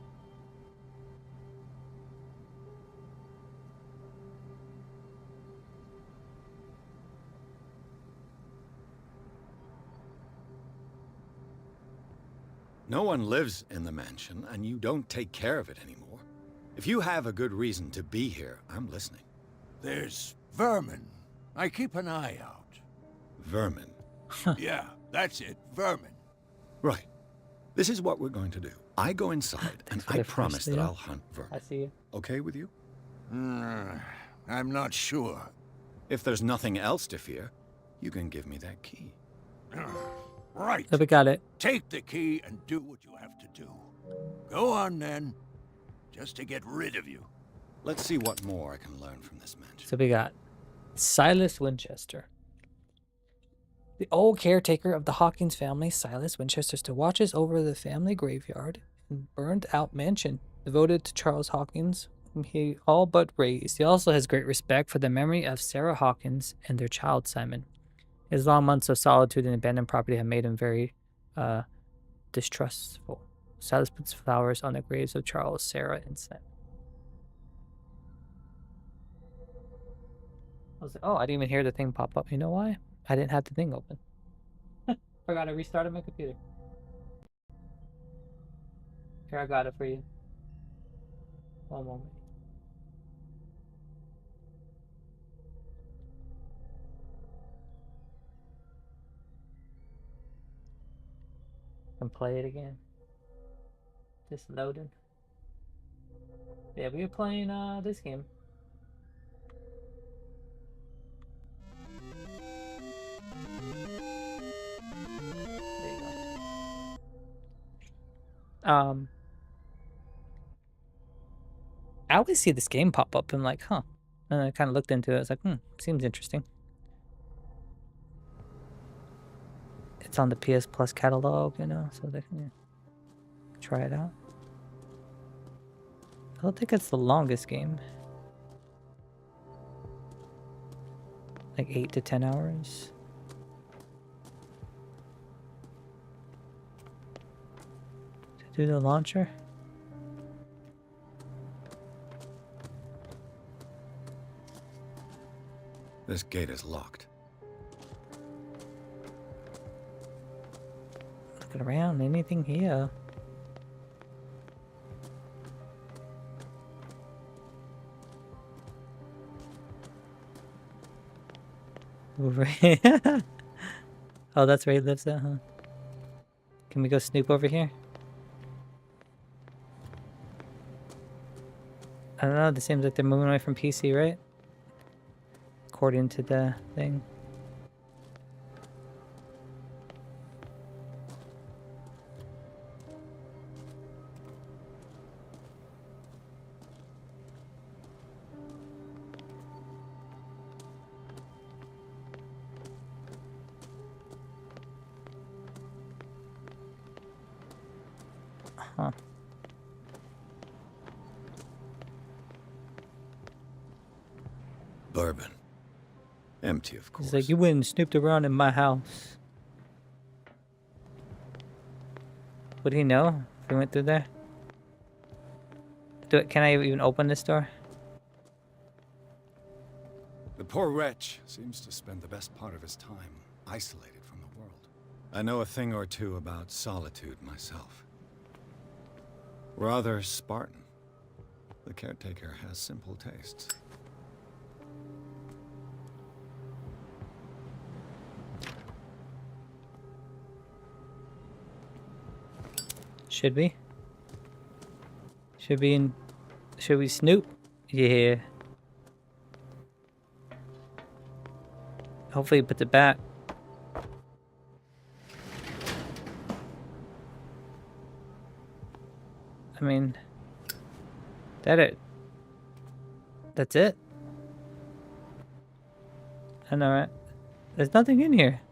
No one lives in the mansion, and you don't take care of it anymore. If you have a good reason to be here, I'm listening. There's vermin. I keep an eye out. Vermin? Yeah, that's it. Vermin. Right. This is what we're going to do. I go inside, and I promise that I'll hunt vermin. I see you. Okay with you? I'm not sure. If there's nothing else to fear, you can give me that key. Right. So we got it. Take the key and do what you have to do. Go on, then. Just to get rid of you. Let's see what more I can learn from this mansion. So we got Silas Winchester. The old caretaker of the Hawkins family, Silas Winchester, still watches over the family graveyard and burned-out mansion devoted to Charles Hawkins, whom he all but raised. He also has great respect for the memory of Sarah Hawkins and their child, Simon. His long months of solitude and abandoned property have made him very distrustful. Silas puts flowers on the graves of Charles, Sarah, and Simon. I was like, oh, I didn't even hear the thing pop up. You know why? I didn't have the thing open. Forgot to restart my computer. Here, I got it for you. One moment. And play it again. Just loading. Yeah, we were playing this game. There you go. I always see this game pop up and I'm like, huh. And I kind of looked into it. I was like, seems interesting. It's on the PS Plus catalog, you know, so they can try it out. I don't think it's the longest game. Like 8 to 10 hours. To do the launcher. This gate is locked. Looking around, anything here? Oh, that's where he lives at, huh? Can we go snoop over here? I don't know, it seems like they're moving away from PC, right? According to the thing. Huh. Bourbon. Empty, of course. He's like, you went and snooped around in my house. Would he know if we went through there? Can I even open this door? The poor wretch seems to spend the best part of his time isolated from the world. I know a thing or two about solitude myself. Rather Spartan. The caretaker has simple tastes. Should we? Should we snoop? Yeah. Hopefully it puts it back. I mean, that's it. I know, right? There's nothing in here.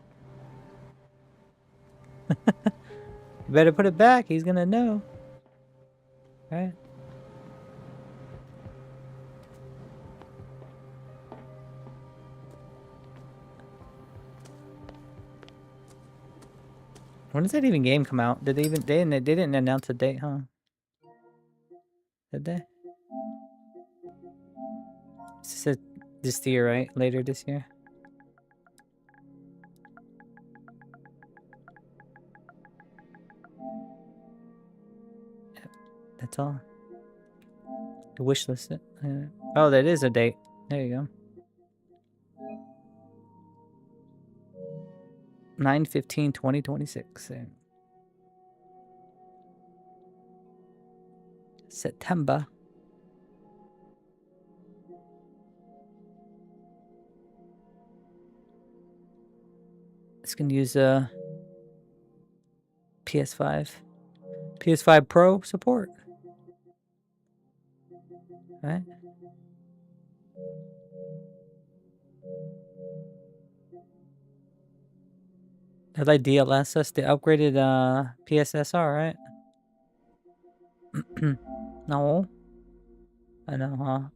You better put it back. He's gonna know. Right? When does that even game come out? Did they didn't announce a date, huh? Did they? This is this year, right? Later this year. That's all. The wish list. Oh, that is a date. There you go. 9/15/2026. September. It's gonna use PS5. PS5 Pro support. Right? They're like DLSS, the upgraded PSSR, right? No. I know, huh?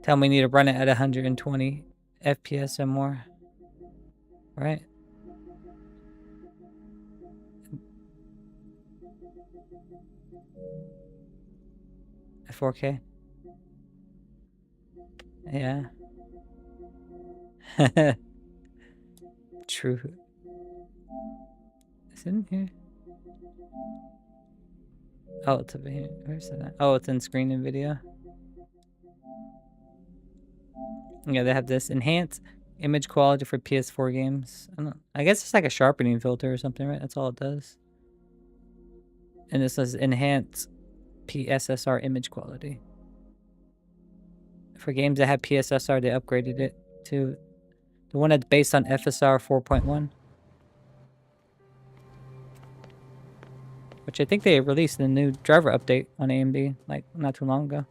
Tell me you need to run it at 120 FPS or more. Right? At 4K. Yeah. True. Is it in here? Oh, it's over here. Where's that? Oh, it's in screen and video. Yeah, they have this enhanced image quality for PS4 games. I guess it's like a sharpening filter or something, right? That's all it does. And this says enhance PSSR image quality. For games that have PSSR, they upgraded it to the one that's based on FSR 4.1. Which I think they released the new driver update on AMD, like, not too long ago.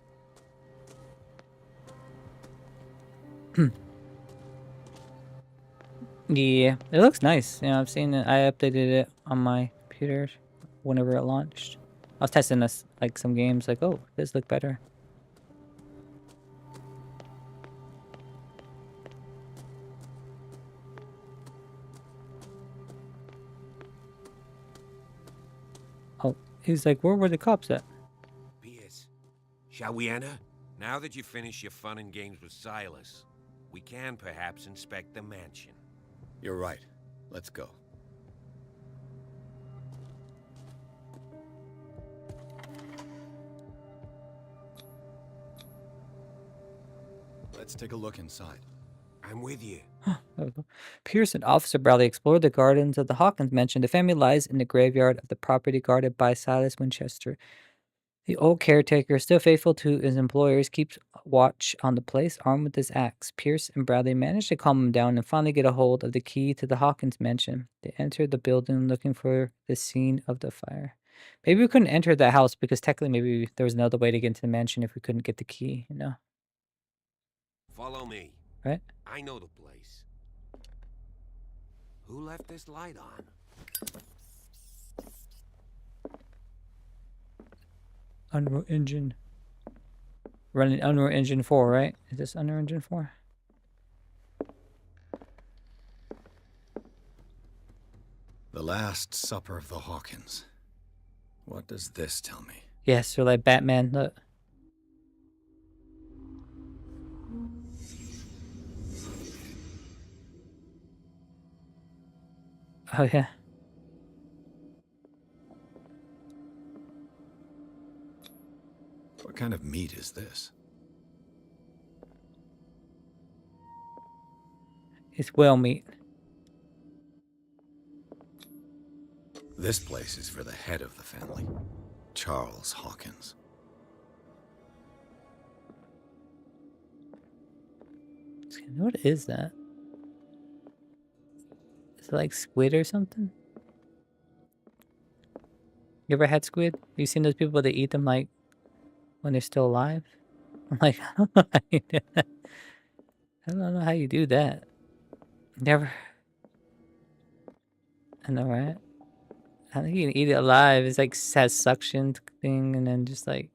Yeah, it looks nice. You know, I've seen it. I updated it on my computer whenever it launched. I was testing this, like, some games, like, oh, this look better. Oh, he's like, where were the cops at? Pierce, shall we enter? Now that you've finished your fun and games with Silas, we can perhaps inspect the mansion. You're right. Let's go. Let's take a look inside. I'm with you. Pierce and Officer Bradley explored the gardens of the Hawkins mansion. The family lies in the graveyard of the property guarded by Silas Winchester. The old caretaker, still faithful to his employers, keeps watch on the place, armed with his axe. Pierce and Bradley manage to calm him down and finally get a hold of the key to the Hawkins mansion. They enter the building looking for the scene of the fire. Maybe we couldn't enter the house because technically maybe there was another way to get into the mansion if we couldn't get the key, you know? Follow me. Right? I know the place. Who left this light on? Unreal Engine. Running Unreal Engine 4, right? Is this Unreal Engine 4? The Last Supper of the Hawkins. What does this tell me? Yes, they're like Batman. Look. Oh, yeah. What kind of meat is this? It's whale meat. This place is for the head of the family, Charles Hawkins. What is that? Is it like squid or something? You ever had squid? You seen those people that eat them like when they're still alive? I'm like, I don't know how you do that. Never. I know, right? I think you can eat it alive. It's like has suction thing, and then just like,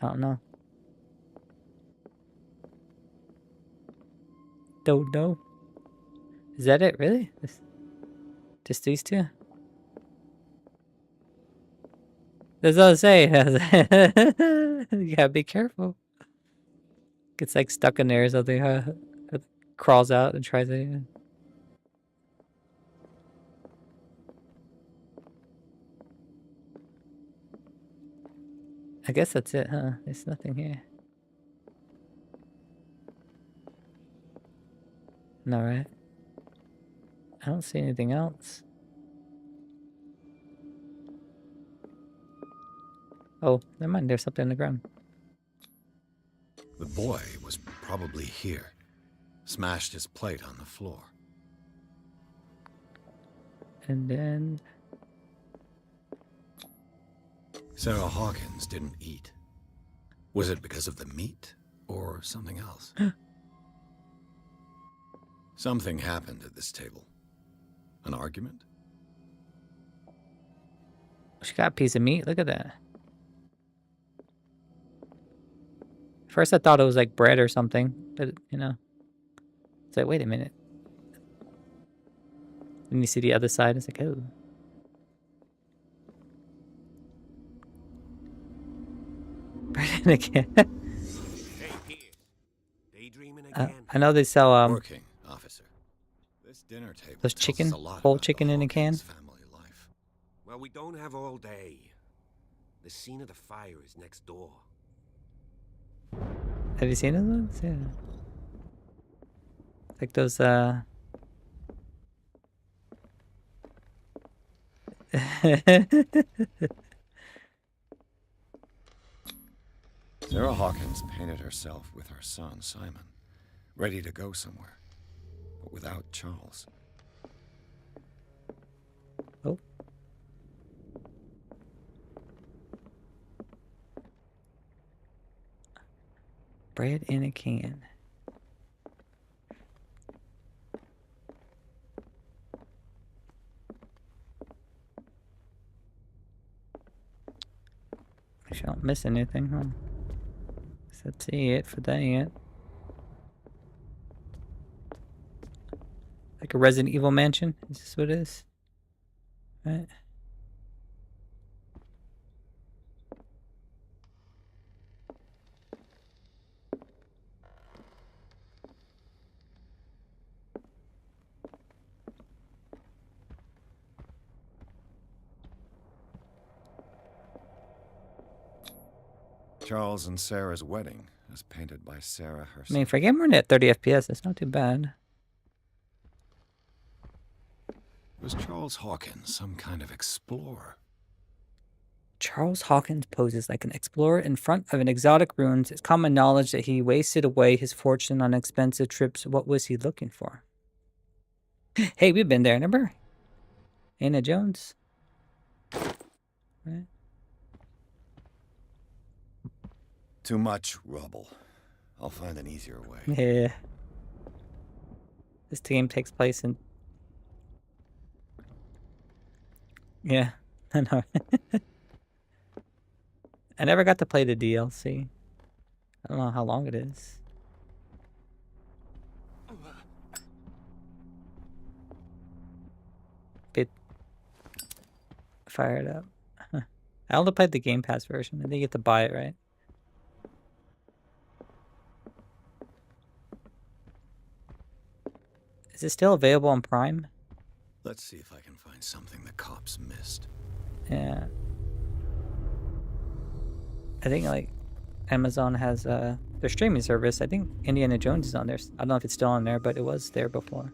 I don't know. Don't know. Is that it? Really? Just these two? That's what I was saying. You gotta be careful. Gets like stuck in there or something, huh? It crawls out and tries it. I guess that's it, huh? There's nothing here. No, right? I don't see anything else. Oh, never mind. There's something on the ground. The boy was probably here. Smashed his plate on the floor. And then... Sarah Hawkins didn't eat. Was it because of the meat or something else? Something happened at this table. An argument? She got a piece of meat. Look at that. First I thought it was like bread or something, but you know. It's like, wait a minute. Then you see the other side, it's like, oh. Bread again. I know they sell Working, officer. This dinner table those tells chicken, us a lot whole about chicken the in a can. Hawkins family life. Well, we don't have all day. The scene of the fire is next door. Have you seen those ones? Yeah. Like those Sarah Hawkins painted herself with her son, Simon, ready to go somewhere, but without Charles. Oh. Bread in a can. I don't miss anything, huh? That's it for that. Like a Resident Evil mansion? Is this what it is? Right? Charles and Sarah's wedding, as painted by Sarah herself. I mean, for a game running at 30 FPS, that's not too bad. Was Charles Hawkins some kind of explorer? Charles Hawkins poses like an explorer in front of an exotic ruins. It's common knowledge that he wasted away his fortune on expensive trips. What was he looking for? Hey, we've been there, remember? Anna Jones. Right? Too much rubble. I'll find an easier way. Yeah. This game takes place in... Yeah, I know. I never got to play the DLC. I don't know how long it is. Bit fired up. I only played the Game Pass version. I think you have to buy it, right? Is it still available on Prime? Let's see if I can find something the cops missed. Yeah. I think like Amazon has their streaming service. I think Indiana Jones is on there. I don't know if it's still on there, but it was there before.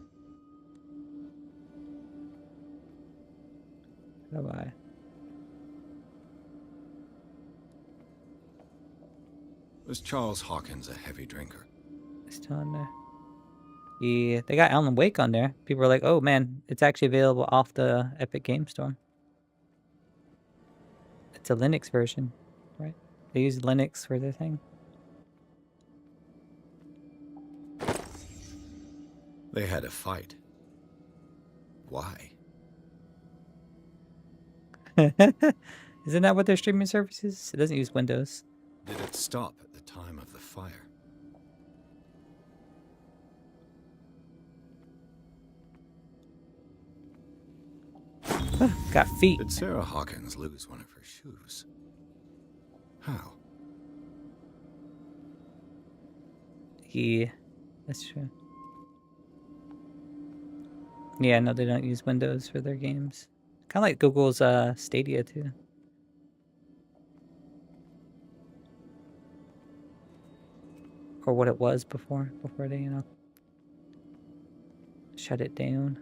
Bye-bye. Was Charles Hawkins a heavy drinker? It's still on there. Yeah, they got Alan Wake on there. People are like, oh man, it's actually available off the Epic Game Store. It's a Linux version, right? They use Linux for their thing. They had a fight. Why? Isn't that what their streaming service is? It doesn't use Windows. Did it stop at the time of the fire? Got feet. Did Sarah Hawkins lose one of her shoes? How? Yeah, that's true. Yeah, no, they don't use Windows for their games. Kind of like Google's Stadia too. or what it was before they, you know, shut it down.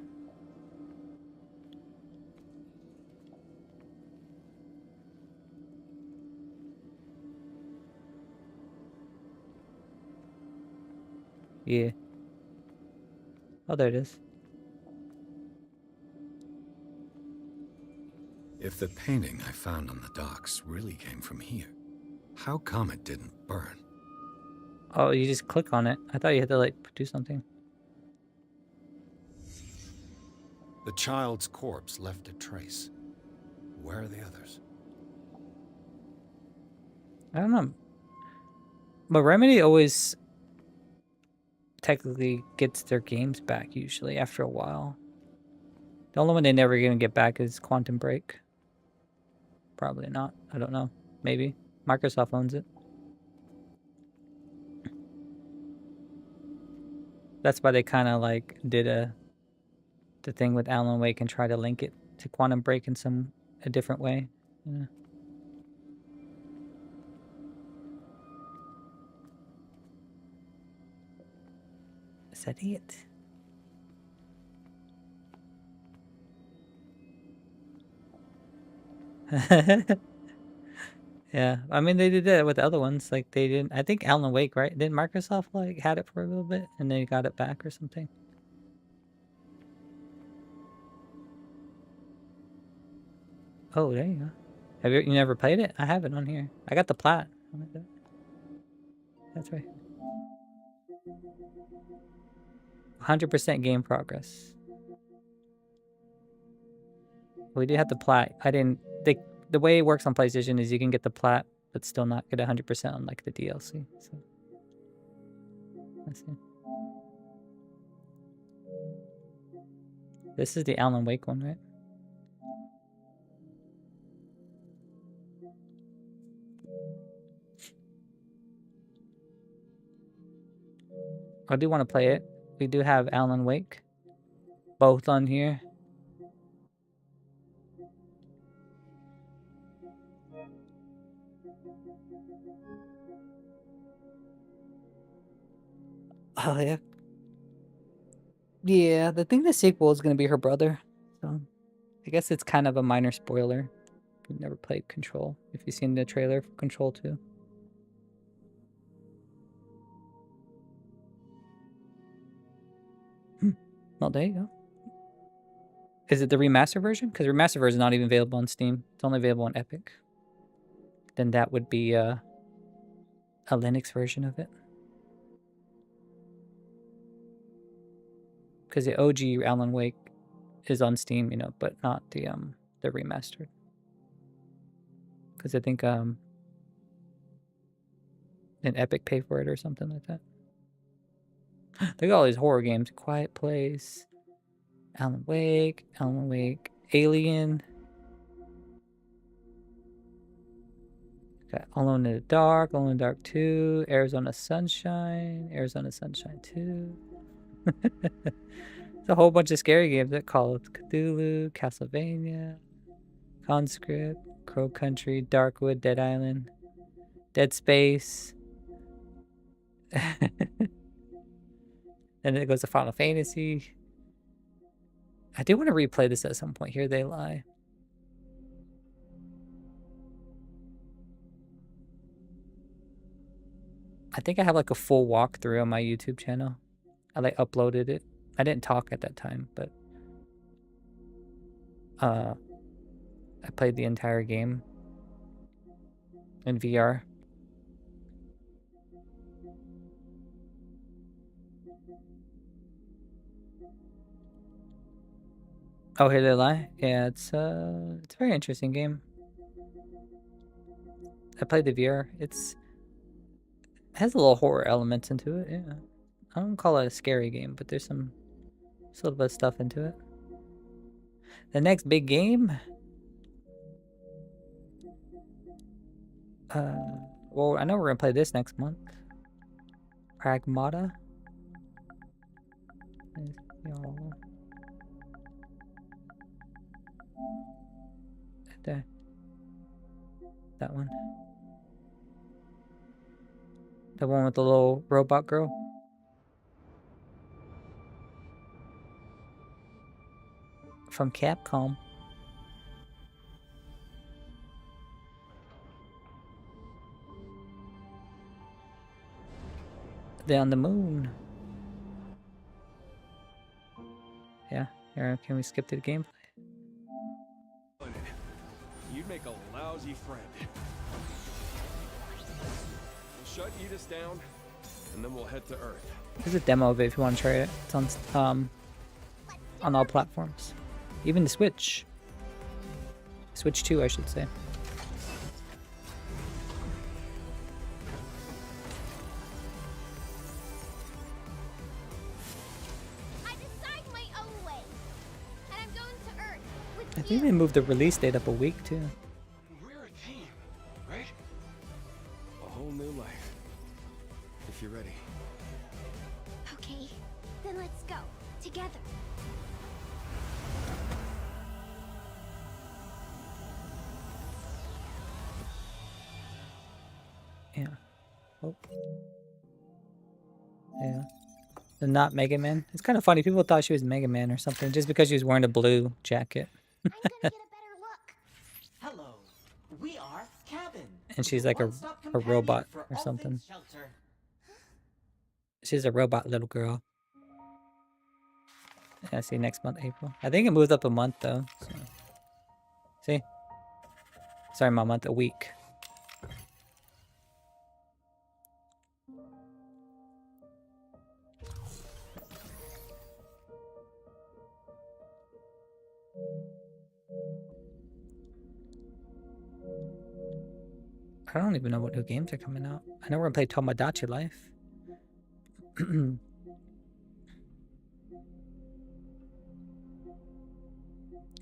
Yeah. Oh, there it is. If the painting I found on the docks really came from here, how come it didn't burn? Oh, you just click on it. I thought you had to, like, do something. The child's corpse left a trace. Where are the others? I don't know. But Remedy always technically gets their games back, usually, after a while. The only one they never gonna get back is Quantum Break. Probably not. I don't know. Maybe. Microsoft owns it. That's why they kind of, like, did the thing with Alan Wake and try to link it to Quantum Break in a different way. Yeah. Is that it? Yeah, I mean they did that with the other ones. Like they didn't. I think Alan Wake, right? Didn't Microsoft like had it for a little bit and they got it back or something? Oh, there you go. Have you never played it? I have it on here. I got the plat. That's right. 100% game progress. We do have the plat. I didn't. The way it works on PlayStation is you can get the plat, but still not get 100% on like the DLC. So let's see. This is the Alan Wake one, right? I do want to play it. We do have Alan Wake. Both on here. Oh, yeah. Yeah, the sequel is going to be her brother. So I guess it's kind of a minor spoiler. If you've never played Control. If you've seen the trailer for Control 2. Well, there you go. Is it the remaster version? Because the remaster version is not even available on Steam. It's only available on Epic. Then that would be a Linux version of it. Because the OG Alan Wake is on Steam, you know, but not the remastered. Because I think an Epic pay for it or something like that. They got all these horror games. Quiet Place, Alan Wake, Alien. Got Alone in the Dark, Alone in the Dark 2, Arizona Sunshine 2. It's a whole bunch of scary games that Call of Cthulhu, Castlevania, Conscript, Crow Country, Darkwood, Dead Island, Dead Space. And then it goes to Final Fantasy. I do want to replay this at some point. Here They Lie. I think I have like a full walkthrough on my YouTube channel. I like uploaded it. I didn't talk at that time, but I played the entire game in VR. Oh, Here They Lie. Yeah, it's a very interesting game. I played the VR. It has a little horror elements into it. Yeah, I don't call it a scary game, but there's some a little bit of stuff into it. The next big game. Well, I know we're gonna play this next month. Pragmata. There. That one. The one with the little robot girl. From Capcom. They're on the moon. Yeah, here, can we skip to the gameplay? You'd make a lousy friend. We'll shut Edis down, and then we'll head to Earth. There's a demo of it if you want to try it. It's on all platforms. Even the Switch. Switch 2, I should say. I think they moved the release date up a week too. We're a team, right? A whole new life. If you're ready. Okay, then let's go. Together. Yeah. Oh. Yeah. The not Mega Man. It's kind of funny. People thought she was Mega Man or something just because she was wearing a blue jacket. Hello. We are Cabin. And she's like a robot or something. She's a robot little girl. Yeah, see next month, April. I think it moved up a month though. So. See? Sorry, my month, a week. I don't even know what new games are coming out. I know we're gonna play Tomodachi Life.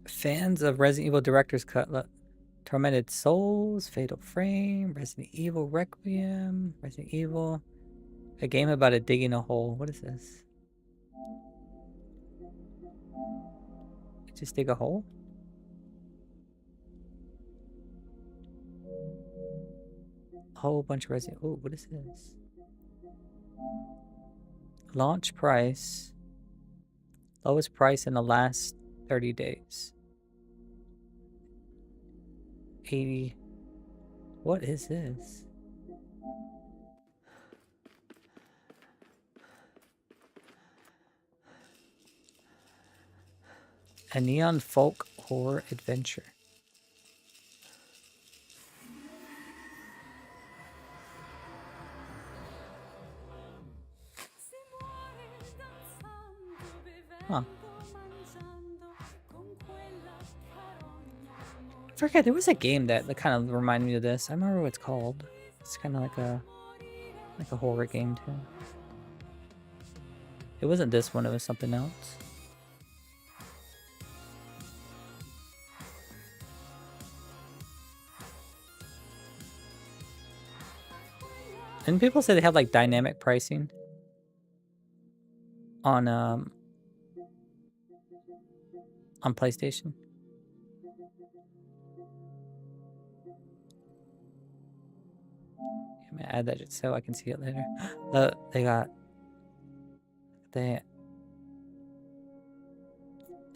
Fans of Resident Evil Director's Cut. Look. Tormented Souls, Fatal Frame, Resident Evil Requiem, Resident Evil. A game about a digging a hole. What is this? Just dig a hole? A whole bunch of Resident. Oh, what is this? Launch price. Lowest price in the last 30 days. 80. What is this? A neon folk horror adventure. Huh. I forget, there was a game that kind of reminded me of this. I remember what it's called. It's kind of like a horror game too. It wasn't this one, it was something else. And people say they have like dynamic pricing on PlayStation. I'm gonna add that just so I can see it later.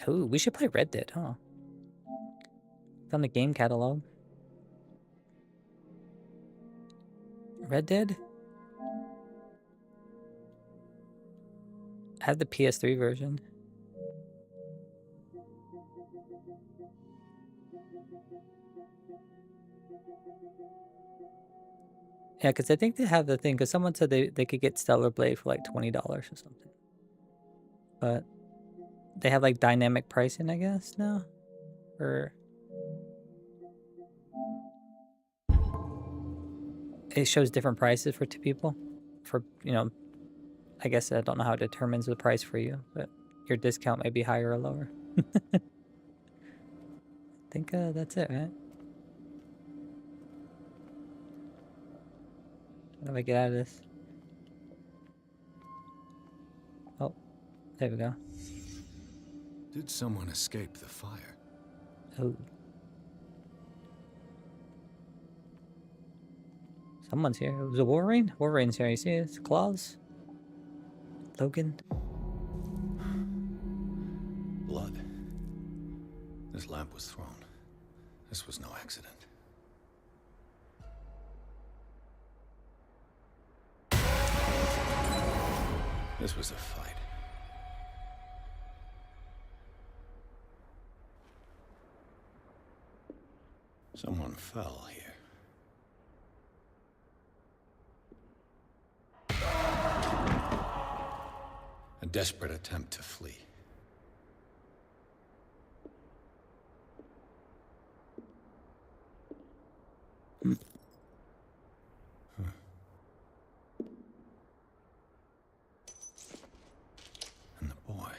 Ooh, we should play Red Dead, huh? It's on the game catalog. Red Dead? I have the PS3 version. Yeah, because I think they have the thing, because someone said they could get Stellar Blade for like $20 or something. But they have like dynamic pricing, I guess, now? Or... it shows different prices for two people. For, you know, I guess I don't know how it determines the price for you, but your discount may be higher or lower. I think that's it, right? How do I get out of this? Oh, there we go. Did someone escape the fire? Oh. Someone's here. It was a Wolverine? Wolverine's here. You see his claws? Logan. Blood. This lamp was thrown. This was no accident. This was a fight. Someone fell here. A desperate attempt to flee. And the boy.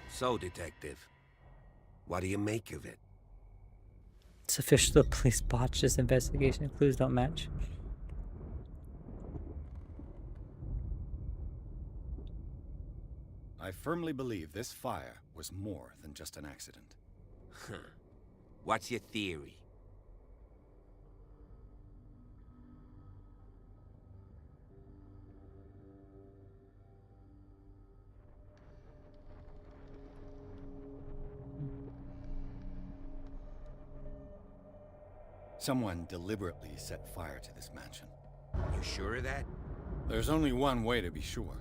So, Detective, what do you make of it? It's official. The police botched this investigation. Clues don't match. I firmly believe this fire was more than just an accident. Huh. What's your theory? Someone deliberately set fire to this mansion. You sure of that? There's only one way to be sure.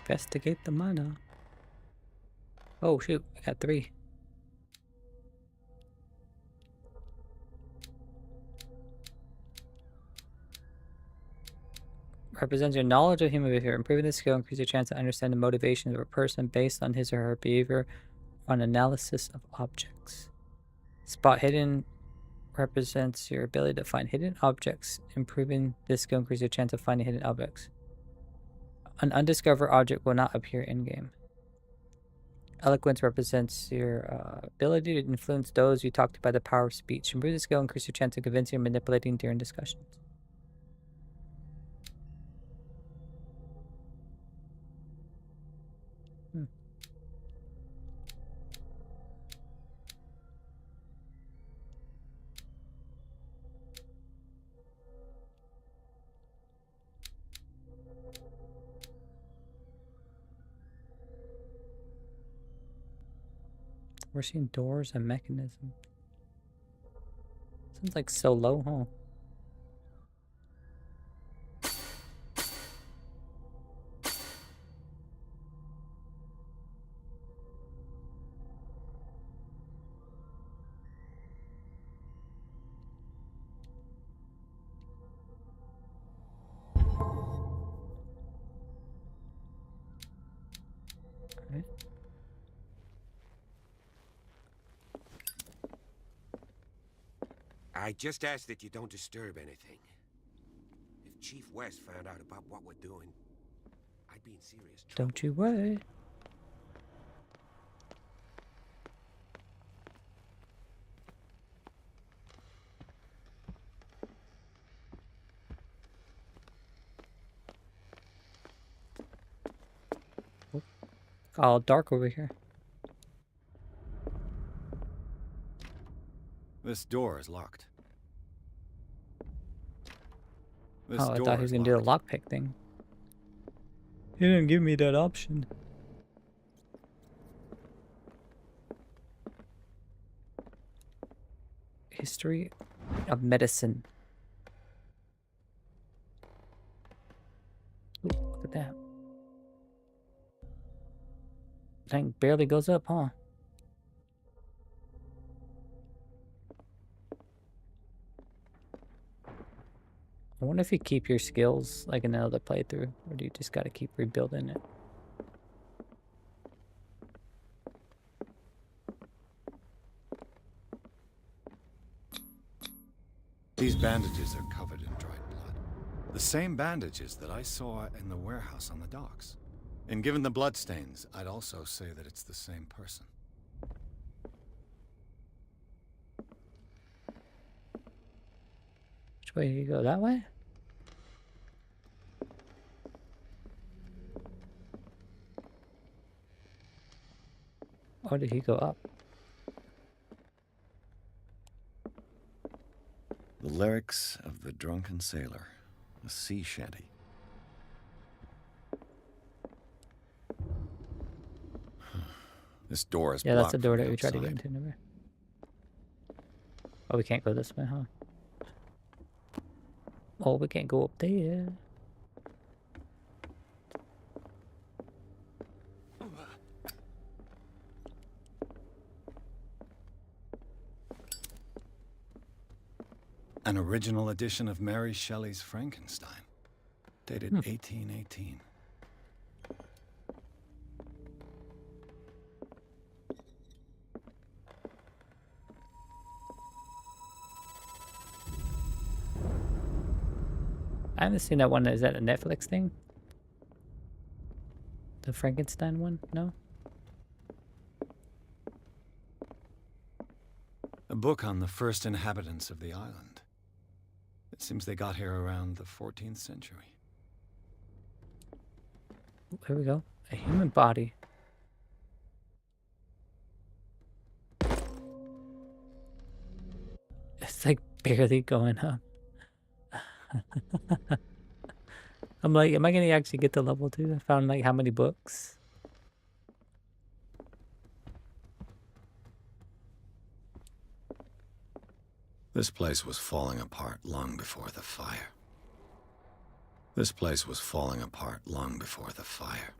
Investigate the murder. Oh shoot, I got 3. Represents your knowledge of human behavior. Improving this skill increases your chance to understand the motivations of a person based on his or her behavior on analysis of objects. Spot hidden represents your ability to find hidden objects. Improving this skill increases your chance of finding hidden objects. An undiscovered object will not appear in-game. Eloquence represents your ability to influence those you talk to by the power of speech. Improve this skill increases your chance of convincing or manipulating during discussions. We're seeing doors and mechanisms. Sounds like so low, huh? Alright. I just ask that you don't disturb anything. If Chief West found out about what we're doing, I'd be in serious trouble. Don't you worry. Oh, all dark over here. This door is locked. Oh, I thought he was gonna do a lockpick thing. He didn't give me that option. History of medicine. Ooh, look at that. Tank barely goes up, huh? I wonder if you keep your skills like in another playthrough, or do you just gotta keep rebuilding it? These bandages are covered in dried blood. The same bandages that I saw in the warehouse on the docks. And given the bloodstains, I'd also say that it's the same person. Which way do you go? That way? Or did he go up? The lyrics of the drunken sailor, a sea shanty. This door is Yeah, that's the blocked door from that the we tried to get outside. into. Never. Oh, we can't go this way, huh? Oh, we can't go up there. An original edition of Mary Shelley's Frankenstein, dated 1818. I haven't seen that one. Is that a Netflix thing? The Frankenstein one? No? A book on the first inhabitants of the island. It seems they got here around the 14th century. Here we go. A human body. It's like barely going up. I'm like, am I gonna actually get to level 2? I found like how many books? This place was falling apart long before the fire. This place was falling apart long before the fire.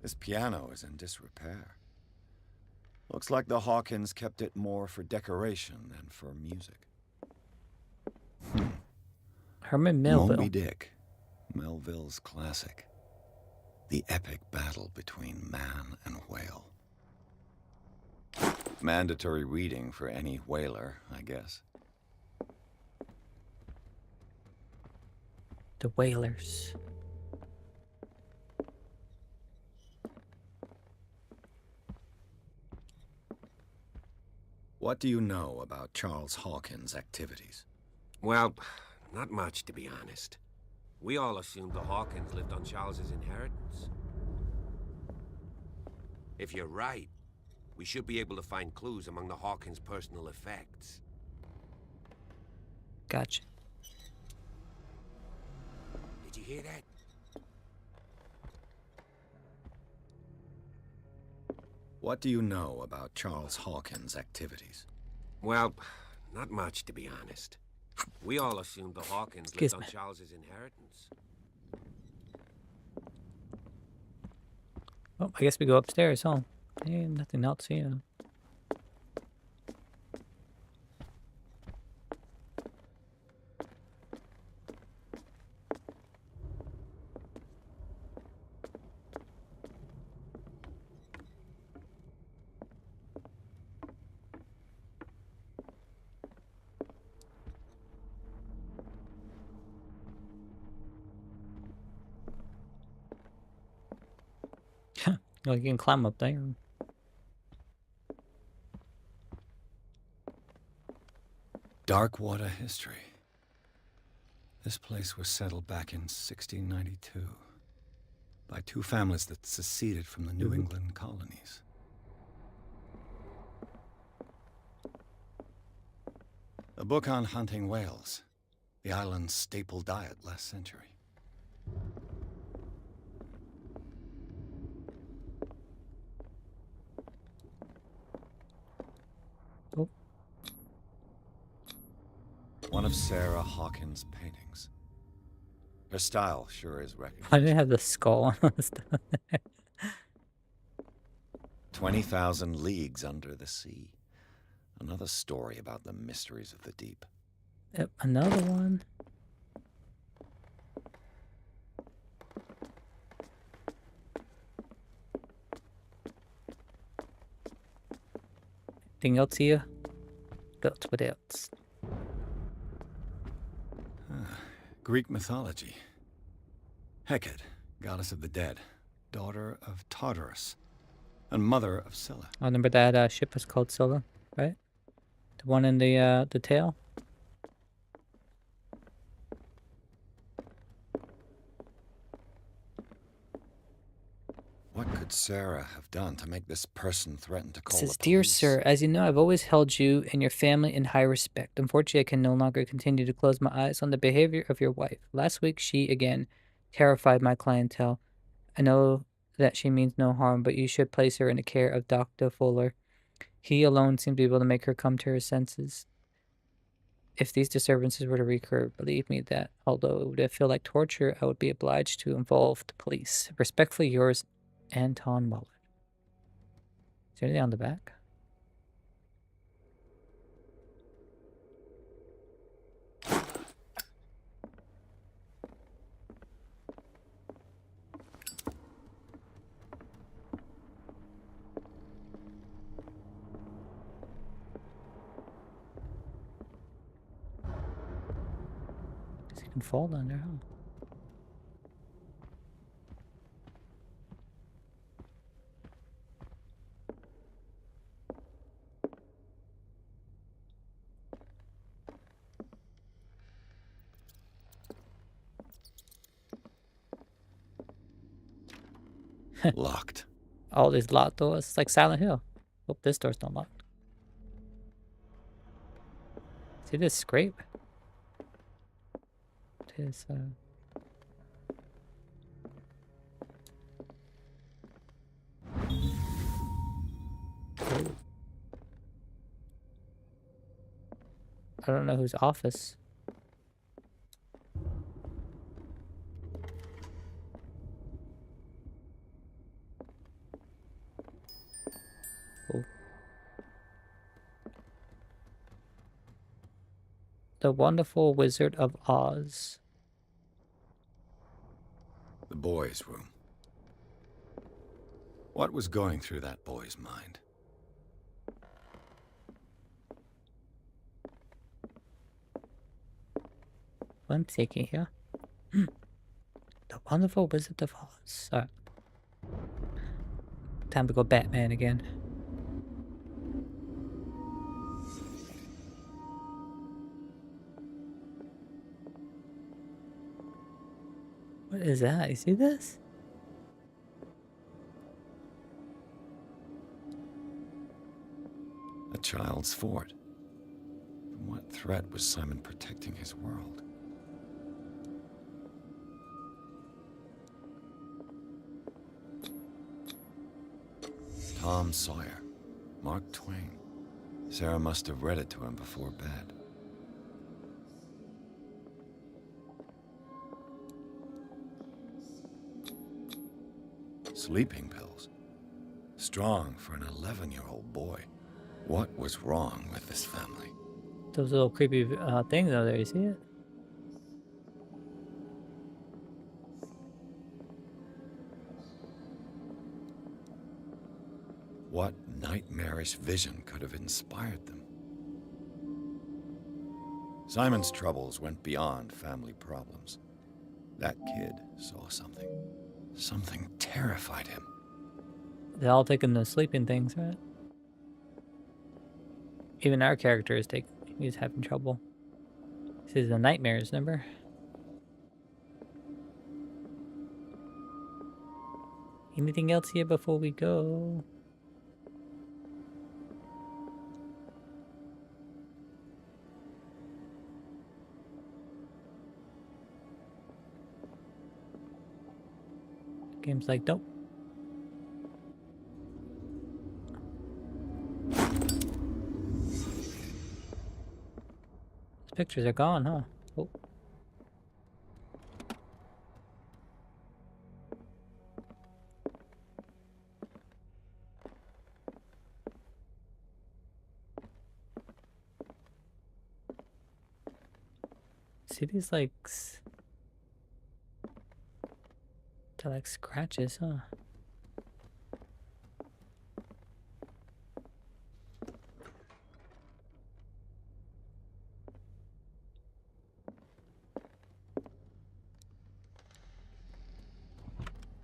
This piano is in disrepair. Looks like the Hawkins kept it more for decoration than for music. Herman Melville. Moby Dick, Melville's classic. The epic battle between man and whale. Mandatory reading for any whaler, I guess. The Whalers. What do you know about Charles Hawkins' activities? Well, not much, to be honest. We all assumed the Hawkins lived on Charles's inheritance. If you're right, we should be able to find clues among the Hawkins' personal effects. Gotcha. Did you hear that? What do you know about Charles Hawkins' activities? Well, not much, to be honest. We all assumed the Hawkins Excuse lived me. on Charles's inheritance. Oh, I guess we go upstairs, huh? Ain't nothing else here. Oh, you can climb up there. Darkwater history. This place was settled back in 1692 by two families that seceded from the New England colonies. A book on hunting whales, the island's staple diet last century. Oh. One of Sarah Hawkins' paintings. Her style sure is I recognizable. didn't have the skull on the stuff there. 20,000 Leagues Under the Sea. Another story about the mysteries of the deep. Yep, another one. Anything else here? What else? Greek mythology. Hecate, goddess of the dead, daughter of Tartarus, and mother of Scylla. I remember that ship was called Scylla, right? The one in the tail. What could Sarah have done to make this person threaten to It call says, the "Dear police? sir, as you know, I've always held you and your family in high respect. Unfortunately, I can no longer continue to close my eyes on the behavior of your wife. Last week, she again terrified my clientele. I know that she means no harm, but you should place her in the care of Dr. Fuller. He alone seems to be able to make her come to her senses. If these disturbances were to recur, believe me that, although it would feel like torture, I would be obliged to involve the police. Respectfully yours, Anton Muller." Is there anything on the back? You can fall down there, huh? Locked. All these locked doors. It's like Silent Hill. Hope this door's not locked. See this scrape? It is, I don't know whose office. Oh. The Wonderful Wizard of Oz. The boy's room. What was going through that boy's mind? One second here. The Wonderful Wizard of Oz. Alright. Time to go Batman again. What is that? You see this? A child's fort. From what threat was Simon protecting his world? Tom Sawyer. Mark Twain. Sarah must have read it to him before bed. Sleeping pills. Strong for an 11-year-old boy. What was wrong with this family? Those little creepy things over there, you see it? What nightmarish vision could have inspired them? Simon's troubles went beyond family problems. That kid saw something. Something terrified him. They're all taking the sleeping things, right? Even our character is he's having trouble. This is the nightmares, remember? Anything else here before we go? Game's like, nope. Those pictures are gone, huh? Oh. See these like they're like scratches, huh?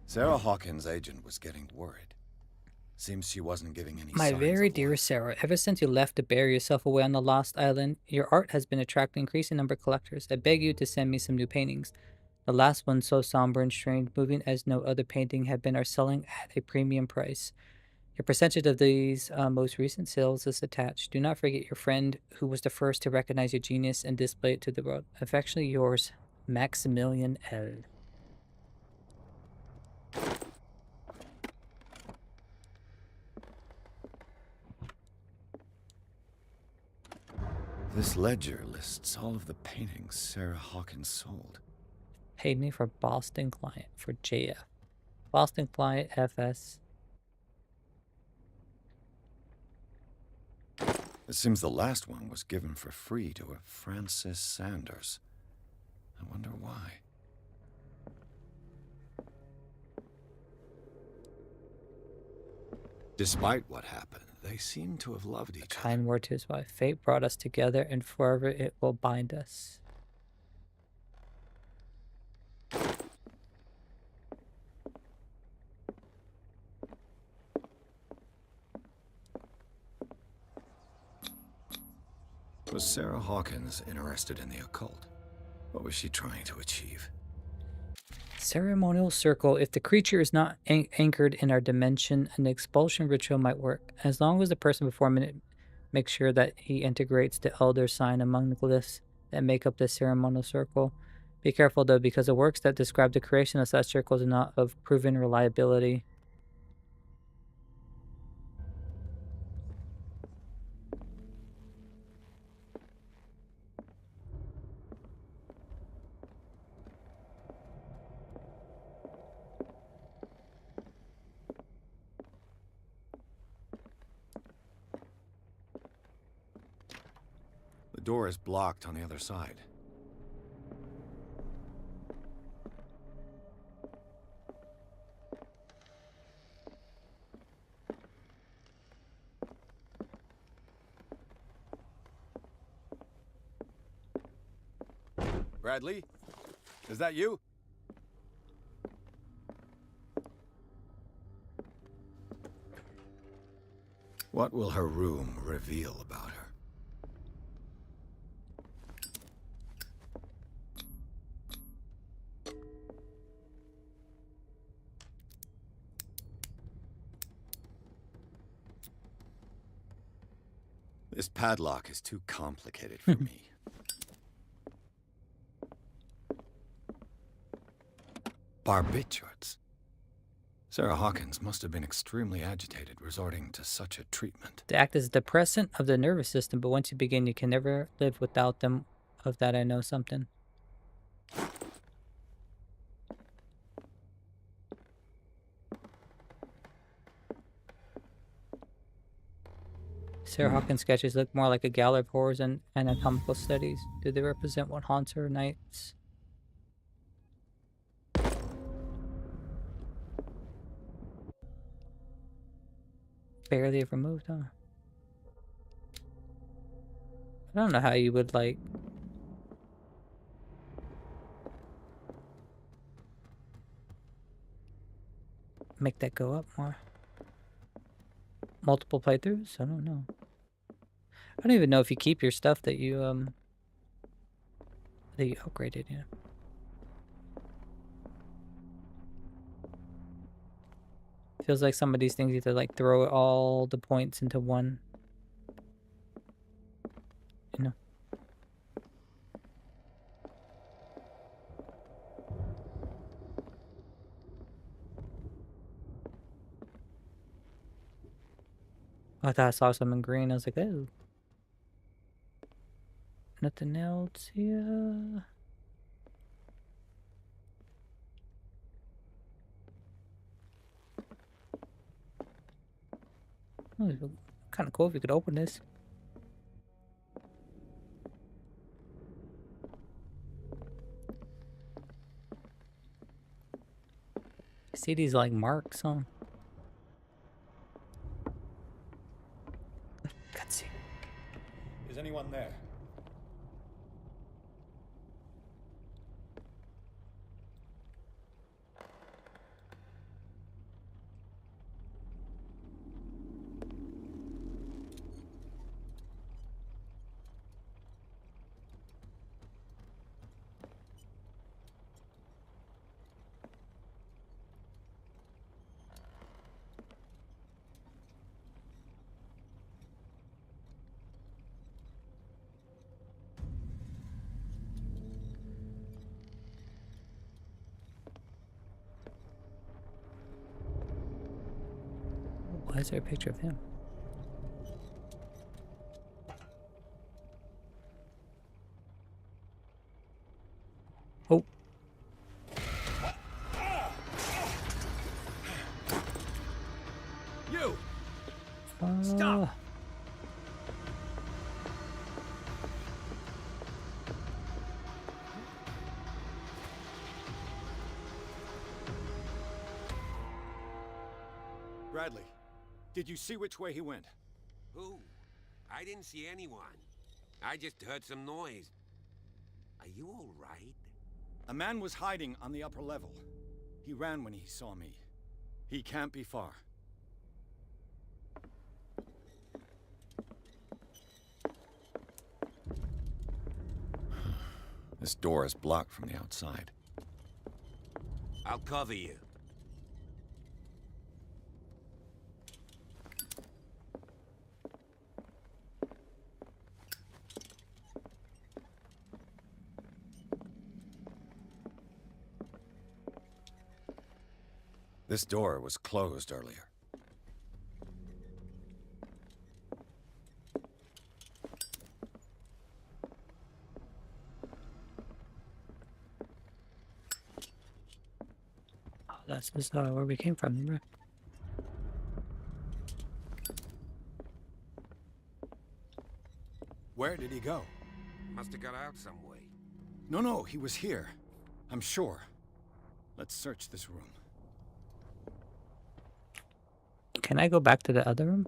Sarah Hawkins' agent was getting worried. Seems she wasn't giving any My signs very of dear Sarah, ever since you left to bury yourself away on the Lost Island, your art has been attracting an increasing number of collectors. I beg you to send me some new paintings. The last one, so somber and strange, moving as no other painting had been, are selling at a premium price. Your percentage of these most recent sales is attached. Do not forget your friend who was the first to recognize your genius and display it to the world. Affectionately yours, Maximilian L. This ledger lists all of the paintings Sarah Hawkins sold. Paid me for Boston client for JF. Boston client FS. It seems the last one was given for free to a Francis Sanders. I wonder why. Despite what happened, they seem to have loved each other. Kind word to his wife. Fate brought us together, and forever it will bind us. Was Sarah Hawkins interested in the occult? What was she trying to achieve? Ceremonial circle. If the creature is not anchored in our dimension, an expulsion ritual might work. As long as the person performing it makes sure that he integrates the elder sign among the glyphs that make up the ceremonial circle. Be careful though, because the works that describe the creation of such circles are not of proven reliability. The door is blocked on the other side. Bradley? Is that you? What will her room reveal about her? This padlock is too complicated for me. Barbiturates. Sarah Hawkins must have been extremely agitated, resorting to such a treatment. They act as a depressant of the nervous system, but once you begin, you can never live without them. Of that I know something. Sarah Hawkins sketches look more like a gallery of horrors and anatomical studies. Do they represent what haunts her nights? Barely ever moved, huh? I don't know how you would, like... make that go up more. Multiple playthroughs? I don't know. I don't even know if you keep your stuff that you upgraded, yeah. Feels like some of these things you have to like throw all the points into one. You know. I thought I saw something green. I was like, oh. Nothing else here. Oh, it'd be kind of cool if you could open this. See these like marks on. Cutscene. Is anyone there? Why is there a picture of him? Oh. You! Stop! Bradley, did you see which way he went? Who? I didn't see anyone. I just heard some noise. Are you all right? A man was hiding on the upper level. He ran when he saw me. He can't be far. This door is blocked from the outside. I'll cover you. This door was closed earlier. Oh, that's just where we came from, remember? Where did he go? Must have got out some way. No, he was here. I'm sure. Let's search this room. Can I go back to the other room?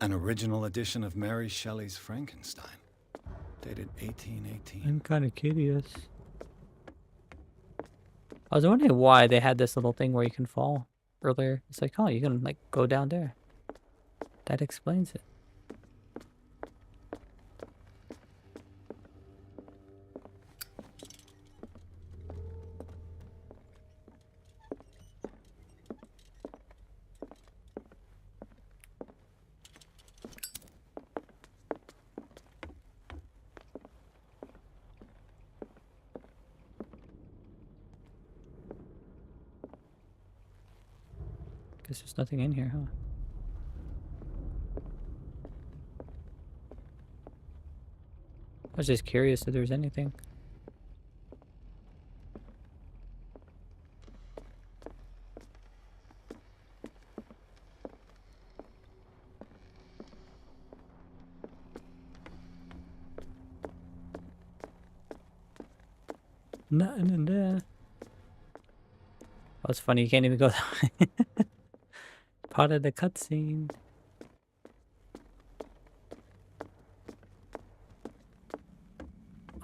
An original edition of Mary Shelley's Frankenstein, dated 1818. I'm kind of curious. I was wondering why they had this little thing where you can fall earlier. It's like, oh, you can like go down there. That explains it. Guess there's nothing in here, huh? I was just curious if there's anything. Nothing in there. Oh, it's funny, you can't even go that way. Part of the cutscene.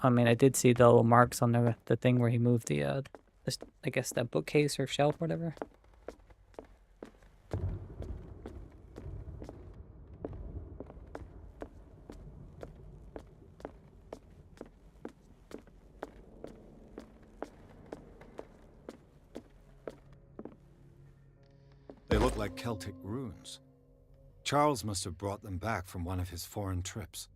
I mean, I did see the little marks on the thing where he moved the, I guess that bookcase or shelf, whatever. They look like Celtic runes. Charles must have brought them back from one of his foreign trips.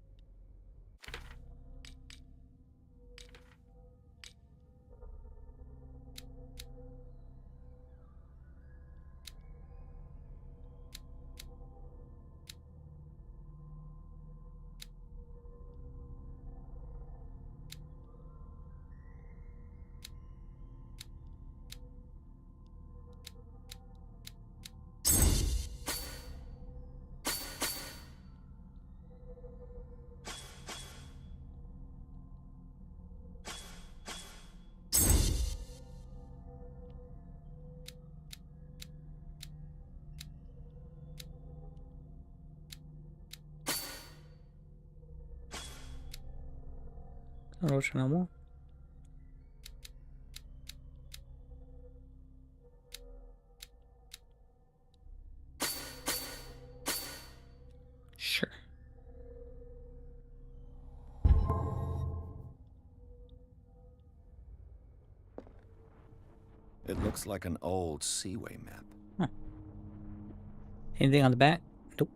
Roczynamo? Sure. It looks like an old seaway map. Huh. Anything on the back? Nope.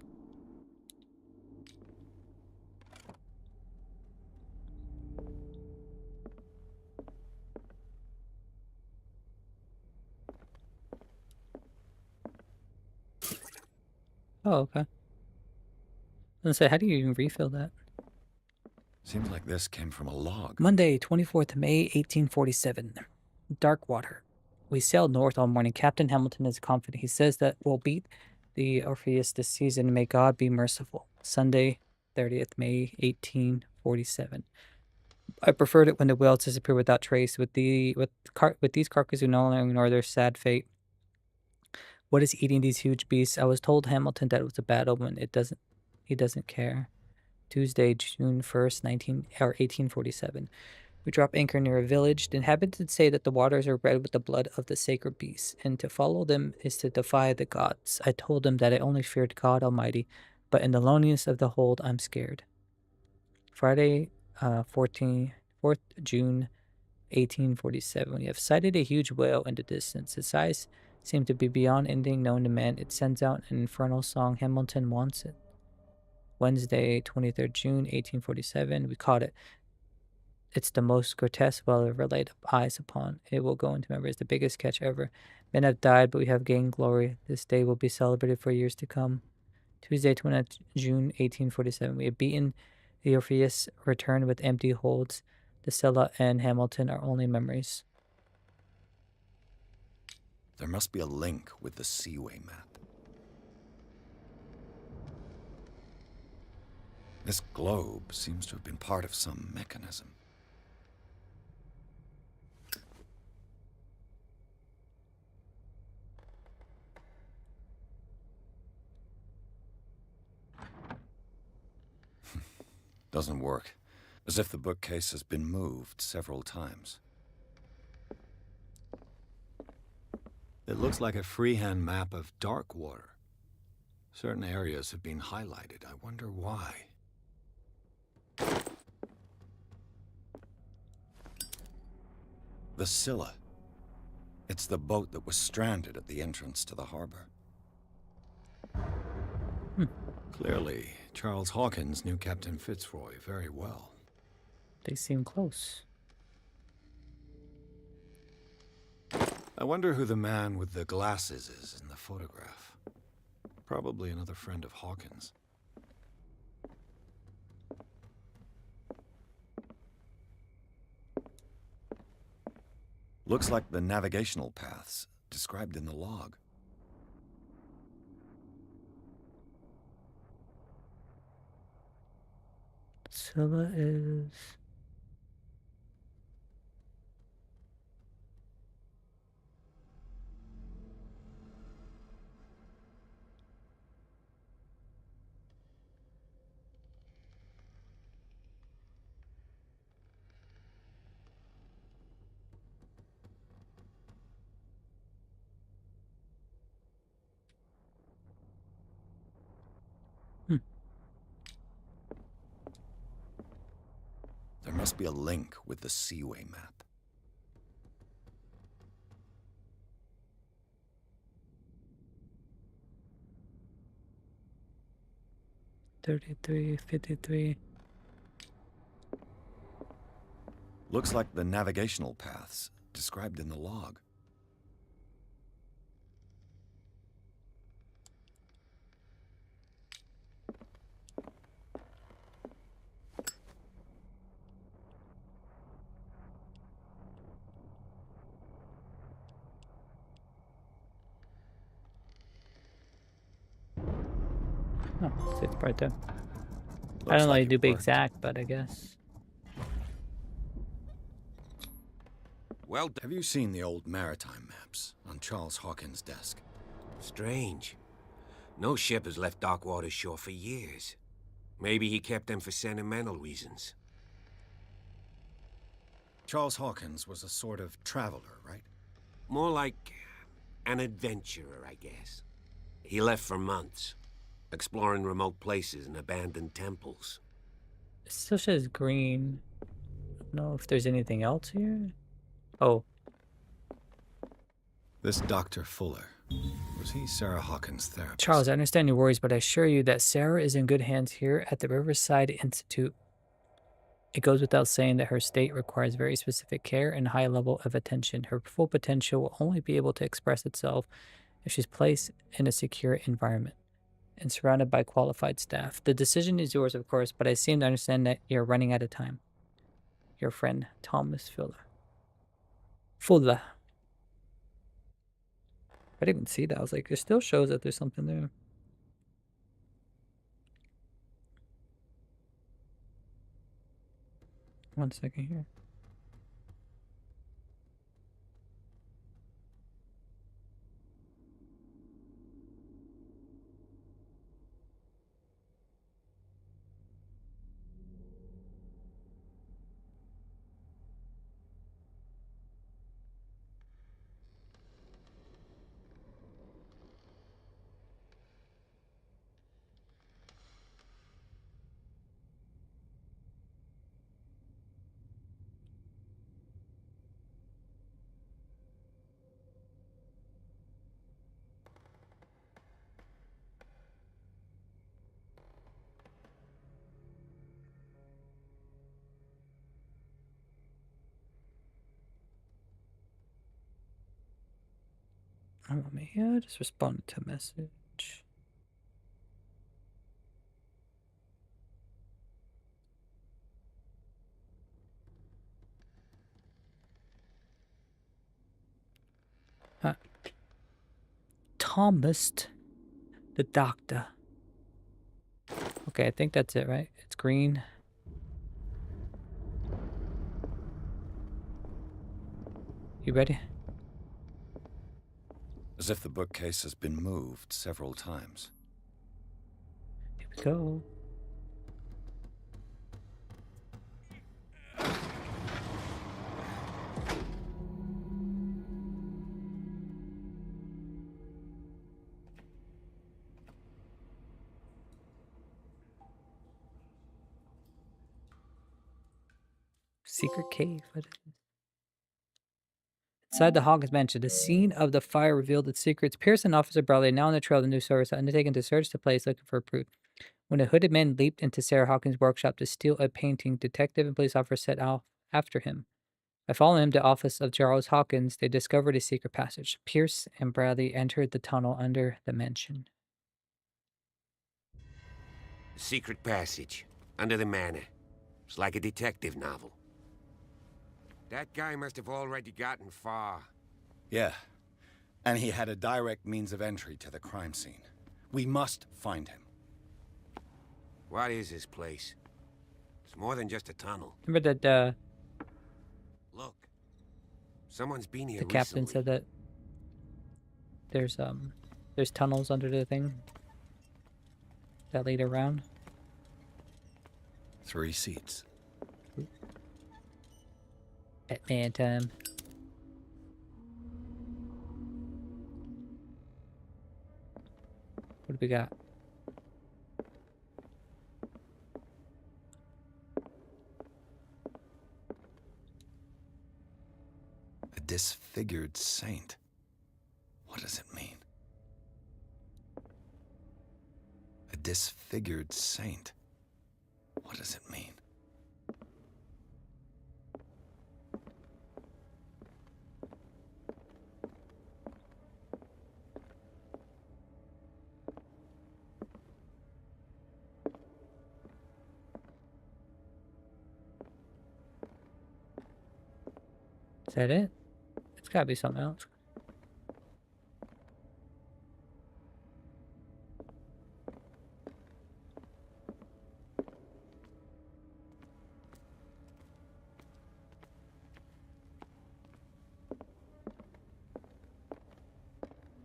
Oh, okay. I was gonna say, how do you even refill that? Seems like this came from a log. Monday, 24th of May, 1847. Dark water. We sailed north all morning. Captain Hamilton is confident. He says that we'll beat the Orpheus this season. May God be merciful. Sunday, 30th May, 1847. I preferred it when the whales disappear without trace. With these carcasses who no longer ignore their sad fate. What is eating these huge beasts? I was told Hamilton that it was a bad omen. He doesn't care. Tuesday, June 1st, 1847. We drop anchor near a village. The inhabitants say that the waters are red with the blood of the sacred beasts, and to follow them is to defy the gods. I told them that I only feared God Almighty, but in the loneliness of the hold, I'm scared. Friday, 4th June, 1847. We have sighted a huge whale in the distance. Its size seemed to be beyond anything known to man. It sends out an infernal song. Hamilton wants it. Wednesday, 23rd June, 1847. We caught it. It's the most grotesque whale I've ever laid eyes upon. It will go into memory as the biggest catch ever. Men have died, but we have gained glory. This day will be celebrated for years to come. Tuesday, 20th June, 1847. We have beaten the Orpheus, returned with empty holds. The Scylla and Hamilton are only memories. There must be a link with the seaway map. This globe seems to have been part of some mechanism. Doesn't work. As if the bookcase has been moved several times. It looks like a freehand map of dark water. Certain areas have been highlighted. I wonder why. The Scylla. It's the boat that was stranded at the entrance to the harbor. Clearly, Charles Hawkins knew Captain Fitzroy very well. They seem close. I wonder who the man with the glasses is in the photograph. Probably another friend of Hawkins. Looks like the navigational paths described in the log. Scylla is... There must be a link with the seaway map. $33.53. Looks like the navigational paths described in the log. Oh, it's right there. I Looks don't like like it to be worked. exact, but I guess. Well, have you seen the old maritime maps on Charles Hawkins' desk? Strange. No ship has left Darkwater shore for years. Maybe he kept them for sentimental reasons. Charles Hawkins was a sort of traveler, right? More like an adventurer, I guess. He left for months, exploring remote places and abandoned temples. It still says green. I don't know if there's anything else here. Oh. This Dr. Fuller, was he Sarah Hawkins' therapist? Charles, I understand your worries, but I assure you that Sarah is in good hands here at the Riverside Institute. It goes without saying that her state requires very specific care and a high level of attention. Her full potential will only be able to express itself if she's placed in a secure environment and surrounded by qualified staff. The decision is yours, of course, but I seem to understand that you're running out of time. Your friend, Thomas Fuller. Fuller. I didn't even see that. I was like, it still shows that there's something there. One second here. Let me just respond to a message. Thomas, the doctor. Okay, I think that's it, right? It's green. You ready? As if the bookcase has been moved several times. Here we go. Secret cave. What is it? Inside the Hawkins mansion, the scene of the fire revealed its secrets. Pierce and Officer Bradley, now on the trail of the new source, are undertaken to search the place looking for proof. When a hooded man leaped into Sarah Hawkins' workshop to steal a painting, detective and police officers set off after him. By following him to the office of Charles Hawkins, they discovered a secret passage. Pierce and Bradley entered the tunnel under the mansion. Secret passage under the manor. It's like a detective novel. That guy must have already gotten far. Yeah, and he had a direct means of entry to the crime scene. We must find him. What is this place? It's more than just a tunnel. Remember that Look, someone's been here the captain recently. said that there's tunnels under the thing that lead around. 3 seats. Batman time. What do we got? A disfigured saint. What does it mean? A disfigured saint. What does it mean? Is that it? It's gotta be something else.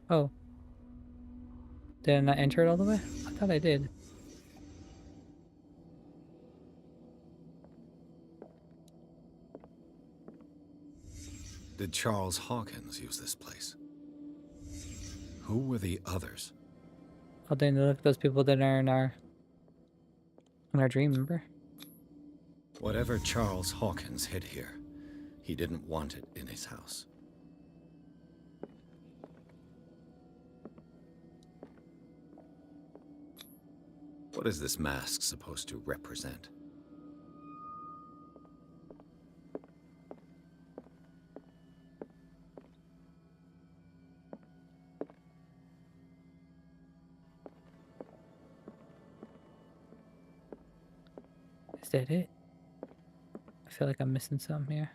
Oh. Did I not enter it all the way? I thought I did. Did Charles Hawkins use this place? Who were the others? Oh, then look at those people that are in our dream, remember? Whatever Charles Hawkins hid here, he didn't want it in his house. What is this mask supposed to represent? Is that it? I feel like I'm missing something here.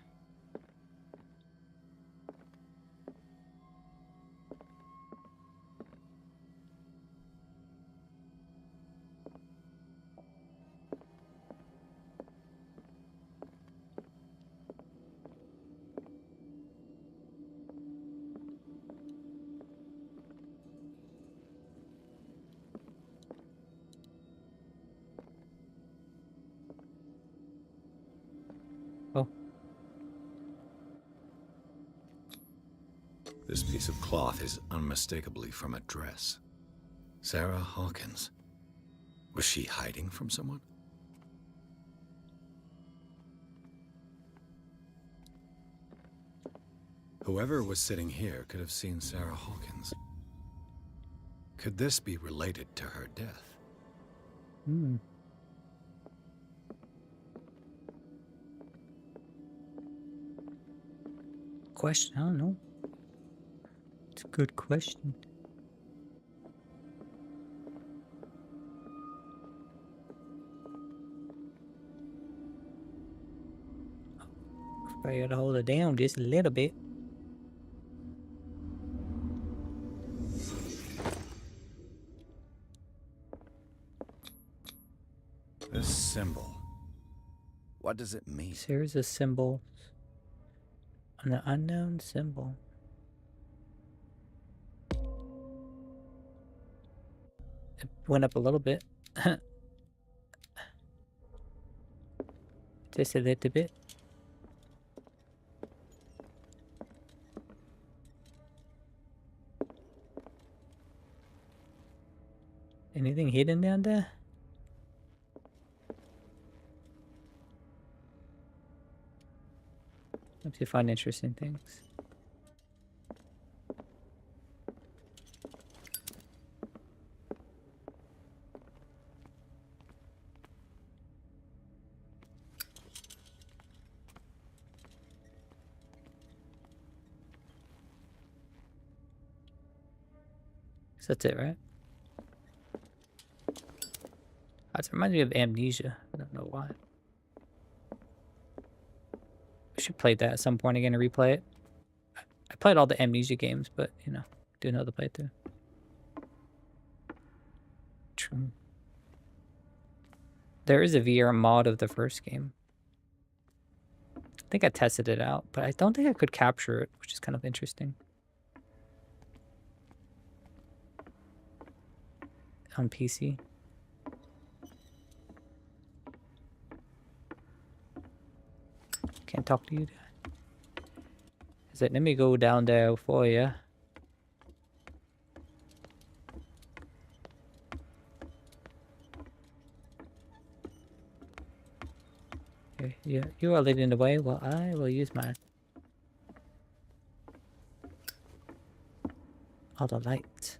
Oh. This piece of cloth is unmistakably from a dress. Sarah Hawkins. Was she hiding from someone? Whoever was sitting here could have seen Sarah Hawkins. Could this be related to her death? Hmm. Question, I don't know. It's a good question. I gotta hold it down just a little bit. This symbol. What does it mean? Here's a symbol. An unknown symbol. It went up a little bit. Just a little bit. Anything hidden down there? Hope you find interesting things. So that's it, right? That reminds me of Amnesia. I don't know why. I should play that at some point again and replay it. I played all the Amnesia games, but, you know, do another playthrough. True. There is a VR mod of the first game. I think I tested it out, but I don't think I could capture it, which is kind of interesting. On PC. Can't talk to you. Is it? Let me go down there for you. You are leading the way. Well, I will use mine. All the lights.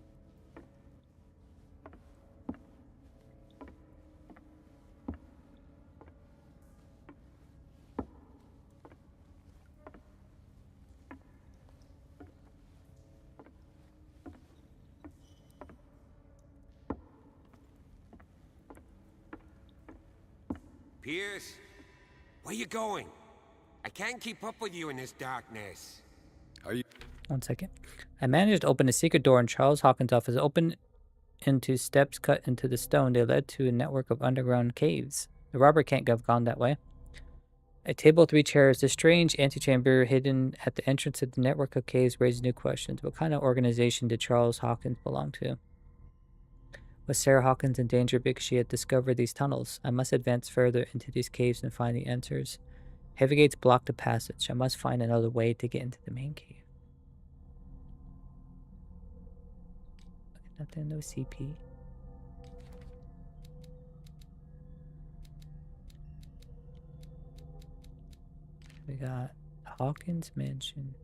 Pierce, where you going? I can't keep up with you in this darkness. Are you? 1 second. I managed to open a secret door in Charles Hawkins' office. Open into steps cut into the stone. They led to a network of underground caves. The robber can't have gone that way. A table, 3 chairs. The strange antechamber hidden at the entrance of the network of caves raised new questions. What kind of organization did Charles Hawkins belong to? Was Sarah Hawkins in danger because she had discovered these tunnels? I must advance further into these caves and find the answers. Heavy gates block the passage. I must find another way to get into the main cave. Nothing, no CP. We got Hawkins Mansion.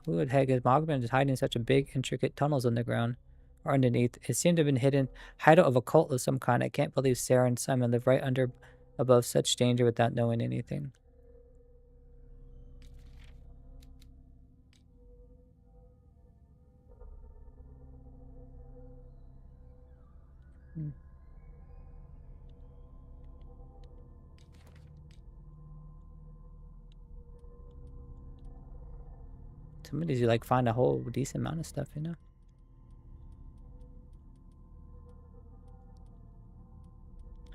Who the heck is Mogman just hiding in such a big, intricate tunnels underground? or underneath. It seemed to have been hidden hideout of a cult of some kind. I can't believe Sarah and Simon live right under above such danger without knowing anything. Hmm. Some of these you like find a whole decent amount of stuff, you know?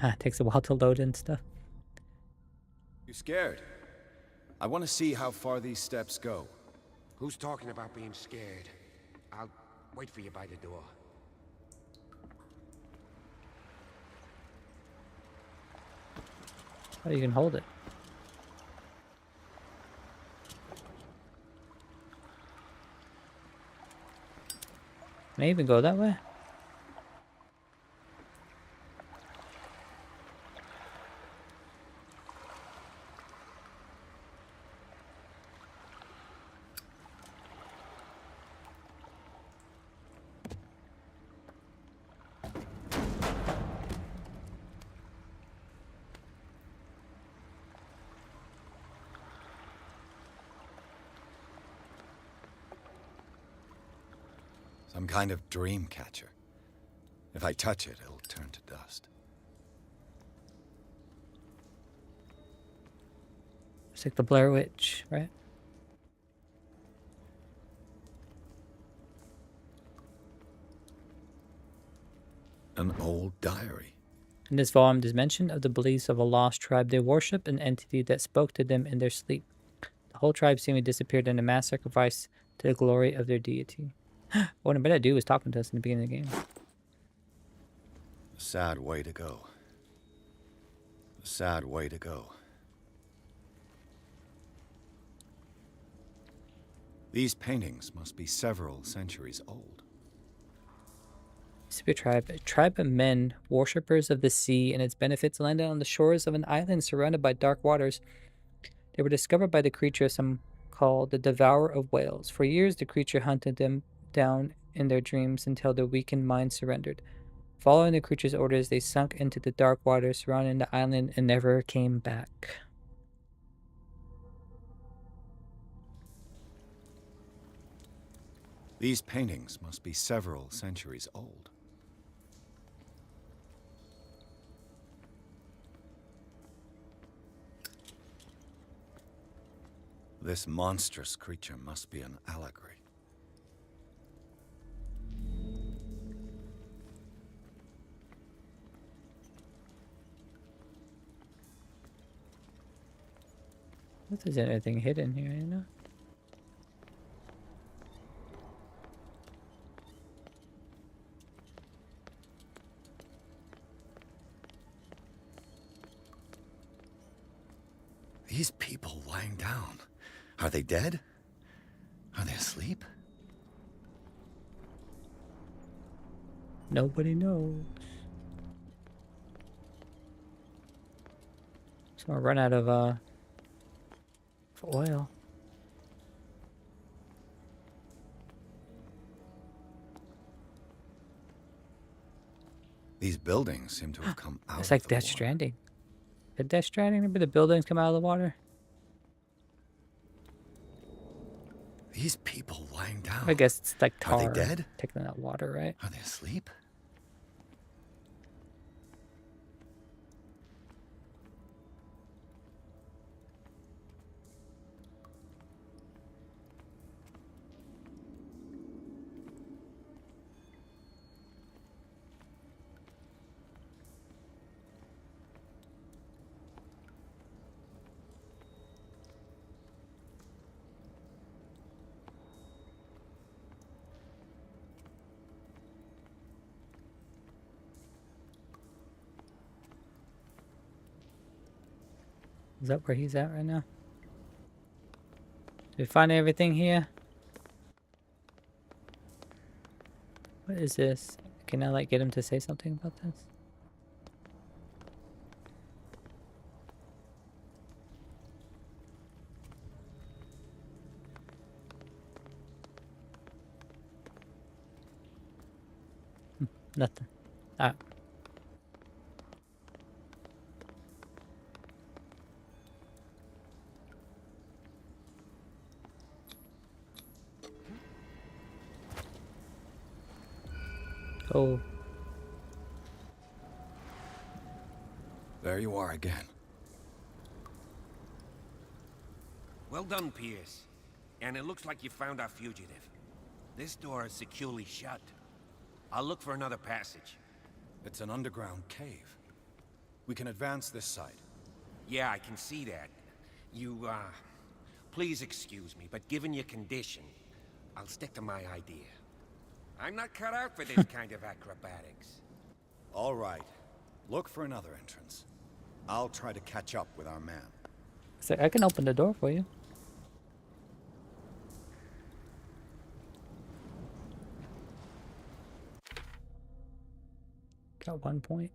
Ah, it takes a while to load and stuff. You scared? I want to see how far these steps go. Who's talking about being scared? I'll wait for you by the door. Oh, you can hold it. May even go that way? Some kind of dream catcher. If I touch it, it'll turn to dust. It's like the Blair Witch, right? An old diary. In this volume, there's mention of the beliefs of a lost tribe. They worship an entity that spoke to them in their sleep. The whole tribe seemingly disappeared in a mass sacrifice to the glory of their deity. What I bet that dude was talking to us in the beginning of the game. A sad way to go. A sad way to go. These paintings must be several centuries old. Used to be a tribe of men, worshippers of the sea and its benefits, landed on the shores of an island surrounded by dark waters. They were discovered by the creature some call the Devourer of Whales. For years, the creature hunted them down in their dreams until their weakened minds surrendered. Following the creature's orders, they sunk into the dark waters surrounding the island and never came back. These paintings must be several centuries old. This monstrous creature must be an allegory. If there's anything hidden here, you know? These people lying down. Are they dead? Are they asleep? Nobody knows. So I run out of oil. These buildings seem to have come out It's of like the Death water. Stranding. Did Death Stranding, remember the buildings come out of the water? These people lying down. I guess it's like tar. Are they dead? Taking that water, right? Are they asleep? Is that where he's at right now? Did we find everything here? What is this? Can I like get him to say something about this? Nothing. Ah. Oh. There you are again. Well done, Pierce. And it looks like you found our fugitive. This door is securely shut. I'll look for another passage. It's an underground cave. We can advance this side. Yeah, I can see that. You, please excuse me, but given your condition, I'll stick to my idea. I'm not cut out for this kind of acrobatics. All right. Look for another entrance. I'll try to catch up with our man. So I can open the door for you. Got 1 point.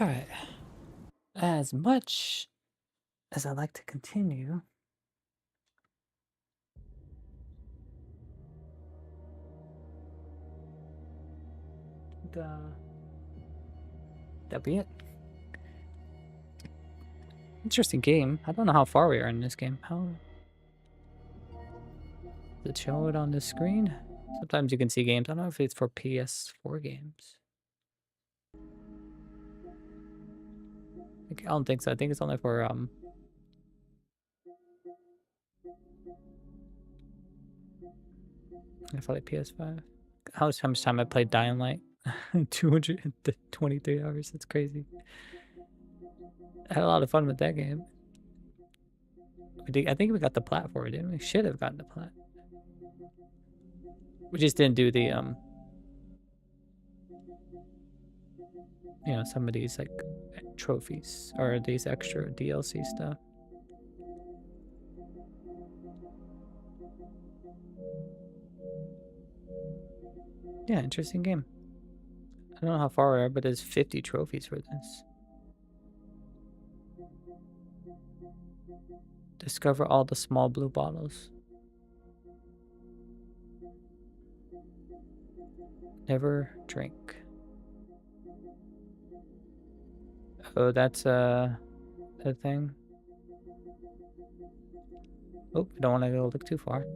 Alright. As much as I like to continue, that'd be it. Interesting game. I don't know how far we are in this game. How does it show it on the screen? Sometimes you can see games. I don't know if it's for PS4 games. I don't think so. I think it's only for if I like PS5. How much time I played Dying Light? 223 hours. That's crazy. I had a lot of fun with that game. I think we got the plat for it, didn't we? Should have gotten the plat. We just didn't do the you know, some of these like trophies or these extra DLC stuff. Yeah, interesting game. I don't know how far we are, but there's 50 trophies for this. Discover all the small blue bottles. Never drink. Oh, that's a thing. Oh, I don't want to go look too far.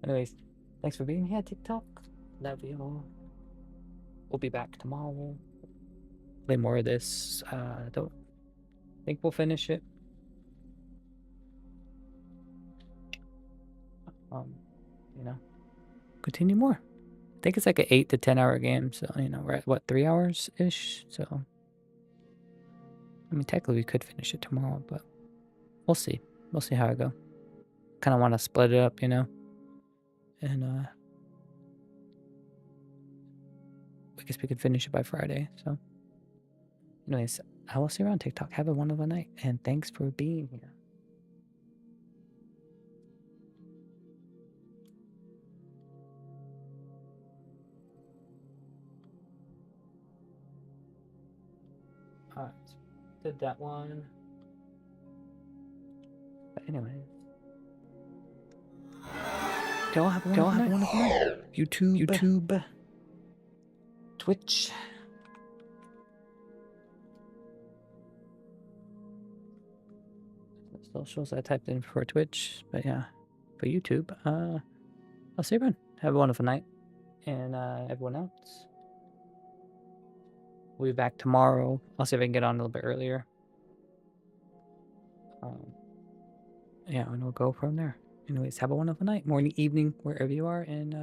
Anyways, thanks for being here, TikTok. Love you all. We'll be back tomorrow. Play more of this. Don't think we'll finish it. You know, continue more. I think it's like an 8 to 10 hour game. So, you know, we're at what, 3 hours ish. So, I mean, technically we could finish it tomorrow, but we'll see. We'll see how I go. Kind of want to split it up, you know, and I guess we could finish it by Friday. So, anyways, I will see you around TikTok. Have a wonderful night, and thanks for being here. Alright, did that one. But anyways, y'all have a wonderful night. YouTube, Twitch. Socials I typed in for Twitch, but yeah, for YouTube. I'll see you around. Have a wonderful night, and everyone else. We'll be back tomorrow. I'll see if I can get on a little bit earlier. Yeah, and we'll go from there. Anyways, have a wonderful night, morning, evening, wherever you are, and